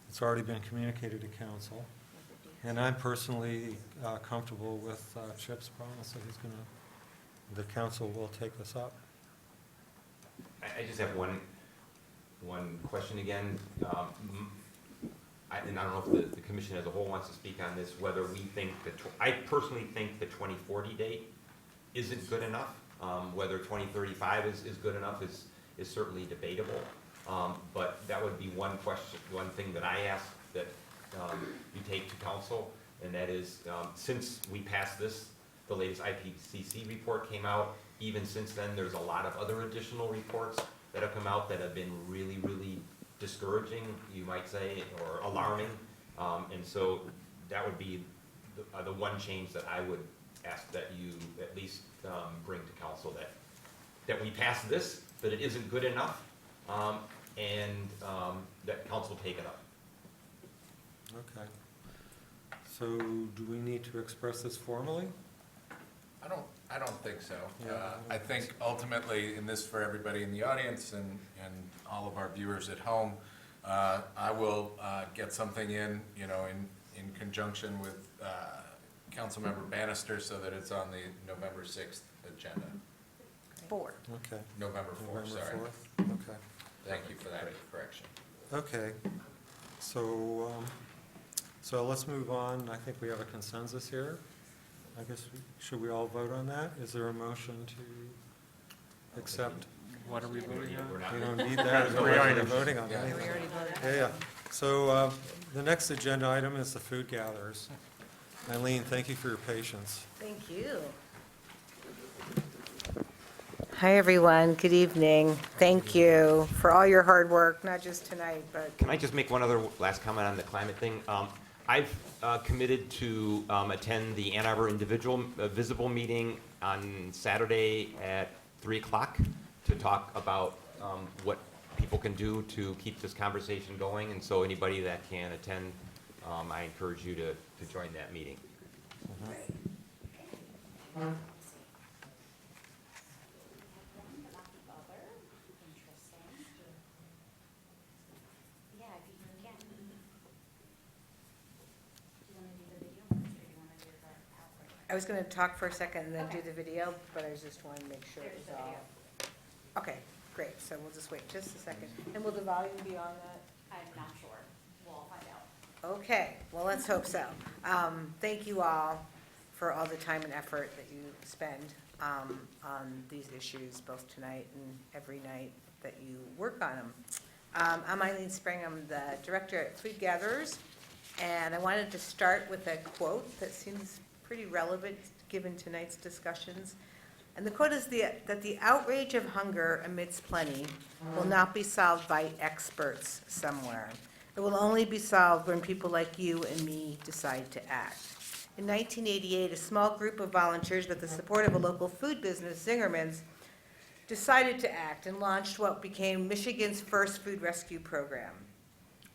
It's already been communicated to council. And I'm personally comfortable with Chip's promise that the council will take this up. I just have one question again. And I don't know if the commission as a whole wants to speak on this, whether we think I personally think the 2040 date isn't good enough. Whether 2035 is good enough is certainly debatable. But that would be one thing that I ask that you take to council, and that is, since we passed this, the latest IPCC report came out. Even since then, there's a lot of other additional reports that have come out that have been really, really discouraging, you might say, or alarming. And so that would be the one change that I would ask that you at least bring to council, that we pass this, that it isn't good enough, and that council take it up. Okay. So do we need to express this formally? I don't think so. Yeah, I think ultimately, in this for everybody in the audience and all of our viewers at home, I will get something in conjunction with Councilmember Bannister so that it's on the November 6th agenda. 4. Okay. November 4th, sorry. 4th? Okay. Thank you for that correction. Okay. So, so let's move on. I think we have a consensus here. I guess, should we all vote on that? Is there a motion to accept? What are we voting on? We don't need that. We're already voting on Yeah. it. We already voted. Yeah. So the next agenda item is the food gatherers. Eileen, thank you for your patience. Thank you. Hi, everyone. Good evening. Thank you for all your hard work, not just tonight, but Can I just make one other last comment on the climate thing? I've committed to attend the Ann Arbor Individual Visible meeting on Saturday at 3 o'clock to talk about what people can do to keep this conversation going. And so anybody that can attend, I encourage you to join that meeting. I was going to talk for a second and then do the video, but I just wanted to make sure it was all. Okay, Great, so we'll just wait just a second. And will the volume be on that? I'm not sure. We'll find out. Okay, well, let's hope so. Thank you all for all the time and effort that you spend on these issues, both tonight and every night that you work on them. I'm Eileen Spring, I'm the director at Food Gatherers, and I wanted to start with a quote that seems pretty relevant given tonight's discussions. And the quote is that the outrage of hunger amidst plenty will not be solved by experts somewhere. It will only be solved when people like you and me decide to act. In 1988, a small group of volunteers with the support of a local food business, Zingerman's, decided to act and launched what became Michigan's first food rescue program.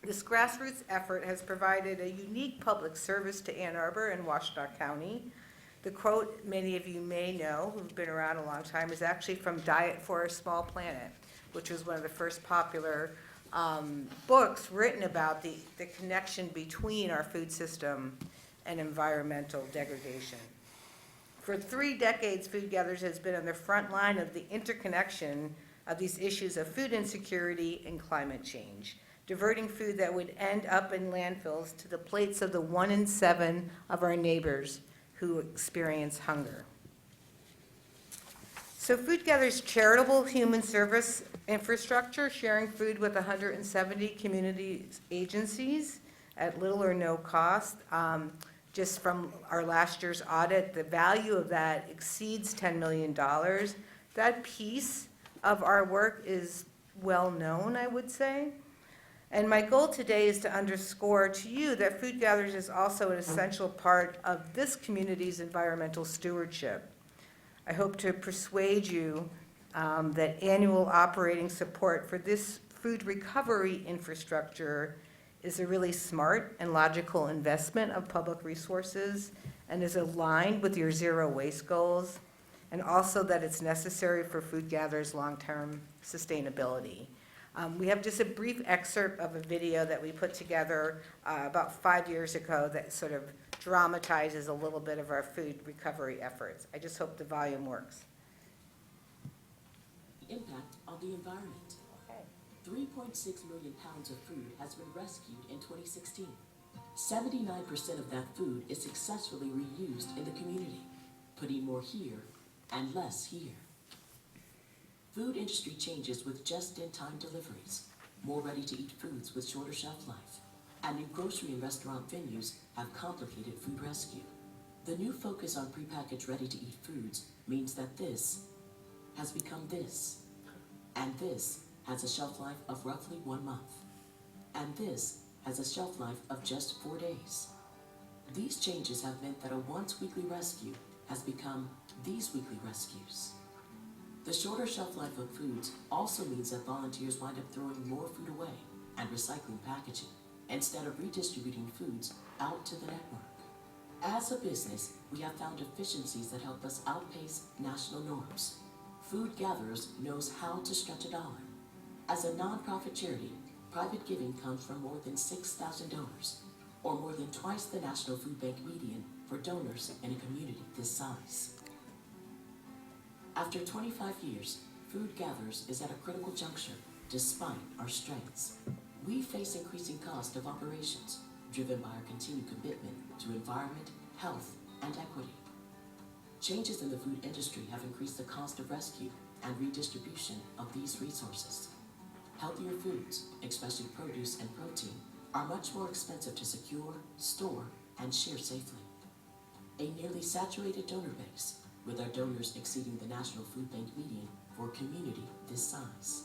This grassroots effort has provided a unique public service to Ann Arbor and Washtenaw County. The quote many of you may know, who've been around a long time, is actually from Diet for a Small Planet, which was one of the first popular books written about the connection between our food system and environmental degradation. For 3 decades, Food Gatherers has been on the front line of the interconnection of these issues of food insecurity and climate change, diverting food that would end up in landfills to the plates of the 1 in 7 of our neighbors who experience hunger. So Food Gatherers' charitable human service infrastructure, sharing food with 170 community agencies at little or no cost. Just from our last year's audit, the value of that exceeds $10 million. That piece of our work is well known, I would say. And my goal today is to underscore to you that Food Gatherers is also an essential part of this community's environmental stewardship. I hope to persuade you that annual operating support for this food recovery infrastructure is a really smart and logical investment of public resources and is aligned with your zero waste goals, and also that it's necessary for Food Gatherers' long-term sustainability. We have just a brief excerpt of a video that we put together about 5 years ago that sort of dramatizes a little bit of our food recovery efforts. I just hope the volume works. Impact on the environment. 3.6 million pounds of food has been rescued in 2016. 79% of that food is successfully reused in the community, putting more here and less here. Food industry changes with just-in-time deliveries, more ready-to-eat foods with shorter shelf life, and new grocery and restaurant venues have complicated food rescue. The new focus on prepackaged ready-to-eat foods means that this has become this, and this has a shelf life of roughly 1 month, and this has a shelf life of just 4 days. These changes have meant that a once-weekly rescue has become these weekly rescues. The shorter shelf life of foods also means that volunteers wind up throwing more food away and recycling packaging instead of redistributing foods out to the network. As a business, we have found efficiencies that help us outpace national norms. Food Gatherers knows how to stretch a dollar. As a nonprofit charity, private giving comes from more than 6,000 donors, or more than twice the National Food Bank median for donors in a community this size. After 25 years, Food Gatherers is at a critical juncture despite our strengths. We face increasing cost of operations, driven by our continued commitment to environment, health, and equity. Changes in the food industry have increased the cost of rescue and redistribution of these resources. Healthier foods, especially produce and protein, are much more expensive to secure, store, and share safely. A nearly saturated donor base, with our donors exceeding the National Food Bank median for a community this size.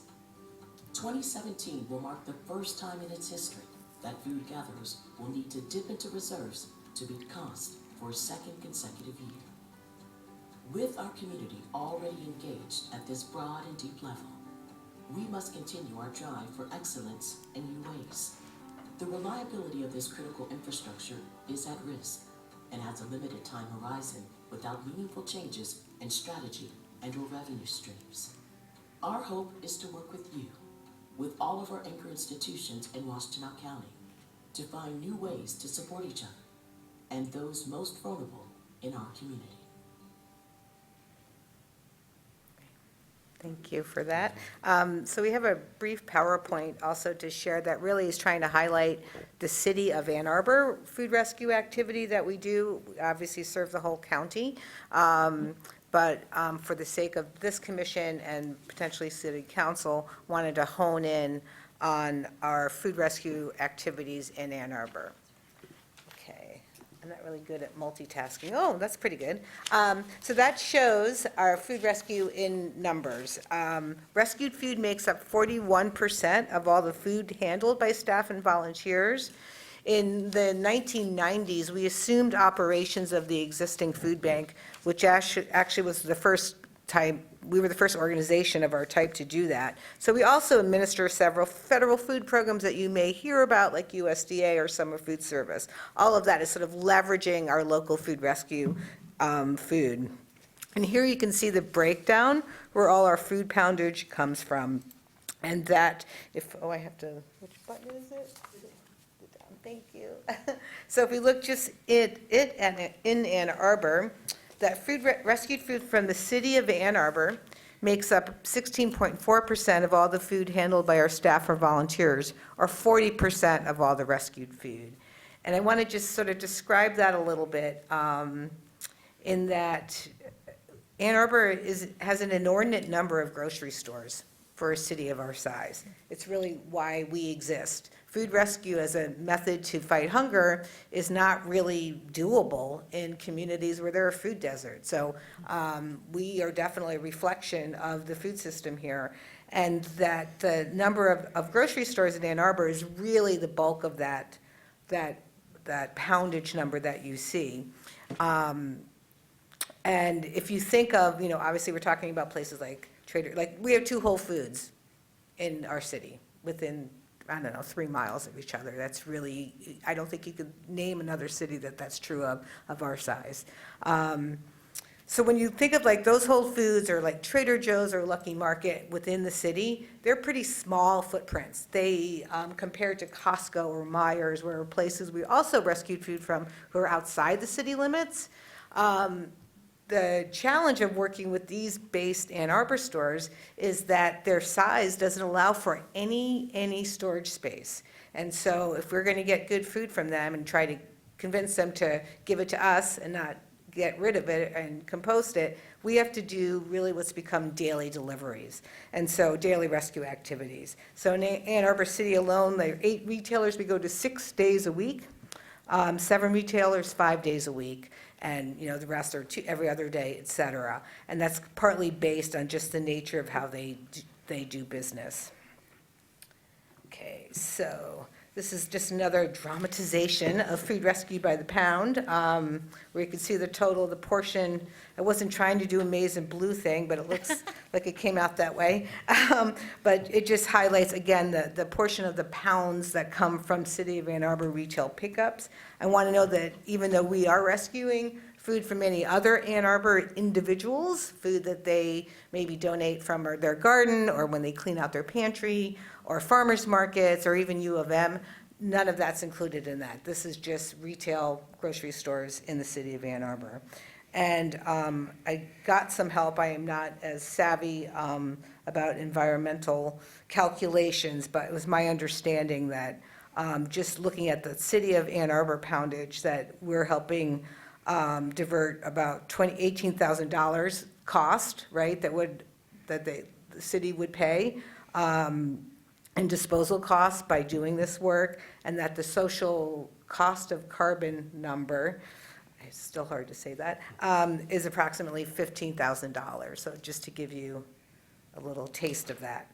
2017 will mark the first time in its history that Food Gatherers will need to dip into reserves to beat cost for a second consecutive year. With our community already engaged at this broad and deep level, we must continue our drive for excellence in new ways. The reliability of this critical infrastructure is at risk and has a limited time horizon without meaningful changes in strategy and or revenue streams. Our hope is to work with you, with all of our anchor institutions in Washtenaw County, to find new ways to support each other and those most vulnerable in our community. Thank you for that. So we have a brief PowerPoint also to share that really is trying to highlight the City of Ann Arbor food rescue activity that we do. We obviously serve the whole county, but for the sake of this commission and potentially city council, wanted to hone in on our food rescue activities in Ann Arbor. Okay, I'm not really good at multitasking. Oh, that's pretty good. So that shows our food rescue in numbers. Rescued food makes up 41% of all the food handled by staff and volunteers. In the 1990s, we assumed operations of the existing food bank, which actually was the first time, we were the first organization of our type to do that. So we also administer several federal food programs that you may hear about, like USDA or Summer Food Service. All of that is sort of leveraging our local food rescue food. And here you can see the breakdown where all our food poundage comes from. And that, if, oh, I have to, which button is it? Thank you. So if we look just in Ann Arbor, that rescued food from the City of Ann Arbor makes up 16.4% of all the food handled by our staff or volunteers, or 40% of all the rescued food. And I want to just sort of describe that a little bit, in that Ann Arbor has an inordinate number of grocery stores for a city of our size. It's really why we exist. Food rescue as a method to fight hunger is not really doable in communities where there are food deserts. So we are definitely a reflection of the food system here, and that the number of grocery stores in Ann Arbor is really the bulk of that poundage number that you see. And if you think of, obviously we're talking about places like we have 2 Whole Foods in our city within, 3 miles of each other. That's really, I don't think you could name another city that's true of our size. So when you think of like those Whole Foods or like Trader Joe's or Lucky Market within the city, they're pretty small footprints. They, compared to Costco or Myers, where places we also rescued food from who are outside the city limits. The challenge of working with these based Ann Arbor stores is that their size doesn't allow for any storage space. And so if we're going to get good food from them and try to convince them to give it to us and not get rid of it and compost it, we have to do really what's become daily deliveries. And so daily rescue activities. So in Ann Arbor City alone, there are 8 retailers we go to 6 days a week, 7 retailers 5 days a week. And the rest are every other day, et cetera. And that's partly based on just the nature of how they do business. Okay, so this is just another dramatization of food rescue by the pound, where you can see the total, the portion. I wasn't trying to do a maize and blue thing, but it looks like it came out that way. But it just highlights, again, the portion of the pounds that come from City of Ann Arbor retail pickups. I want to know that even though we are rescuing food from any other Ann Arbor individuals, food that they maybe donate from their garden or when they clean out their pantry or farmers markets or even U of M, none of that's included in that. This is just retail grocery stores in the City of Ann Arbor. And I got some help. I am not as savvy about environmental calculations, but it was my understanding that just looking at the City of Ann Arbor poundage, that we're helping divert about $18,000 cost, right, that the city would pay in disposal costs by doing this work, and that the social cost of carbon number, it's still hard to say that, is approximately $15,000. So just to give you a little taste of that.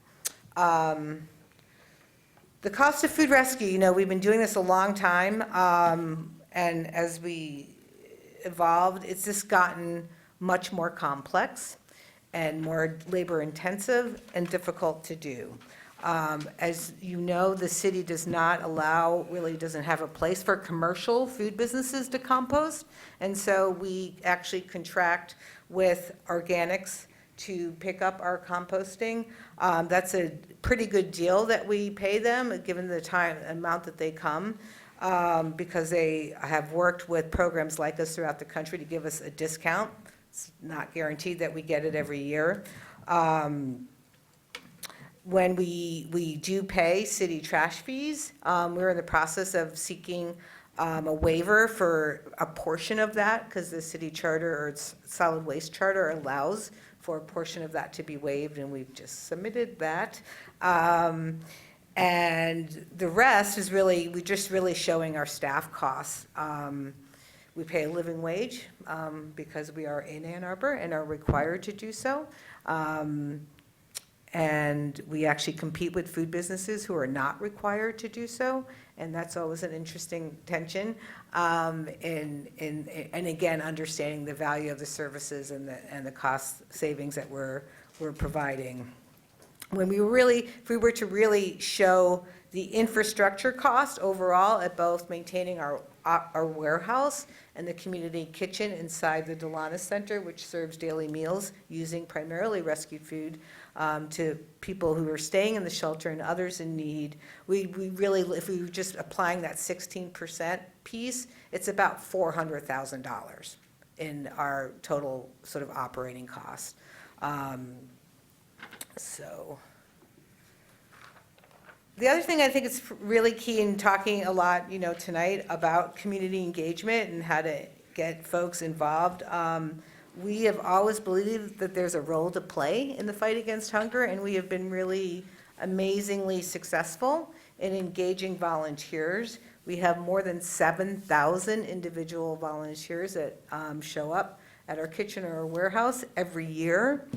The cost of food rescue, we've been doing this a long time, and as we evolved, it's just gotten much more complex and more labor intensive and difficult to do. As you know, the city doesn't have a place for commercial food businesses to compost, and so we actually contract with organics to pick up our composting. That's a pretty good deal that we pay them, given the amount that they come, because they have worked with programs like us throughout the country to give us a discount. It's not guaranteed that we get it every year. When we do pay city trash fees, we're in the process of seeking a waiver for a portion of that, because the city charter or its solid waste charter allows for a portion of that to be waived, and we've just submitted that. And the rest is really, we're just really showing our staff costs. We pay a living wage because we are in Ann Arbor and are required to do so. And we actually compete with food businesses who are not required to do so, and that's always an interesting tension. And again, understanding the value of the services and the cost savings that we're providing. When we really, if we were to really show the infrastructure cost overall at both maintaining our warehouse and the community kitchen inside the Delana Center, which serves daily meals using primarily rescued food to people who are staying in the shelter and others in need, we really, if we were just applying that 16% piece, it's about $400,000 in our total sort of operating cost. So the other thing I think is really key in talking a lot, tonight about community engagement and how to get folks involved. We have always believed that there's a role to play in the fight against hunger, and we have been really amazingly successful in engaging volunteers. We have more than 7,000 individual volunteers that show up at our kitchen or our warehouse every year.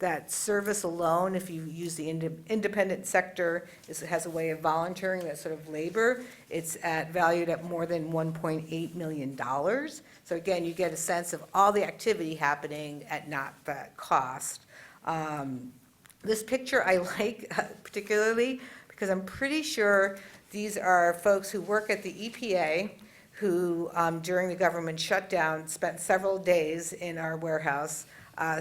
That service alone, if you use the independent sector, has a way of volunteering that sort of labor. It's valued at more than $1.8 million. So again, you get a sense of all the activity happening at not that cost. This picture I like particularly because I'm pretty sure these are folks who work at the EPA who, during the government shutdown, spent several days in our warehouse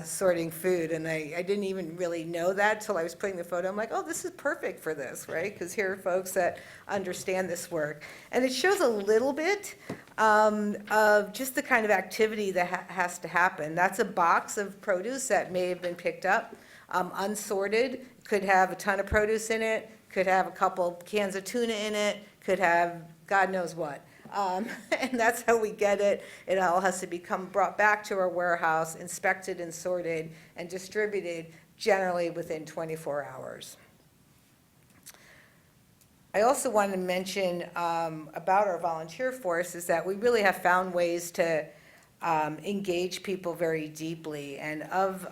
sorting food, and I didn't even really know that till I was putting the photo. I'm like, oh, this is perfect for this, right? Because here are folks that understand this work. And it shows a little bit of just the kind of activity that has to happen. That's a box of produce that may have been picked up, unsorted, could have a ton of produce in it, could have a couple cans of tuna in it, could have God knows what. And that's how we get it. It all has to become brought back to our warehouse, inspected and sorted, and distributed generally within 24 hours. I also want to mention about our volunteer force is that we really have found ways to engage people very deeply. And of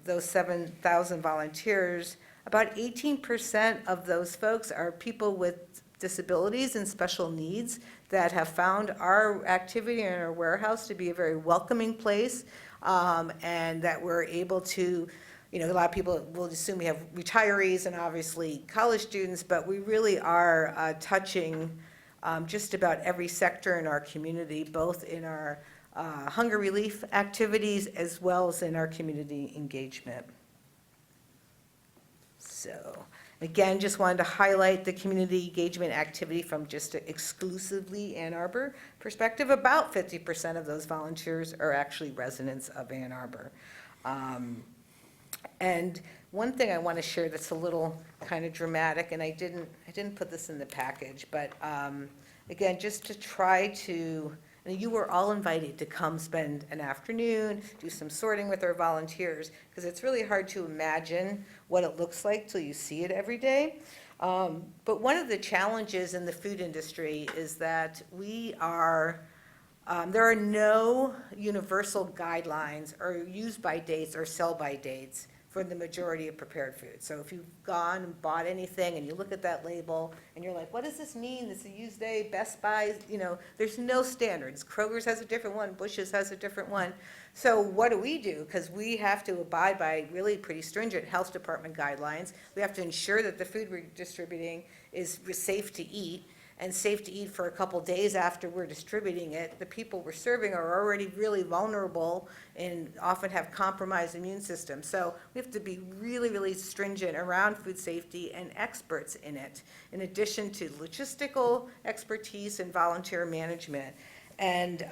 those 7,000 volunteers, about 18% of those folks are people with disabilities and special needs that have found our activity in our warehouse to be a very welcoming place, and that we're able to, a lot of people will assume we have retirees and obviously college students, but we really are touching just about every sector in our community, both in our hunger relief activities as well as in our community engagement. So, again, just wanted to highlight the community engagement activity from just exclusively Ann Arbor perspective. About 50% of those volunteers are actually residents of Ann Arbor. And one thing I want to share that's a little kind of dramatic, and I didn't put this in the package, but again, just to try to, and you were all invited to come spend an afternoon, do some sorting with our volunteers, because it's really hard to imagine what it looks like till you see it every day. But one of the challenges in the food industry is that there are no universal guidelines or use by dates or sell by dates for the majority of prepared food. So if you've gone and bought anything and you look at that label and you're like, what does this mean? This is a use day, Best Buy, there's no standards. Kroger's has a different one, Bush's has a different one. So what do? Because we have to abide by really pretty stringent health department guidelines. We have to ensure that the food we're distributing is safe to eat, and safe to eat for a couple days after we're distributing it. The people we're serving are already really vulnerable and often have compromised immune systems. So we have to be really, really stringent around food safety and experts in it, in addition to logistical expertise and volunteer management, and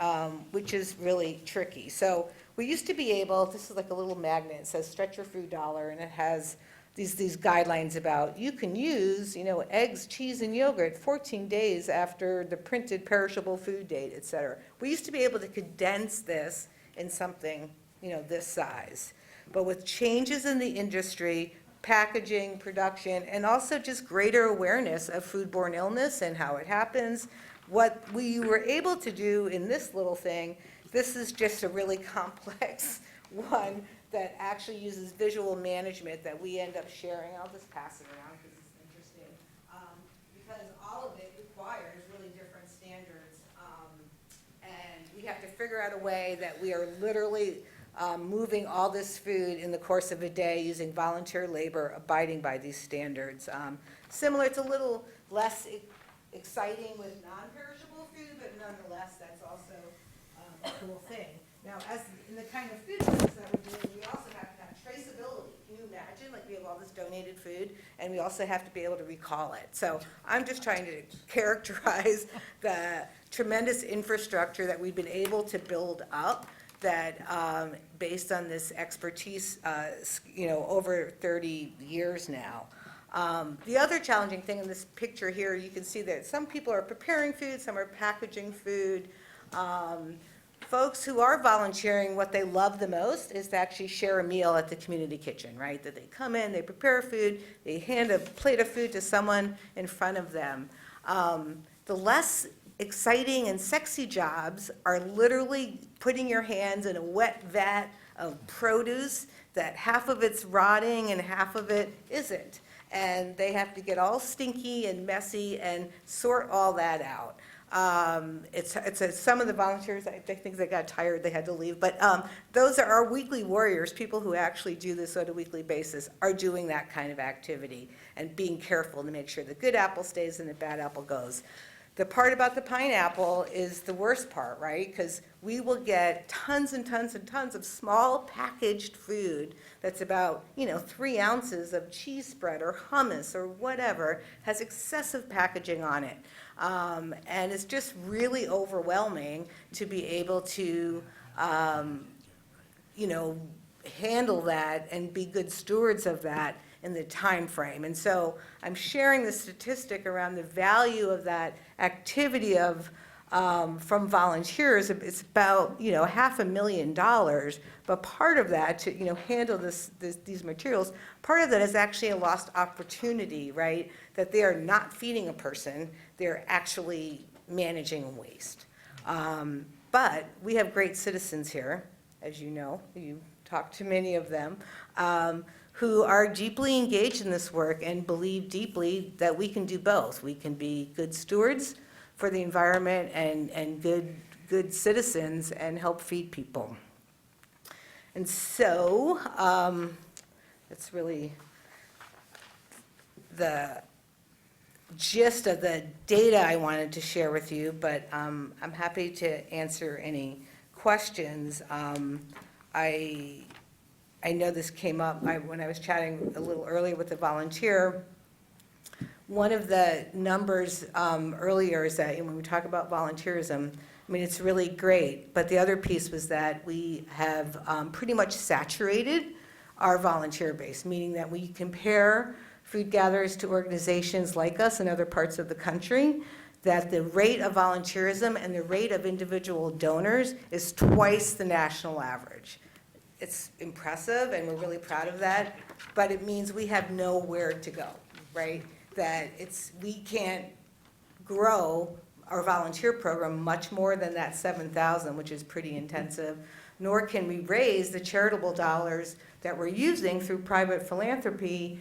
which is really tricky. So We used to be able, this is like a little magnet, it says stretch your food dollar, and it has these guidelines about you can use, eggs, cheese, and yogurt 14 days after the printed perishable food date, et cetera. We used to be able to condense this in something, this size. But with changes in the industry, packaging, production, and also just greater awareness of foodborne illness and how it happens, what we were able to do in this little thing, this is just a really complex one that actually uses visual management that we end up sharing. I'll just pass it around because it's interesting. Because all of it requires really different standards. And we have to figure out a way that we are literally moving all this food in the course of a day using volunteer labor, abiding by these standards. Similar, it's a little less exciting with non-perishable food, but nonetheless, that's also a cool thing. Now, as in the kind of food business that we're doing, we also have to have traceability. Can you imagine? Like, we have all this donated food, and we also have to be able to recall it. So I'm just trying to characterize the tremendous infrastructure that we've been able to build up that based on this expertise, over 30 years now. The other challenging thing in this picture here, you can see that some people are preparing food, some are packaging food. Folks who are volunteering, what they love the most is to actually share a meal at the community kitchen, right? That they come in, they prepare food, they hand a plate of food to someone in front of them. The less exciting and sexy jobs are literally putting your hands in a wet vat of produce that half of it's rotting and half of it isn't. And they have to get all stinky and messy and sort all that out. Some of the volunteers, I think they got tired, they had to leave, but those are our weekly warriors, people who actually do this on a weekly basis, are doing that kind of activity and being careful to make sure the good apple stays and the bad apple goes. The part about the pineapple is the worst part, right? Because we will get tons and tons and tons of small packaged food that's about, 3 ounces of cheese spread or hummus or whatever, has excessive packaging on it. And it's just really overwhelming to be able to, handle that and be good stewards of that in the time frame. And so I'm sharing the statistic around the value of that activity of from volunteers. It's about $500,000, but part of that to handle these materials, part of that is actually a lost opportunity, right? That they are not feeding a person, they're actually managing waste. But we have great citizens here, as you know, you talked to many of them, who are deeply engaged in this work and believe deeply that we can do both. We can be good stewards for the environment and good citizens and help feed people. And so that's really the gist of the data I wanted to share with you, but I'm happy to answer any questions. I know this came up when I was chatting a little earlier with a volunteer. One of the numbers earlier is that when we talk about volunteerism, it's really great, but the other piece was that we have pretty much saturated our volunteer base, meaning that we compare food gatherers to organizations like us in other parts of the country, that the rate of volunteerism and the rate of individual donors is twice the national average. It's impressive, and we're really proud of that, but it means we have nowhere to go, right? That we can't grow our volunteer program much more than that 7,000, which is pretty intensive, nor can we raise the charitable dollars that we're using through private philanthropy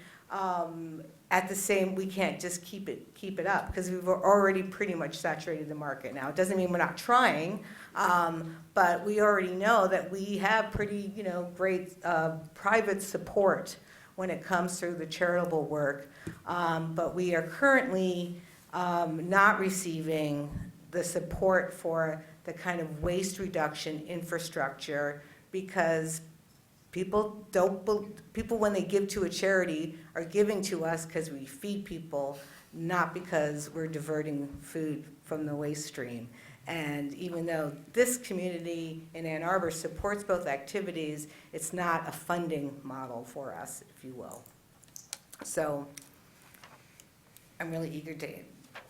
at the same. We can't just keep it up because we've already pretty much saturated the market now. It doesn't mean we're not trying, but we already know that we have pretty great private support when it comes through the charitable work, but we are currently not receiving the support for the kind of waste reduction infrastructure because people when they give to a charity are giving to us because we feed people, not because we're diverting food from the waste stream. And even though this community in Ann Arbor supports both activities, it's not a funding model for us, if you will. So I'm really eager to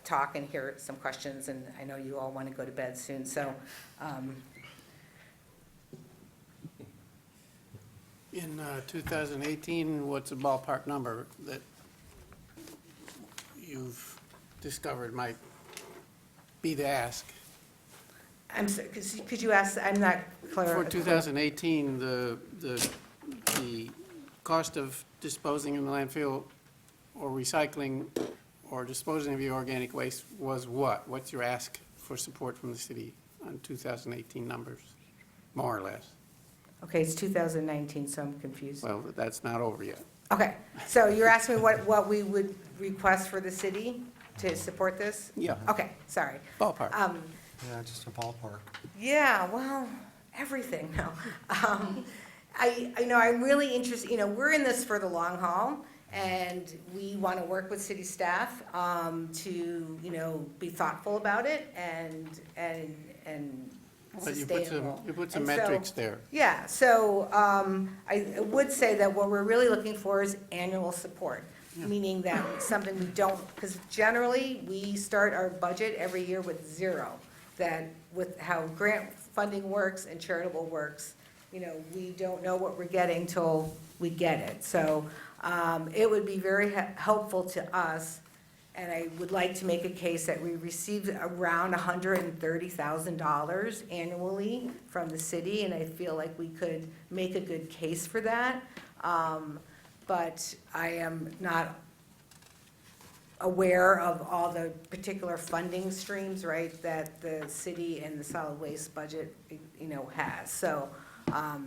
talk and hear some questions, and I know you all want to go to bed soon, so. In 2018, what's a ballpark number that you've discovered might be the ask? I'm sorry, could you ask, I'm not clear. For 2018, the cost of disposing in the landfill or recycling or disposing of your organic waste was what? What's your ask for support from the city on 2018 numbers, more or less? Okay, it's 2019, so I'm confused. Well, that's not over yet. Okay, so you're asking me what we would request for the city to support this? Yeah. Okay, sorry. Ballpark. Yeah, just a ballpark. Yeah, well, everything, no. I know, I'm really interested, we're in this for the long haul, and we want to work with city staff to, be thoughtful about it and Well, sustainable. you put some And so- metrics there. Yeah, so I would say that what we're really looking for is annual support, meaning that it's something we don't, because generally, we start our budget every year with zero. That with how grant funding works and charitable works, we don't know what we're getting till we get it. So it would be very helpful to us, and I would like to make a case that we receive around $130,000 annually from the city, and I feel like we could make a good case for that. But I am not aware of all the particular funding streams, right, that the city and the solid waste budget, has. So I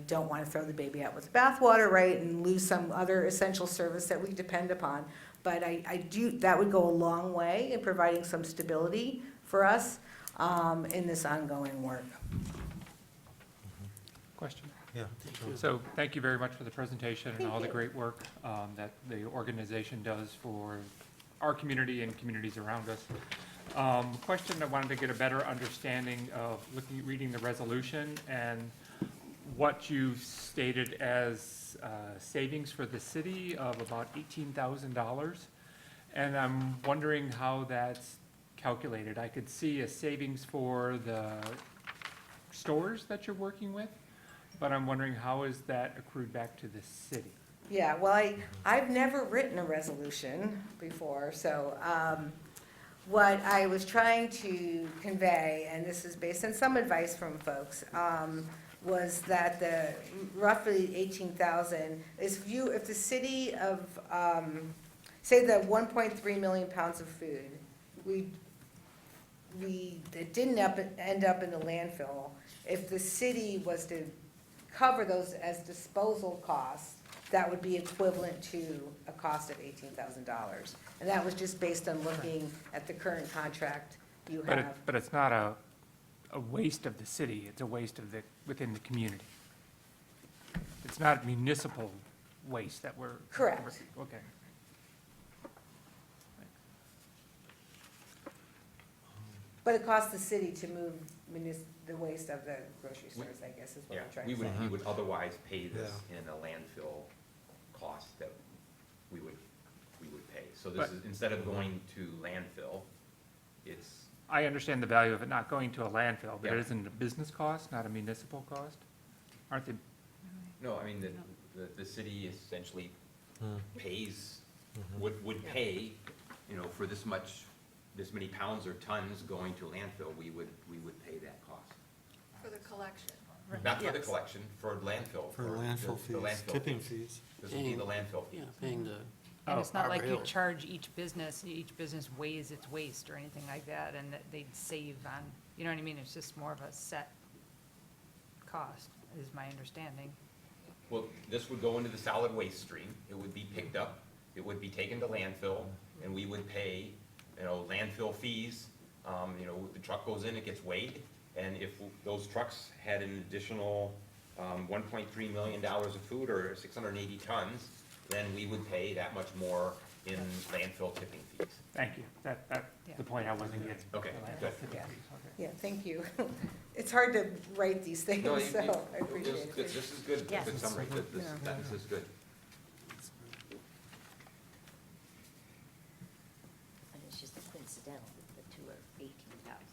don't want to throw the baby out with the bathwater, right, and lose some other essential service that we depend upon. But I do, that would go a long way in providing some stability for us in this ongoing work. Question? Yeah. So thank you very much for the presentation and Thank all the you. great work that the organization does for our community and communities around us. Question, I wanted to get a better understanding of reading the resolution and what you've stated as savings for the city of about $18,000. And I'm wondering how that's calculated. I could see a savings for the stores that you're working with, but I'm wondering how is that accrued back to the city? Yeah, well, I've never written a resolution before, so what I was trying to convey, and this is based on some advice from folks, was that the roughly 18,000 is if the city of, say the 1.3 million pounds of food, it didn't end up in the landfill. If the city was to cover those as disposal costs, that would be equivalent to a cost of $18,000. And that was just based on looking at the current contract you have. But it's not a waste of the city, it's a waste of within the community. It's not municipal waste that we're. Correct. Okay. But it costs the city to move the waste of the grocery stores, I guess is what Yeah, we're trying we to would, say. we would otherwise pay this in a landfill cost that we would pay. So this But- is, instead of going to landfill, it's, I understand the value of it not going to a landfill, but Yeah. it isn't a business cost, not a municipal cost? Aren't they? no, I mean, the city essentially pays, would pay, for this many pounds or tons going to landfill, we would pay that cost. For the collection. Not for the Yes. collection, for landfill. For landfill the fees, landfill tipping fees. fees. This would be the landfill fee. Yeah, paying the. And it's not like you Arbor Hill. charge each business weighs its waste or anything like that, and that they'd save on, you know what I mean? It's just more of a set cost, is my understanding. Well, this would go into the solid waste stream, it would be picked up, it would be taken to landfill, and we would pay, landfill fees. The truck goes in, it gets weighed, and if those trucks had an additional $1.3 million of food or 680 tons, then we would pay that much more in landfill tipping fees. Thank you. That's the point I wasn't getting. Okay, The good. landfill tipping fees, okay. Yeah, thank you. It's hard to write these things, No, so you- I appreciate this is good. it. This is good. Yes. Good summary. This Yeah. sentence is good. And it's just coincidental that the two are 18,000.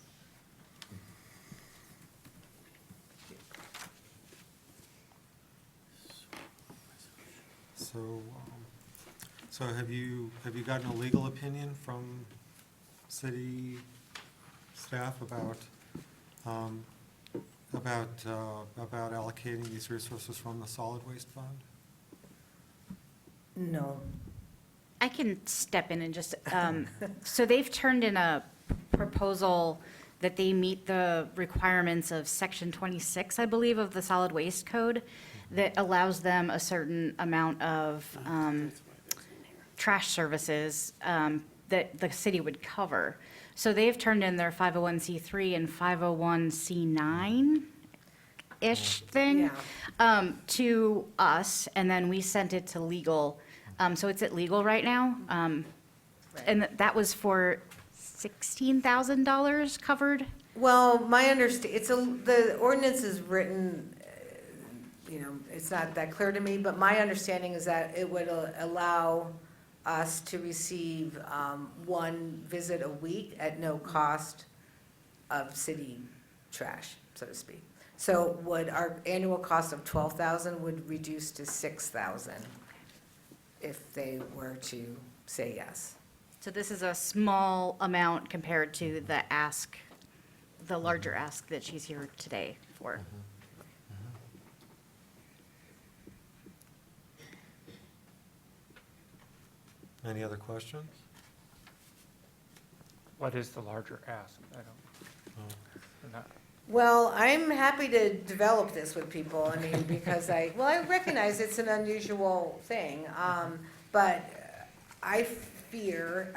So have you gotten a legal opinion from city staff about allocating these resources from the solid waste fund? No. I can step in and just, so they've turned in a proposal that they meet the requirements of Section 26, I believe, of the Solid Waste Code that allows them a certain amount of trash services that the city would cover. So they've turned in their 501c3 and 501c9-ish thing to us, and then we sent it to legal. So it's at legal right now. And that was for $16,000 covered? Well, my the ordinance is written, it's not that clear to me, but my understanding is that it would allow us to receive one visit a week at no cost of city trash, so to speak. So would our annual cost of $12,000 would reduce to $6,000 if they were to say yes. So this is a small amount compared to the larger ask that she's here today for. Any other questions? What is the larger ask? I don't, I'm not- Well, I'm happy to develop this with people, because I recognize it's an unusual thing, but I feel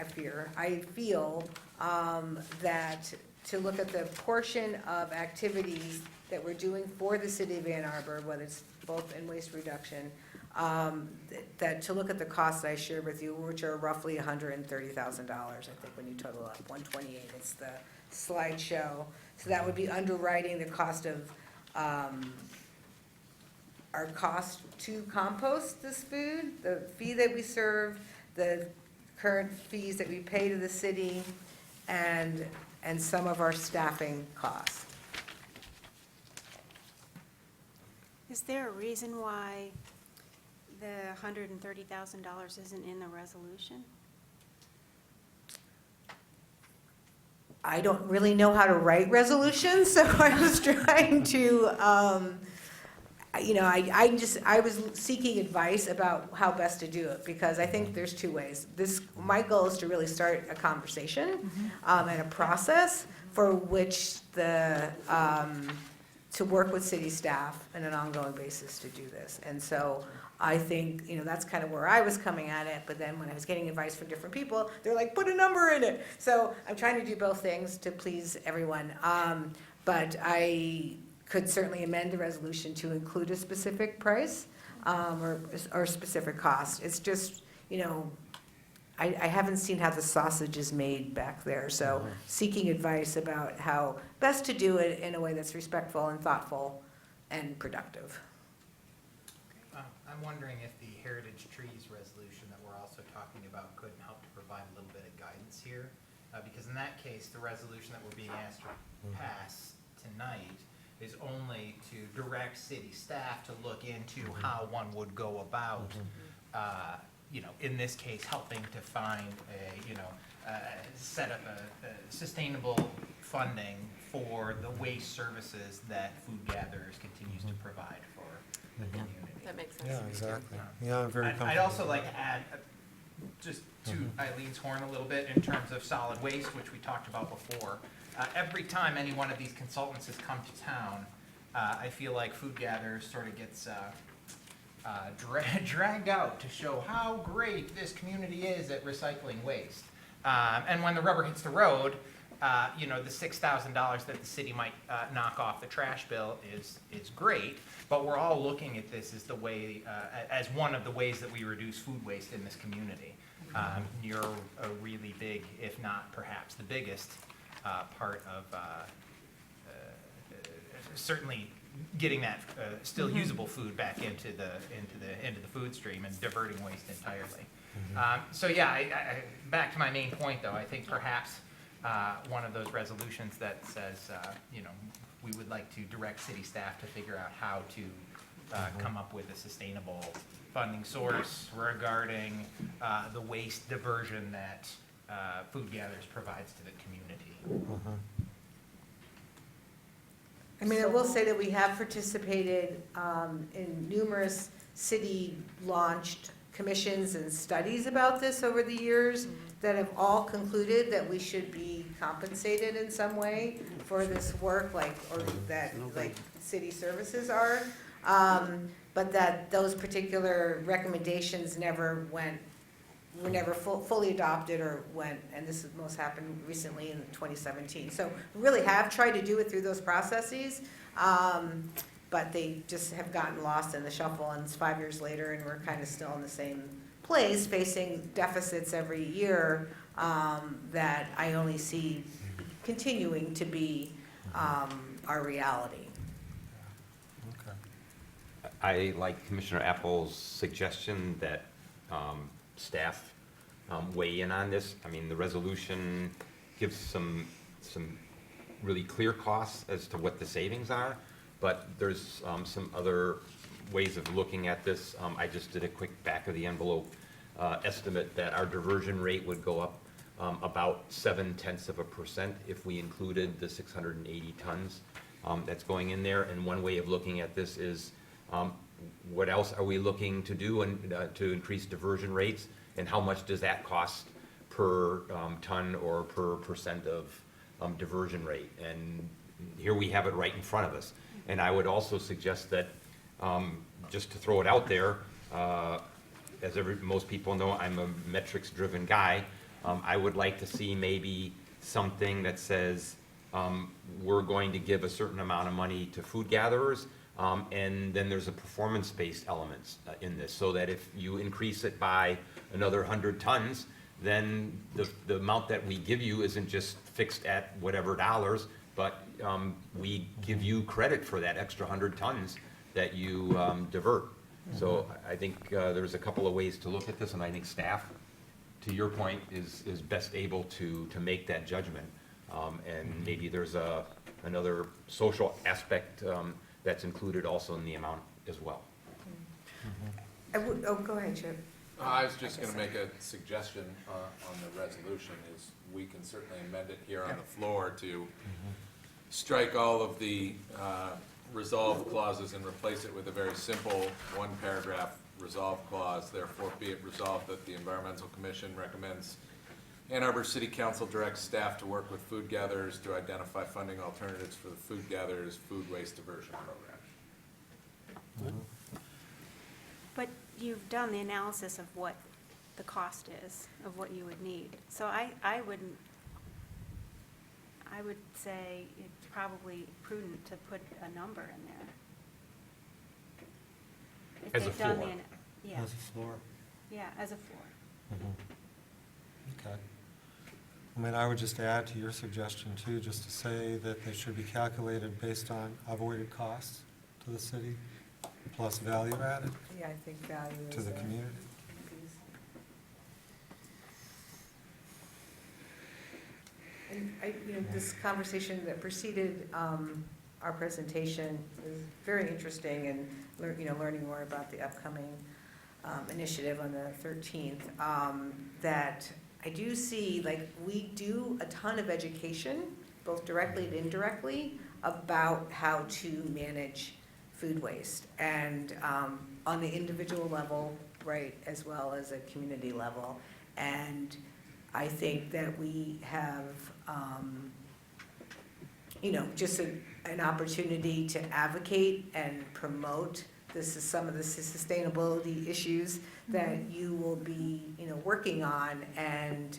that to look at the portion of activities that we're doing for the city of Ann Arbor, whether it's both in waste reduction, that to look at the costs I shared with you, which are roughly $130,000, I think, when you total up, 128, it's the slideshow. So that would be underwriting the cost of, our cost to compost this food, the fee that we serve, the current fees that we pay to the city, and some of our staffing costs. Is there a reason why the $130,000 isn't in the resolution? I don't really know how to write resolutions, so I was trying to, I was seeking advice about how best to do it, because I think there's two ways. My goal is to really start a conversation and a process for which to work with city staff on an ongoing basis to do this. And so I think, that's kind of where I was coming at it, but then when I was getting advice from different people, they're like, put a number in it. So I'm trying to do both things to please everyone. But I could certainly amend the resolution to include a specific price or specific cost. It's just, I haven't seen how the sausage is made back there. So seeking advice about how best to do it in a way that's respectful and thoughtful and productive. I'm wondering if the Heritage Trees resolution that we're also talking about couldn't help to provide a little bit of guidance here. Because in that case, the resolution that we're being asked to pass tonight is only to direct city staff to look into how one would go about, in this case, helping to find set up a sustainable funding for the waste services that Food Gatherers continues to provide for the community. That makes sense. Yeah, exactly. Yeah, I'm very comfortable. I'd also like to add, just to Eileen's horn a little bit in terms of solid waste, which we talked about before. Every time any one of these consultants has come to town, I feel like Food Gatherers sort of gets dragged out to show how great this community is at recycling waste. And when the rubber hits the road, the $6,000 that the city might knock off the trash bill is great, but we're all looking at this as the way, as one of the ways that we reduce food waste in this community. You're a really big, if not perhaps the biggest, part of certainly getting that still usable food back into the food stream and diverting waste entirely. So yeah, back to my main point though, I think perhaps one of those resolutions that says, we would like to direct city staff to figure out how to come up with a sustainable funding source regarding the waste diversion that Food Gatherers provides to the community. I mean, I will say that we have participated in numerous city-launched commissions and studies about this over the years that have all concluded that we should be compensated in some way for this work, like city services are. But that those particular recommendations were never fully adopted or went, and this most happened recently in 2017. So we really have tried to do it through those processes, but they just have gotten lost in the shuffle, and it's 5 years later, and we're kind of still in the same place, facing deficits every year that I only see continuing to be our reality. I like Commissioner Apple's suggestion that staff weigh in on this. I mean, the resolution gives some really clear costs as to what the savings are, but there's some other ways of looking at this. I just did a quick back of the envelope estimate that our diversion rate would go up about 0.7% if we included the 680 tons that's going in there. And one way of looking at this is what else are we looking to do to increase diversion rates, and how much does that cost per ton or per percent of diversion rate? And here we have it right in front of us. And I would also suggest that, just to throw it out there, as most people know, I'm a metrics-driven guy. I would like to see maybe something that says we're going to give a certain amount of money to food gatherers, and then there's a performance-based element in this, so that if you increase it by another 100 tons, then the amount that we give you isn't just fixed at whatever dollars, but we give you credit for that extra 100 tons that you divert. So I think there's a couple of ways to look at this, and I think staff, to your point, is best able to make that judgment. And maybe there's another social aspect that's included also in the amount as well. Go ahead, Chip. I was just going to make a suggestion on the resolution. Is we can certainly amend it here on the floor to strike all of the resolve clauses and replace it with a very simple one-paragraph resolve clause. Therefore, be it resolved that the Environmental Commission recommends Ann Arbor City Council directs staff to work with food gatherers to identify funding alternatives for the food gatherers food waste diversion program. But you've done the analysis of what the cost is, of what you would need. So I would say it's probably prudent to put a number in there. If As a they've done floor. Yeah. As a floor. Yeah, as a floor. Okay. I mean, I would just add to your suggestion too, just to say that they should be calculated based on avoided costs to the city, plus value added Yeah, I think value to is the a community. piece. And this conversation that preceded our presentation is very interesting, and learning more about the upcoming initiative on the 13th, that I do see, we do a ton of education, both directly and indirectly, about how to manage food waste, and on the individual level, right, as well as a community level. And I think that we have, just an opportunity to advocate and promote some of the sustainability issues that you will be, working on, and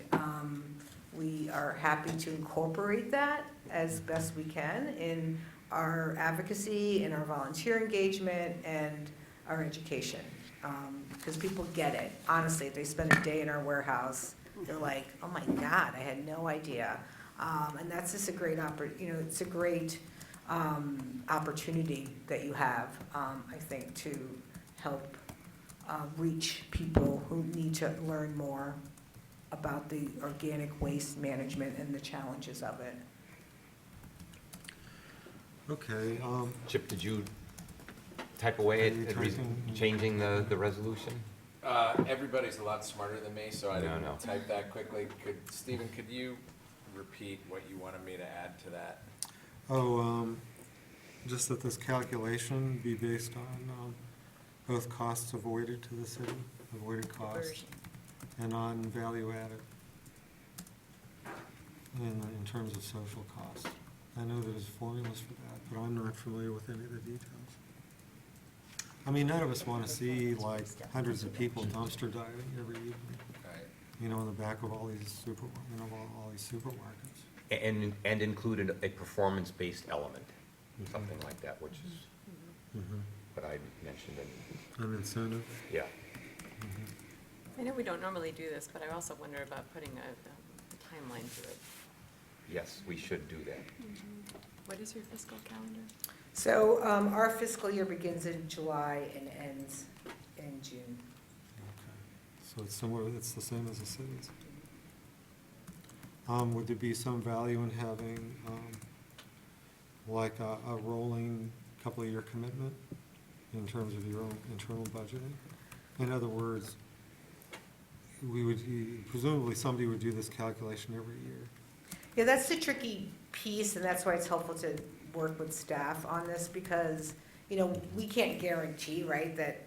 we are happy to incorporate that as best we can in our advocacy, in our volunteer engagement, and our education. because people get it. Honestly, if they spend a day in our warehouse, they're like, oh my God, I had no idea. And that's just a great it's a great opportunity that you have, I think, to help reach people who need to learn more about the organic waste management and the challenges of it. Okay, Chip, did you type away Are you at typing? changing the resolution? Everybody's a lot smarter than me, so I No, didn't no. type that quickly. Stephen, could you repeat what you wanted me to add to that? just that this calculation be based on both costs avoided to the city, avoided costs, and on value added in terms of social costs. I know there's formulas for that, but I'm not familiar with any of the details. I mean, none of us want to see like hundreds of people dumpster diving every evening, Right. in the back of all these all these supermarkets. And included a performance-based element, something like that, which is what I mentioned in, An incentive. yeah. I know we don't normally do this, but I also wonder about putting a timeline to it. Yes, we should do that. What is your fiscal calendar? So our fiscal year begins in July and ends in June. Okay. So it's somewhere, it's the same as the cities. Would there be some value in having, like a rolling couple-of-year commitment in terms of your own internal budgeting? In other words, presumably somebody would do this calculation every year. Yeah, that's the tricky piece, and that's why it's helpful to work with staff on this, because, we can't guarantee, right, that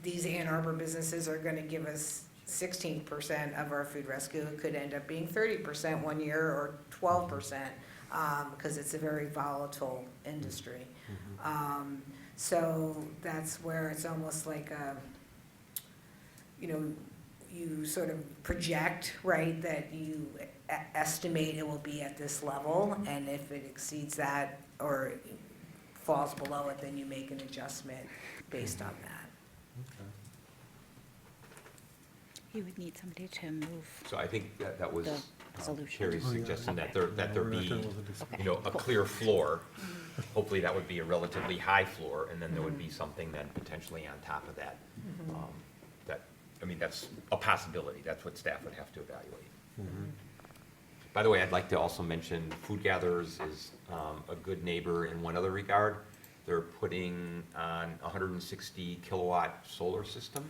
these Ann Arbor businesses are gonna give us 16% of our food rescue. It could end up being 30% one year or 12%, because it's a very volatile industry. So that's where it's almost like you sort of project, right, that you estimate it will be at this level, and if it exceeds that or falls below it, then you make an adjustment based on that. Okay. You would need somebody to move. So I think that was The resolution. Sherry's Oh, yeah. suggestion that Okay. there We're not be, done with the discussion. Okay. a clear floor. Hopefully that would be a relatively high floor, and then there would be something then potentially on top of that. That's a possibility. That's what staff would have to evaluate. By the way, I'd like to also mention Food Gatherers is a good neighbor in one other regard. They're putting on a 160 kilowatt solar system,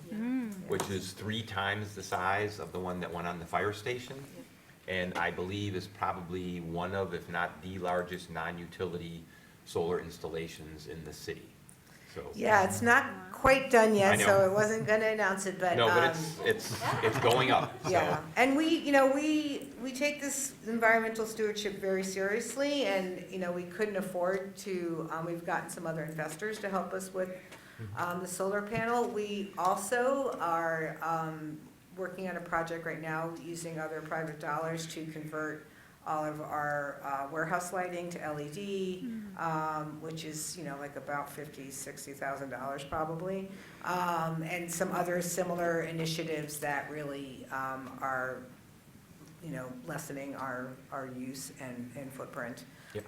which is 3 times the size of the one that went on the fire station. And I believe is probably one of, if not the largest non-utility solar installations in the city. So Yeah, it's not quite done I yet, know. so I wasn't gonna announce it, but. no, but it's going up. So. Yeah, and we take this environmental stewardship very seriously, and, we couldn't afford to, we've gotten some other investors to help us with the solar panel. We also are working on a project right now using other private dollars to convert all of our warehouse lighting to LED, which is, like about $50,000-$60,000 probably. And some other similar initiatives that really are, lessening our use and footprint. Yep.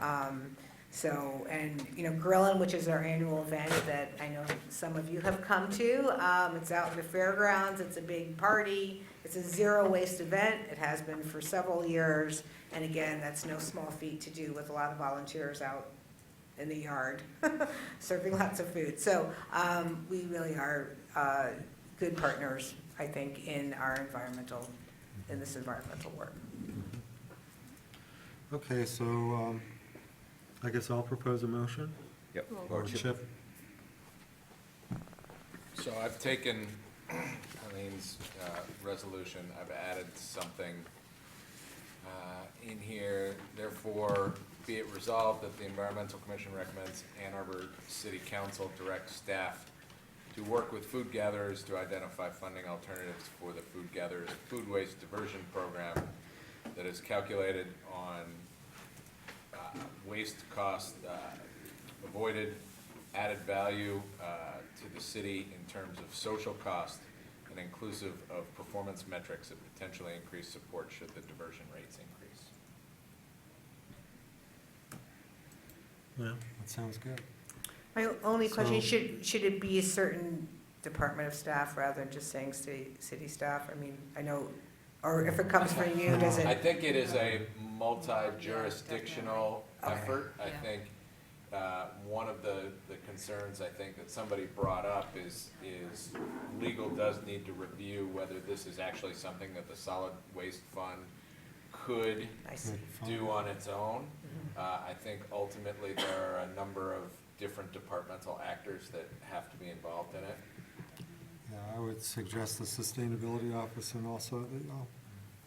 So, and, Grillin', which is our annual event that I know some of you have come to. It's out in the fairgrounds. It's a big party. It's a zero waste event. It has been for several years. And again, that's no small feat to do with a lot of volunteers out in the yard, serving lots of food. So we really are good partners, I think, in this environmental work. Okay, so I guess I'll propose a motion. Yep. Or Chip. So I've taken Colleen's resolution, I've added something in here. Therefore, be it resolved that the Environmental Commission recommends Ann Arbor City Council direct staff to work with food gatherers to identify funding alternatives for the food gatherers food waste diversion program that is calculated on waste cost avoided added value to the city in terms of social cost and inclusive of performance metrics that potentially increase support should the diversion rates increase. Yeah, that sounds good. My only question, So- should it be a certain department of staff rather than just saying city staff? I mean, I know, or if it comes from you, does I it? think it is a multi-jurisdictional effort. I think one of the concerns I think that somebody brought up is legal does need to review whether this is actually something that the solid waste fund could do on its own. I think ultimately there are a number of different departmental actors that have to be involved in it. Yeah, I would suggest the sustainability office and also the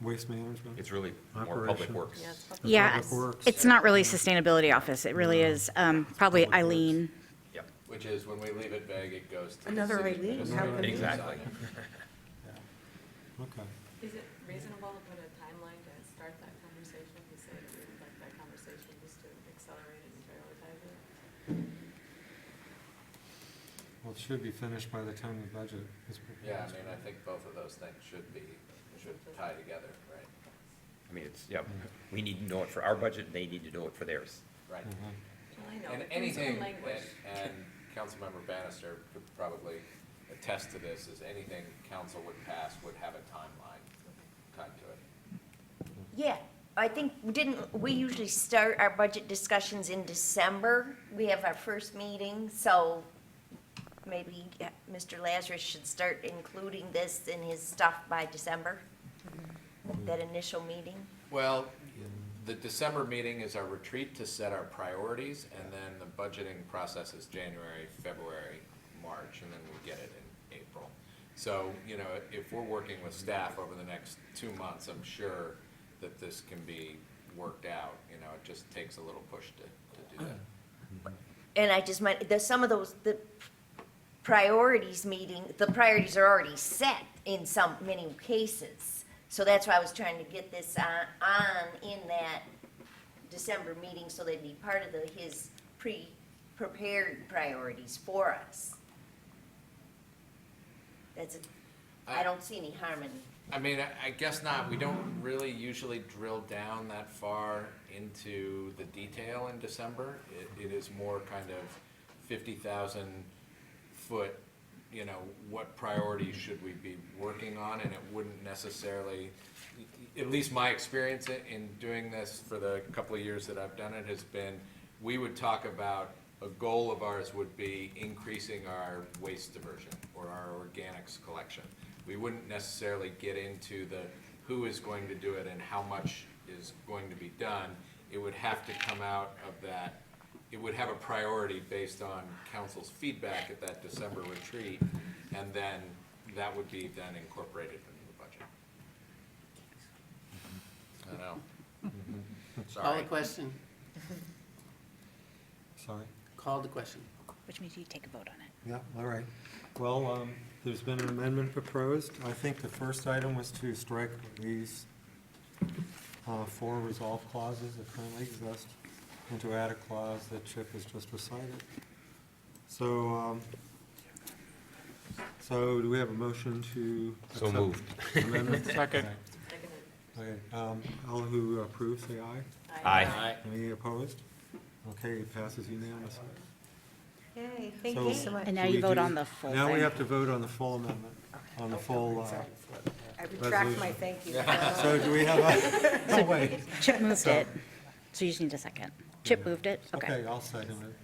waste management. It's really more public Operation. works. The Yeah, Public Works. it's not really sustainability office. It really is probably Public Works. Eileen. Yep. Which is, when we leave it vague, it goes to the Another city Eileen? administrator. How convenient. Exactly. Okay. Is it reasonable to put a timeline to start that conversation, to say that we would like that conversation just to accelerate it and prioritize it? Well, it should be finished by the time the budget is proposed. Yeah, I mean, I think both of those things should tie together, right? I mean, it's, yeah, we need to know it for our budget, they need to know it for theirs. Right. Mhm. Well, I know, And but in some anything, language. and Councilmember Bannister could probably attest to this, is anything council would pass would have a timeline tied to it. Yeah, I think, we usually start our budget discussions in December. We have our first meeting, so maybe Mr. Lazarus should start including this in his stuff by December, that initial meeting. Well, the December meeting is our retreat to set our priorities, and then the budgeting process is January, February, March, and then we get it in April. So, you know, if we're working with staff over the next 2 months, I'm sure that this can be worked out. You know, it just takes a little push to do that. And I just might, some of those, the priorities are already set in many cases. So that's why I was trying to get this on in that December meeting, so they'd be part of his prepared priorities for us. I don't see any harm in. I mean, I guess not. We don't really usually drill down that far into the detail in December. It is more kind of 50,000 foot, you know, what priorities should we be working on? And it wouldn't necessarily, at least my experience in doing this for the couple of years that I've done it has been, we would talk about, a goal of ours would be increasing our waste diversion or our organics collection. We wouldn't necessarily get into the who is going to do it and how much is going to be done. It would have to come out of that. It would have a priority based on council's feedback at that December retreat, and then that would be then incorporated into the budget. I know. Call Sorry. the question. Sorry? Call the question. Which means you take a vote on it. Yeah, all right. Well, there's been an amendment proposed. I think the first item was to strike these 4 resolve clauses that currently exist, and to add a clause that Chip has just recited. So, so do we have a motion to So accept moved. the amendment? Second. Okay, all who approve, say aye. Aye. Any opposed? Okay, it passes unanimously. Yay, thank So- you so much. And now Do you we vote do- on the full Now we thing. have to vote on the full amendment, on the full, I retract my thank you. so do we have a, oh, wait. Chip moved So- it, so you just need a second. Chip moved it? Okay. Okay, I'll second it.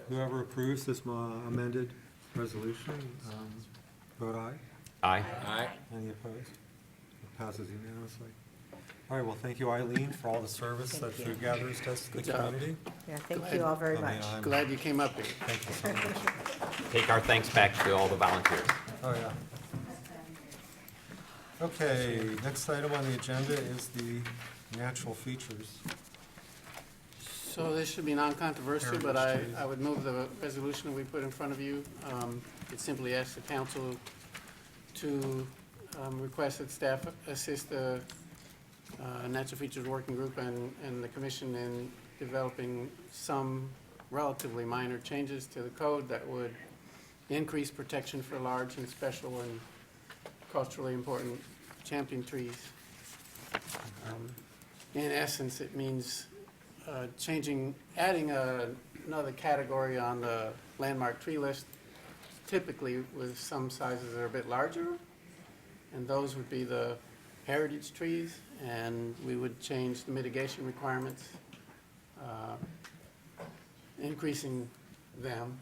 Whoever approves this amended resolution, vote aye. Aye. Aye. Any opposed? It passes unanimously. All right, well, thank you, Eileen, for all the service that Thank you. Food Gatherers does to the Good job. community. Yeah, thank you all very I mean, much. I'm- Glad you came up here. Thank you so much. Take our thanks back to all the volunteers. Oh, yeah. Okay, next item on the agenda is the natural features. So this should be non-controversial, but Heritage trees. I would move the resolution we put in front of you. It simply asks the council to request that staff assist the Natural Features Working Group and the commission in developing some relatively minor changes to the code that would increase protection for large and special and culturally important champion trees. In essence, it means adding another category on the landmark tree list, typically with some sizes that are a bit larger, and those would be the heritage trees, and we would change the mitigation requirements, increasing them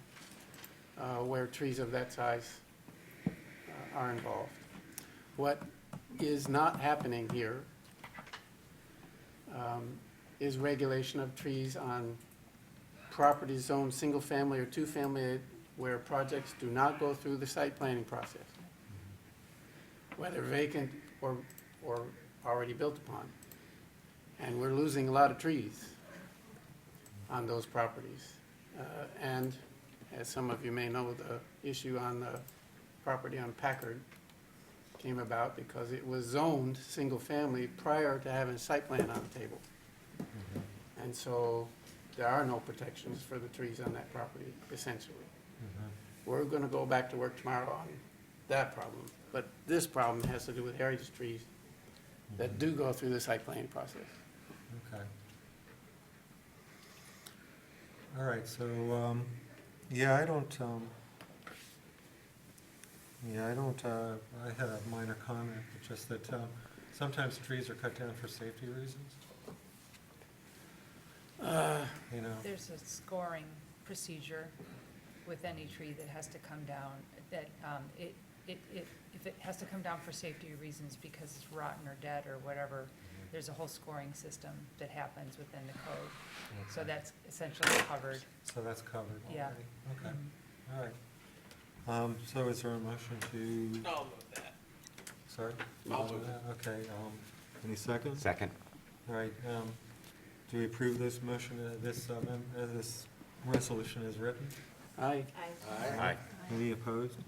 where trees of that size are involved. What is not happening here is regulation of trees on property zoned single-family or two-family where projects do not go through the site planning process, whether vacant or already built upon. And we're losing a lot of trees on those properties. And as some of you may know, the issue on the property on Packard came about because it was zoned single-family prior to having a site plan on the table. And so there are no protections for the trees on that property, essentially. We're going to go back to work tomorrow on that problem. But this problem has to do with heritage trees that do go through the site planning process. Okay. All right, so, yeah, I had a minor comment, it's just that sometimes trees are cut down for safety reasons. You know, There's a scoring procedure with any tree that has to come down, that if it has to come down for safety reasons because it's rotten or dead or whatever, there's a whole scoring system that happens within the code. So Okay. that's essentially covered. so that's covered already. Yeah. Okay, all right. So is there a motion to? I'll move that. Sorry? I'll move it. Okay, any seconds? Second. All right, do we approve this motion, this resolution as written? Aye. Aye. Any opposed?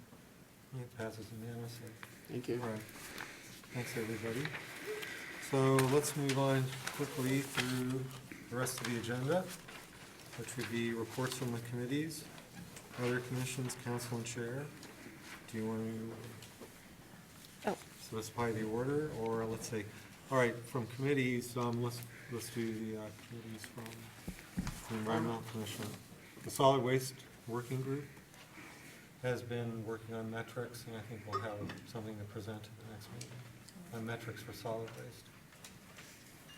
It passes unanimously. Thank you. All right, thanks, everybody. So let's move on quickly through the rest of the agenda, which would be reports from the committees, other commissions, council and chair. Do you want to specify the order, or let's say, all right, from committees, let's do the committees from the Environmental Commission. The Solid Waste Working Group has been working on metrics, and I think we'll have something to present at the next meeting, on metrics for solid waste,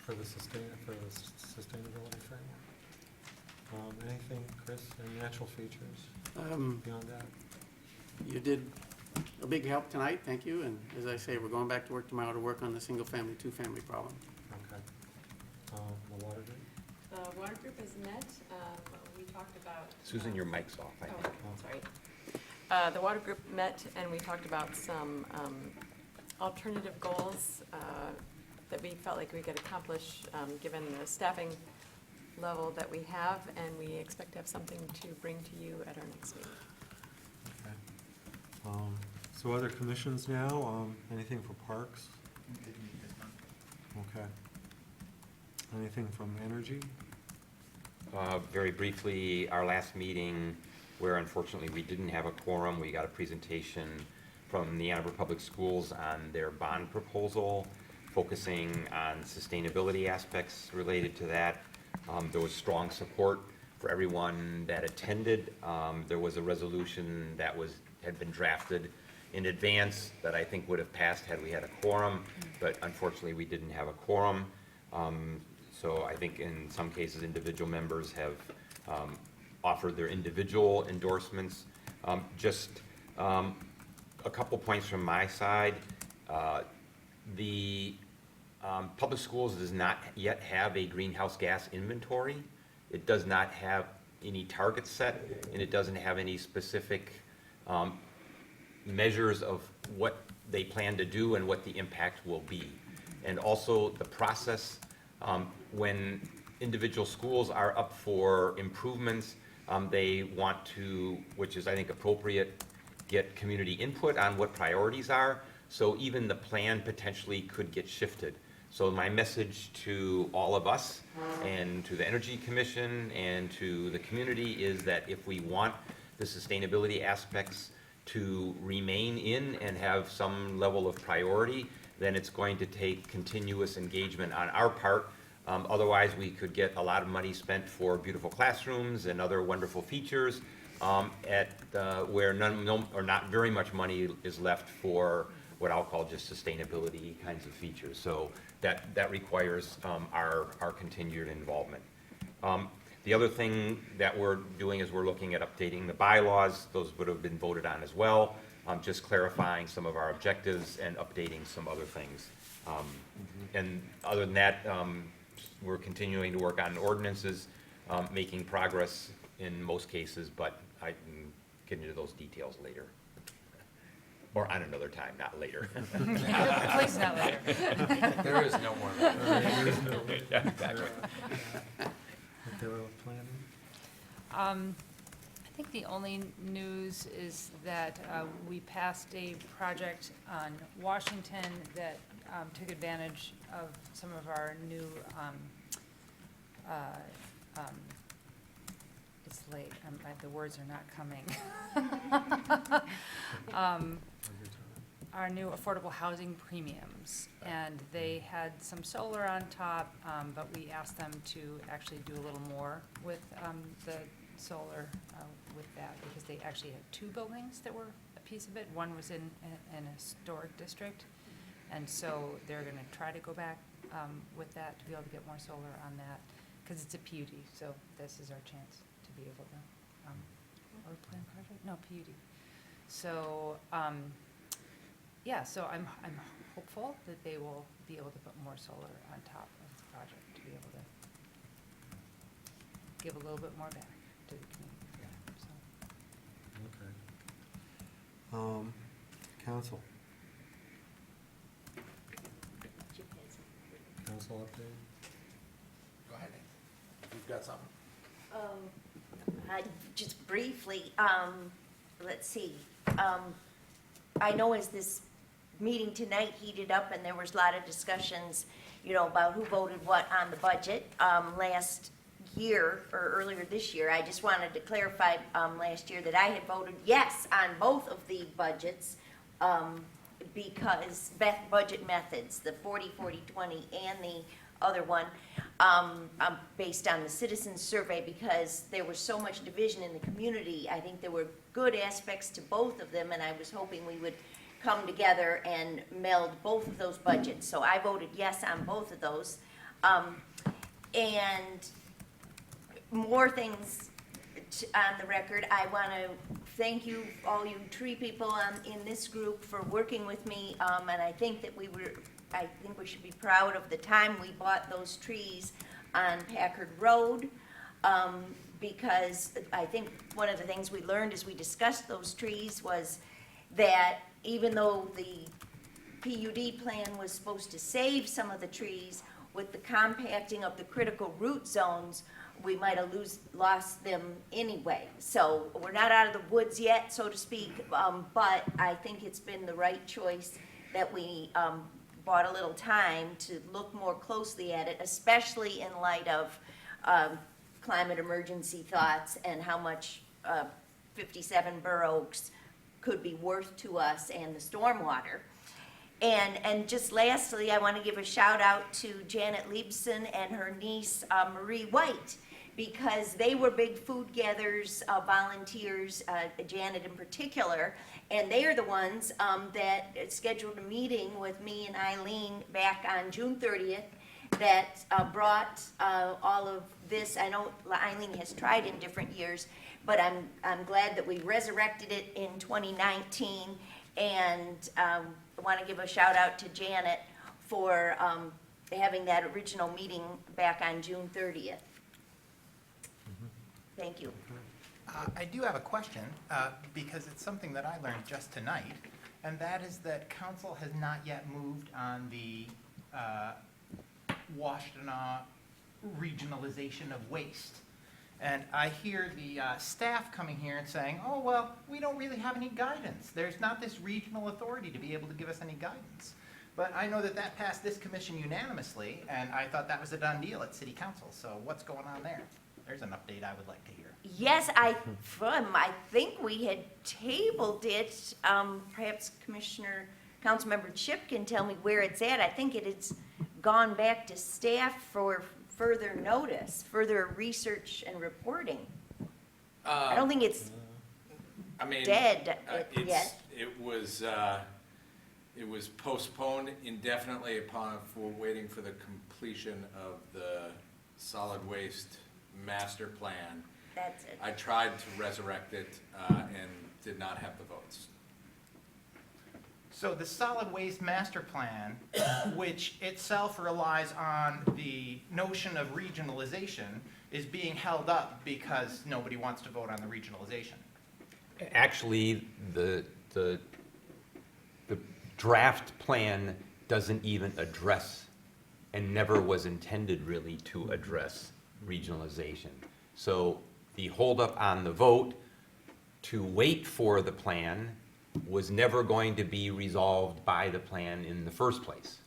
for the sustainability framework. Anything, Chris, any natural features beyond that? You did a big help tonight, thank you, and as I say, we're going back to work tomorrow to work on the single-family, two-family problem. Okay. The water group? The water group has met, we talked about. Susan, your mic's off, I think. Sorry. The water group met and we talked about some alternative goals that we felt like we could accomplish given the staffing level that we have, and we expect to have something to bring to you at our next meeting. Okay. So other commissions now, anything for parks? Okay. Anything from energy? Very briefly, our last meeting, where unfortunately we didn't have a quorum, we got a presentation from the Ann Arbor Public Schools on their bond proposal, focusing on sustainability aspects related to that. There was strong support for everyone that attended. There was a resolution that had been drafted in advance that I think would have passed had we had a quorum, but unfortunately we didn't have a quorum. So I think in some cases individual members have offered their individual endorsements. Just a couple points from my side. The public schools does not yet have a greenhouse gas inventory. It does not have any targets set, and it doesn't have any specific measures of what they plan to do and what the impact will be. And also the process, when individual schools are up for improvements, they want to, which is I think appropriate, get community input on what priorities are. So even the plan potentially could get shifted. So my message to all of us and to the Energy Commission and to the community is that if we want the sustainability aspects to remain in and have some level of priority, then it's going to take continuous engagement on our part. Otherwise, we could get a lot of money spent for beautiful classrooms and other wonderful features where not very much money is left for what I'll call just sustainability kinds of features. So that requires our continued involvement. The other thing that we're doing is we're looking at updating the bylaws. Those would have been voted on as well. Just clarifying some of our objectives and updating some other things. And other than that, we're continuing to work on ordinances, making progress in most cases, but I can get into those details later. Or on another time, not later. Please, not later. There is no more. Yeah, exactly. I think the only news is that we passed a project on Washington that took advantage of some of our new, it's late, the words are not coming. Our new affordable housing premiums, and they had some solar on top, but we asked them to actually do a little more with the solar with that, because they actually had two buildings that were a piece of it. One was in an historic district, and so they're gonna try to go back with that to be able to get more solar on that, because it's a PUD, so this is our chance to be able to, or plan project? No, PUD. So, yeah, so I'm hopeful that they will be able to put more solar on top of the project to be able to give a little bit more back to the community. So. Okay. Council. Council update? Go ahead. You've got something. Just briefly, let's see. I know as this meeting tonight heated up and there was a lot of discussions, about who voted what on the budget. Last year, or earlier this year, I just wanted to clarify, last year that I had voted yes on both of the budgets, because budget methods, the 40-40-20 and the other one, based on the citizens survey, because there was so much division in the community. I think there were good aspects to both of them, and I was hoping we would come together and meld both of those budgets. So I voted yes on both of those. And more things on the record. I want to thank you, all you tree people in this group, for working with me, and I think that we should be proud of the time we bought those trees on Packard Road, because I think one of the things we learned as we discussed those trees was that even though the PUD plan was supposed to save some of the trees, with the compacting of the critical root zones, we might have lost them anyway. So we're not out of the woods yet, so to speak, but I think it's been the right choice that we bought a little time to look more closely at it, especially in light of climate emergency thoughts and how much 57 Bur Oaks could be worth to us and the stormwater. And just lastly, I want to give a shout out to Janet Liebson and her niece Marie White, because they were big food gatherers, volunteers, Janet in particular, and they are the ones that scheduled a meeting with me and Eileen back on June 30th that brought all of this. I know Eileen has tried in different years, but I'm glad that we resurrected it in 2019, and I want to give a shout out to Janet for having that original meeting back on June 30th. Thank you. I do have a question, because it's something that I learned just tonight, and that is that council has not yet moved on the Washtenaw regionalization of waste. And I hear the staff coming here and saying, oh, well, we don't really have any guidance. There's not this regional authority to be able to give us any guidance. But I know that that passed this commission unanimously, and I thought that was a done deal at city council. So what's going on there? There's an update I would like to hear. Yes, I think we had tabled it. Perhaps Councilmember Chip can tell me where it's at. I think it has gone back to staff for further notice, further research and reporting. I don't think it's dead yet. It was postponed indefinitely for waiting for the completion of the solid waste master plan. That's it. I tried to resurrect it and did not have the votes. So the solid waste master plan, which itself relies on the notion of regionalization, is being held up because nobody wants to vote on the regionalization. Actually, the draft plan doesn't even address, and never was intended really to address, regionalization. So the holdup on the vote to wait for the plan was never going to be resolved by the plan in the first place.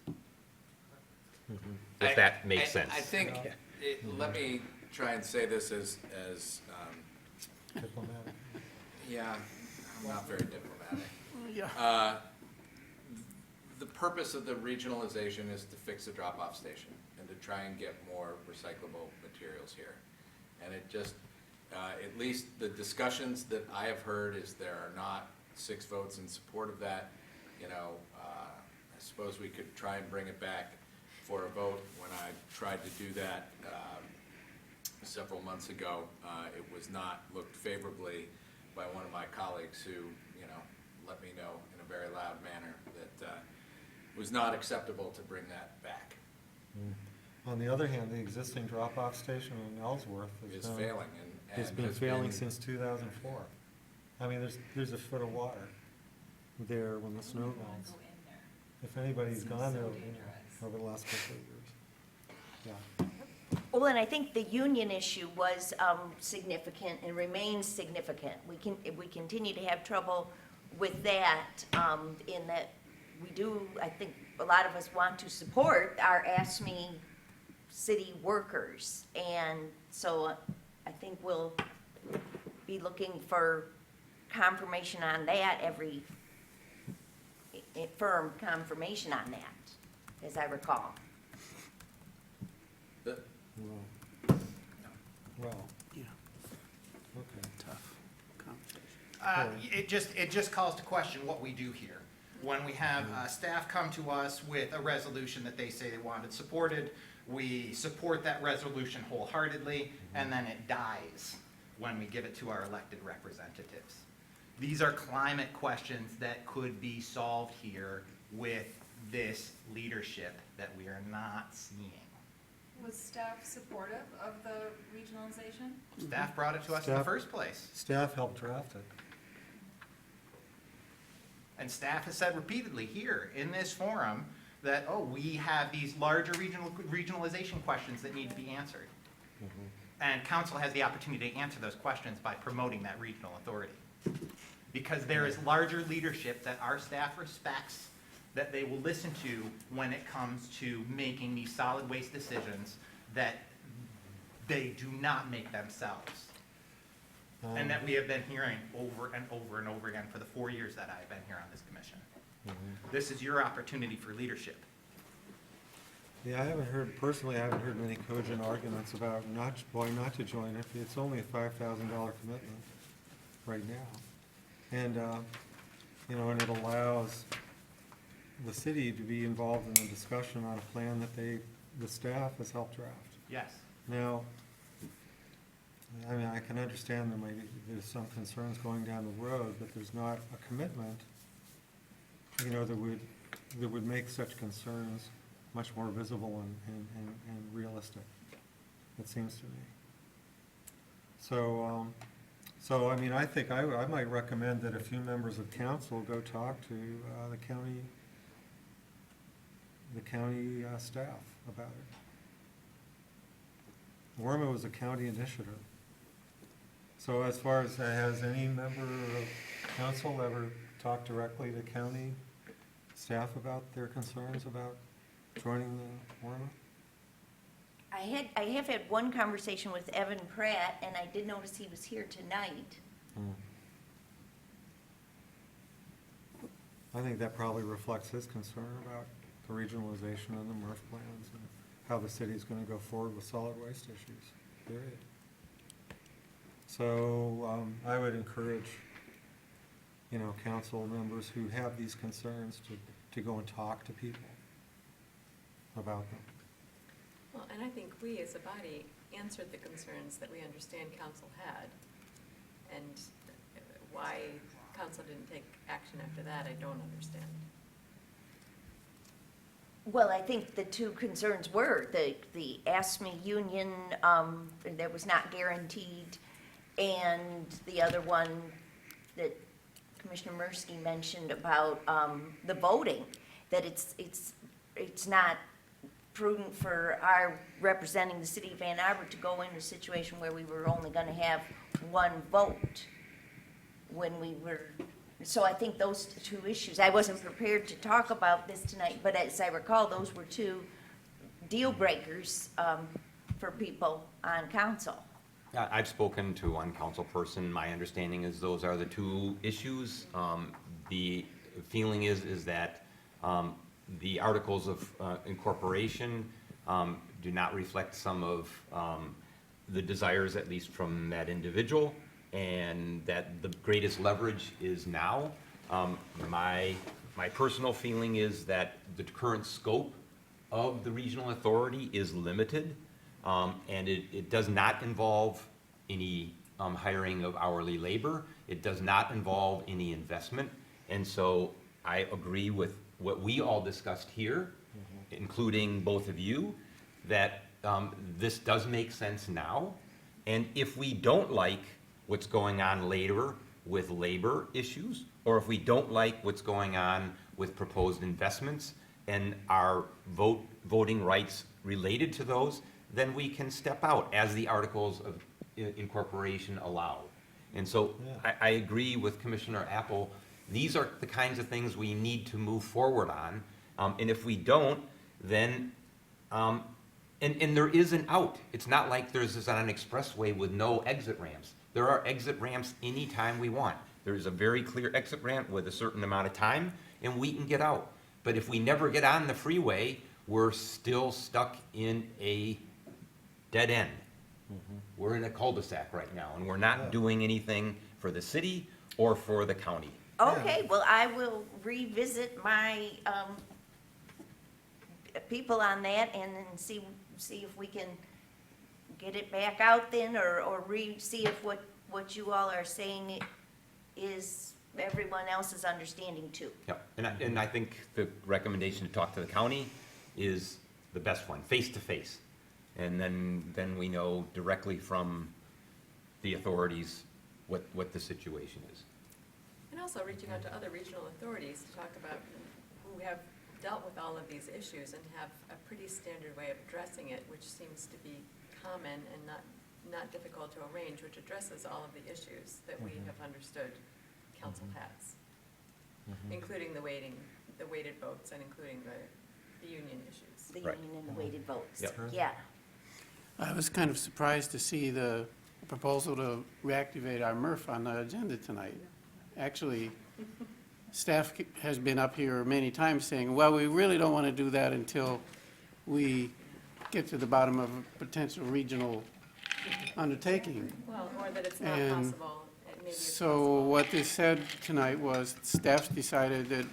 If that makes sense. I think, let me try and say this as Diplomatic. yeah, I'm not very diplomatic. Yeah. The purpose of the regionalization is to fix the drop-off station and to try and get more recyclable materials here. And it just, at least the discussions that I have heard is there are not 6 votes in support of that. You know, I suppose we could try and bring it back for a vote. When I tried to do that several months ago, it was not looked favorably by one of my colleagues who, you know, let me know in a very loud manner that it was not acceptable to bring that back. On the other hand, the existing drop-off station in Ellsworth Is failing and has been failing since 2004. I mean, there's a foot of water there when the snow melts. If anybody's gone there over the last couple of years. Yeah. Well, and I think the union issue was significant and remains significant. We continue to have trouble with that, in that we do, I think a lot of us want to support our ASME city workers. And so I think we'll be looking for confirmation on that, firm confirmation on that, as I recall. Well, Yeah. okay. Tough conversation. It just calls to question what we do here. When we have staff come to us with a resolution that they say they wanted supported, we support that resolution wholeheartedly, and then it dies when we give it to our elected representatives. These are climate questions that could be solved here with this leadership that we are not seeing. Was staff supportive of the regionalization? Staff brought it to us in the Staff- first place. Staff helped draft it. And staff has said repeatedly here in this forum that, oh, we have these larger regionalization questions that need to be answered. And council has the opportunity to answer those questions by promoting that regional authority. Because there is larger leadership that our staff respects, that they will listen to when it comes to making these solid waste decisions that they do not make themselves. And that we have been hearing over and over and over again for the 4 years that I've been here on this commission. This is your opportunity for leadership. Yeah, I haven't heard many cogent arguments about why not to join it. It's only a $5,000 commitment right now. And, you know, and it allows the city to be involved in the discussion on a plan that the staff has helped draft. Yes. Now, I mean, I can understand there's some concerns going down the road, but there's not a commitment, you know, that would make such concerns much more visible and realistic, it seems to me. So, I mean, I think I might recommend that a few members of council go talk to the county staff about it. Worma was a county initiative. So as far as, has any member of council ever talked directly to county staff about their concerns about joining the WORMA? I have had one conversation with Evan Pratt, and I did notice he was here tonight. I think that probably reflects his concern about the regionalization and the MRF plans and how the city's gonna go forward with solid waste issues, period. So, I would encourage, council members who have these concerns to go and talk to people about them. Well, and I think we as a body answered the concerns that we understand council had. And why council didn't take action after that, I don't understand. Well, I think the two concerns were the ASME union that was not guaranteed, and the other one that Commissioner Murphy mentioned about the voting, that it's not prudent for our representing the city of Ann Arbor to go into a situation where we were only going to have one vote when we were. So I think those two issues, I wasn't prepared to talk about this tonight, but as I recall, those were two deal breakers for people on council. I've spoken to one council person. My understanding is those are the two issues. The feeling is that the articles of incorporation do not reflect some of the desires, at least from that individual, and that the greatest leverage is now. My personal feeling is that the current scope of the regional authority is limited, and it does not involve any hiring of hourly labor. It does not involve any investment. And so I agree with what we all discussed here, including both of you, that this does make sense now. And if we don't like what's going on later with labor issues, or if we don't like what's going on with proposed investments and our voting rights related to those, then we can step out as the articles of incorporation allow. And so I agree with Commissioner Apple. These are the kinds of things we need to move forward on. And if we don't, then, and there is an out. It's not like there's this on an expressway with no exit ramps. There are exit ramps anytime we want. There is a very clear exit ramp with a certain amount of time, and we can get out. But if we never get on the freeway, we're still stuck in a dead end. We're in a cul-de-sac right now, and we're not doing anything for the city or for the county. Okay, well, I will revisit my people on that and then see if we can get it back out then, or see if what you all are saying is everyone else's understanding too. Yep, and I think the recommendation to talk to the county is the best one, face-to-face. And then we know directly from the authorities what the situation is. And also reaching out to other regional authorities to talk about who have dealt with all of these issues and have a pretty standard way of addressing it, which seems to be common and not difficult to arrange, which addresses all of the issues that we have understood council has, including the weighted votes and including the union issues. The union and the weighted votes. Yep. Yeah. I was kind of surprised to see the proposal to reactivate our MRF on the agenda tonight. Actually, staff has been up here many times saying, well, we really don't want to do that until we get to the bottom of a potential regional undertaking. Well, or that it's not And possible. Maybe it's So what they said tonight was staff's decided that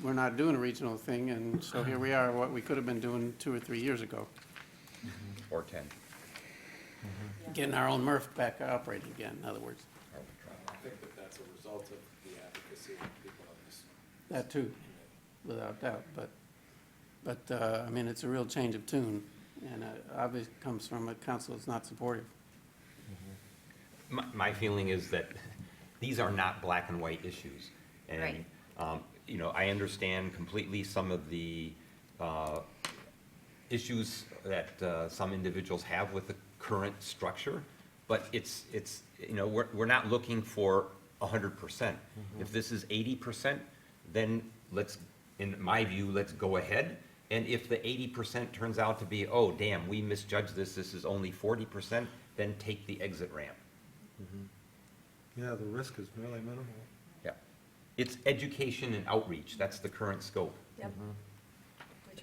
we're not doing a regional thing, and so here we are, what we could have been doing 2 or 3 years ago. Or 10. Getting our own MRF back operating again, in other words. I think that that's a result of the advocacy of people on this. That too, without doubt, but I mean, it's a real change of tune, and obviously comes from a council that's not supportive. My feeling is that these are not black and white issues. And, Right. I understand completely some of the issues that some individuals have with the current structure, but we're not looking for 100%. If this is 80%, then let's in my view, let's go ahead. And if the 80% turns out to be, oh, damn, we misjudged this is only 40%, then take the exit ramp. Yeah, the risk is really minimal. Yeah. It's education and outreach. That's the current scope. Yep.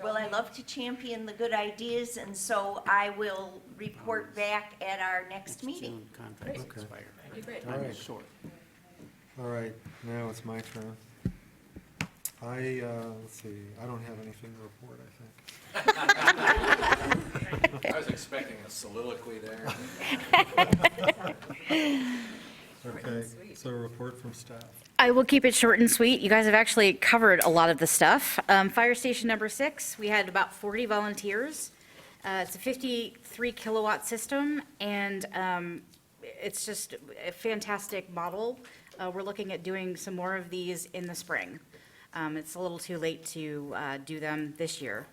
Well, I love to champion the good ideas, and so I will report back at our next meeting. Contracts Okay. expire. That'd be great. All right. Short. All right, now it's my turn. Let's see, I don't have anything to report, I think. I was expecting a soliloquy there. Okay, so a report from staff. I will keep it short and sweet. You guys have actually covered a lot of the stuff. Fire station number 6, we had about 40 volunteers. It's a 53 kilowatt system, and it's just a fantastic model. We're looking at doing some more of these in the spring. It's a little too late to do them this year.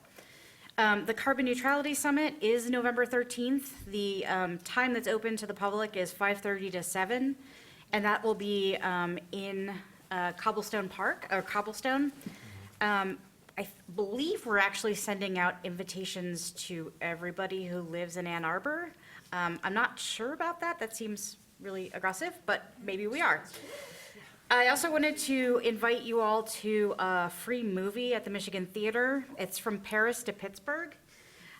The Carbon Neutrality Summit is November 13th. The time that's open to the public is 5:30 to 7, and that will be in Cobblestone Park, or Cobblestone. I believe we're actually sending out invitations to everybody who lives in Ann Arbor. I'm not sure about that. That seems really aggressive, but maybe we are. I also wanted to invite you all to a free movie at the Michigan Theater. It's From Paris to Pittsburgh.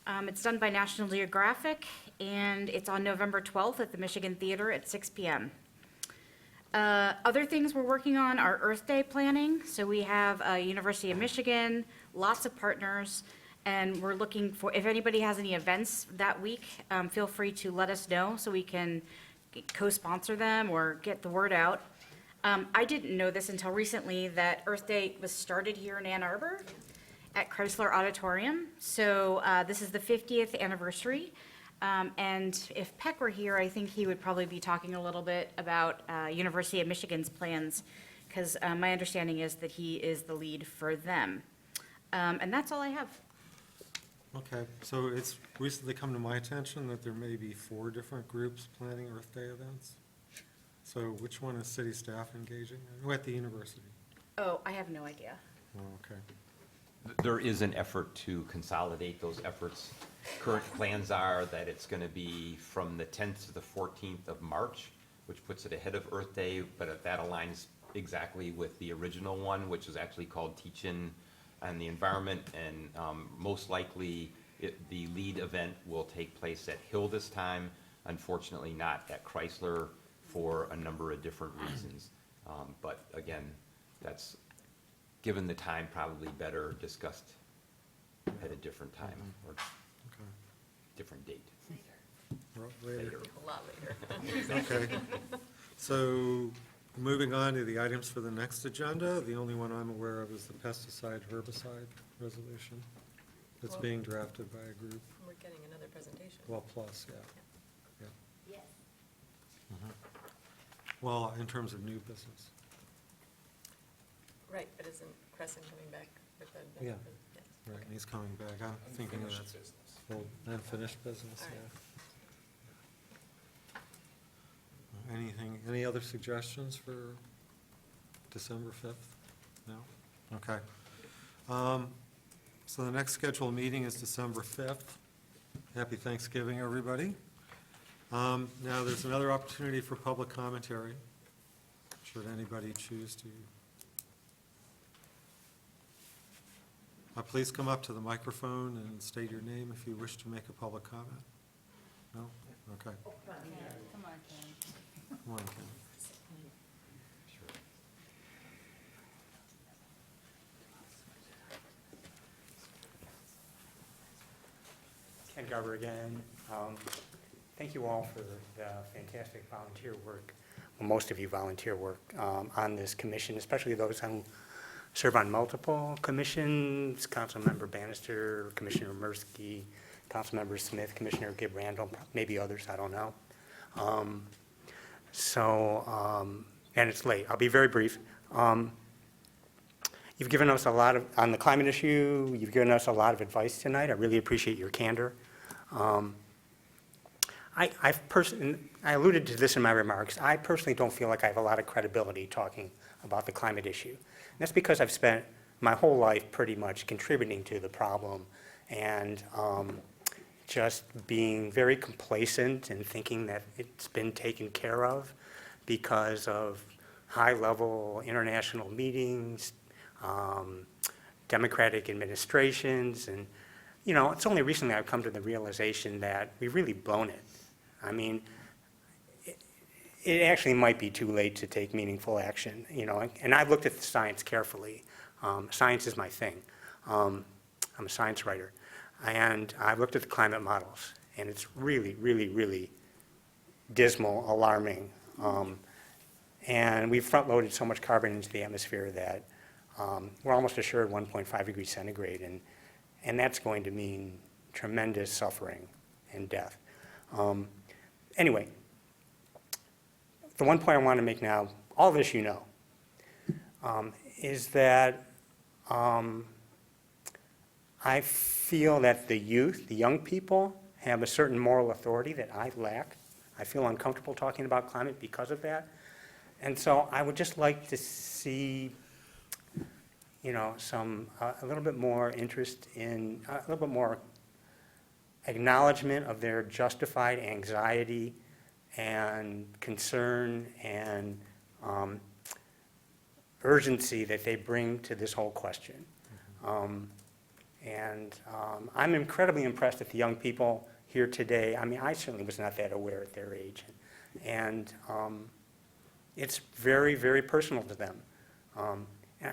It's done by National Geographic, and it's on November 12th at the Michigan Theater at 6 p.m. Other things we're working on are Earth Day planning. So we have University of Michigan, lots of partners, and we're looking for, if anybody has any events that week, feel free to let us know so we can co-sponsor them or get the word out. I didn't know this until recently, that Earth Day was started here in Ann Arbor at Chrysler Auditorium. So this is the 50th anniversary. And if Peck were here, I think he would probably be talking a little bit about University of Michigan's plans, because my understanding is that he is the lead for them. And that's all I have. Okay, so it's recently come to my attention that there may be 4 different groups planning Earth Day events. So which one is city staff engaging? Oh, at the university. Oh, I have no idea. Oh, okay. There is an effort to consolidate those efforts. Current plans are that it's going to be from the 10th to the 14th of March, which puts it ahead of Earth Day, but that aligns exactly with the original one, which is actually called Teach-In on the Environment, and most likely the lead event will take place at Hill this time, unfortunately not at Chrysler for a number of different reasons. But again, that's, given the time, probably better discussed at a different time or Okay. different date. Later. A lot later. Okay. So moving on to the items for the next agenda, the only one I'm aware of is the pesticide herbicide resolution that's Well- being drafted by a group. We're getting another presentation. Well, plus, yeah. Yeah. Yes. Well, in terms of new business. Right, but isn't Crescent coming back with the? Yeah. Yes. Right, and he's coming back. I'm thinking of Unfinished that's business. old, unfinished business, All right. yeah. Anything, any other suggestions for December 5th? No? Okay. So the next scheduled meeting is December 5th. Happy Thanksgiving, everybody. Now, there's another opportunity for public commentary, should anybody choose to. Please come up to the microphone and state your name if you wish to make a public comment. No? Okay. Come on, Ken. Come on, Ken. Ken Garber again. Thank you all for the fantastic volunteer work, well, most of you volunteer work on this commission, especially those who serve on multiple commissions, Councilmember Bannister, Commissioner Mursky, Councilmember Smith, Commissioner Gibb Randall, maybe others, I don't know. And it's late, I'll be very brief. You've given us a lot of, on the climate issue, you've given us a lot of advice tonight. I really appreciate your candor. I alluded to this in my remarks. I personally don't feel like I have a lot of credibility talking about the climate issue. And that's because I've spent my whole life pretty much contributing to the problem and just being very complacent and thinking that it's been taken care of because of high-level international meetings, democratic administrations, and, you know, it's only recently I've come to the realization that we've really blown it. I mean, it actually might be too late to take meaningful action, you know, and I've looked at the science carefully. Science is my thing. I'm a science writer. And I've looked at the climate models, and it's really, really, really dismal, alarming. And we've front-loaded so much carbon into the atmosphere that we're almost assured 1.5 degrees centigrade, and that's going to mean tremendous suffering and death. Anyway, the one point I want to make now, all of this you know, is that I feel that the youth, the young people, have a certain moral authority that I lack. I feel uncomfortable talking about climate because of that. And so I would just like to see, you know, a little bit more interest in, a little bit more acknowledgement of their justified anxiety and concern and urgency that they bring to this whole question. I'm incredibly impressed at the young people here today. I mean, I certainly was not that aware at their age. And it's very, very personal to them.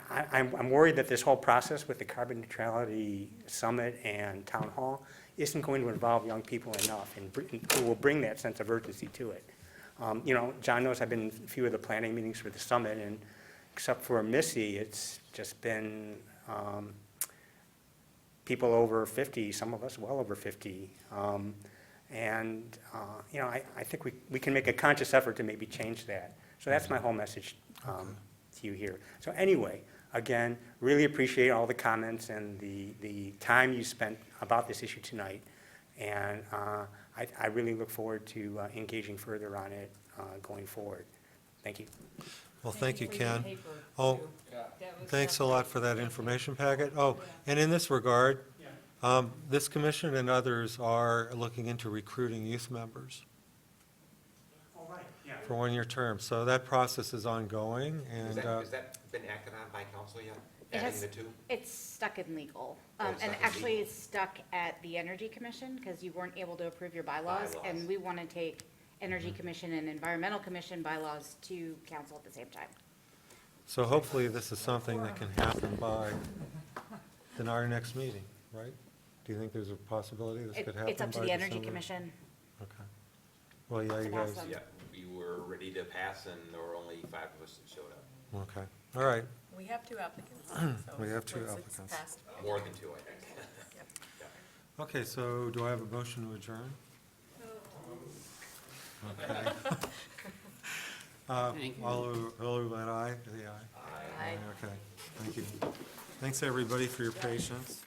I'm worried that this whole process with the Carbon Neutrality Summit and Town Hall isn't going to involve young people enough and who will bring that sense of urgency to it. You know, John knows I've been in a few of the planning meetings for the summit, and except for Missy, it's just been people over 50, some of us well over 50. You know, I think we can make a conscious effort to maybe change that. So that's my whole message to you here. So anyway, again, really appreciate all the comments and the time you spent about this issue tonight. And I really look forward to engaging further on it going forward. Thank you. Well, thank you, Ken. Oh, thanks a lot for that information packet. Oh, and in this regard, this commission and others are looking into recruiting youth members for one-year terms. So that process is ongoing, and Has that been acted on by council yet? Adding the two? It's stuck in legal. Oh, it's And stuck in actually, legal. it's stuck at the Energy Commission because you weren't able to approve your bylaws. And we want to take Energy Commission and Environmental Commission bylaws to council at the same time. so hopefully this is something that can happen by our next meeting, right? Do you think there's a possibility this could happen by It's up to the Energy December? Commission. Okay. Well, yeah, you To pass guys, them. Yeah, we were ready to pass, and there were only 5 of us that showed up. okay, all right. We have 2 applicants, so. We have 2 once it's applicants. passed- More than 2, I think. Okay, so do I have a motion to adjourn? Okay. All who vote aye, say aye. Aye. Okay, thank you. Thanks, everybody, for your patience.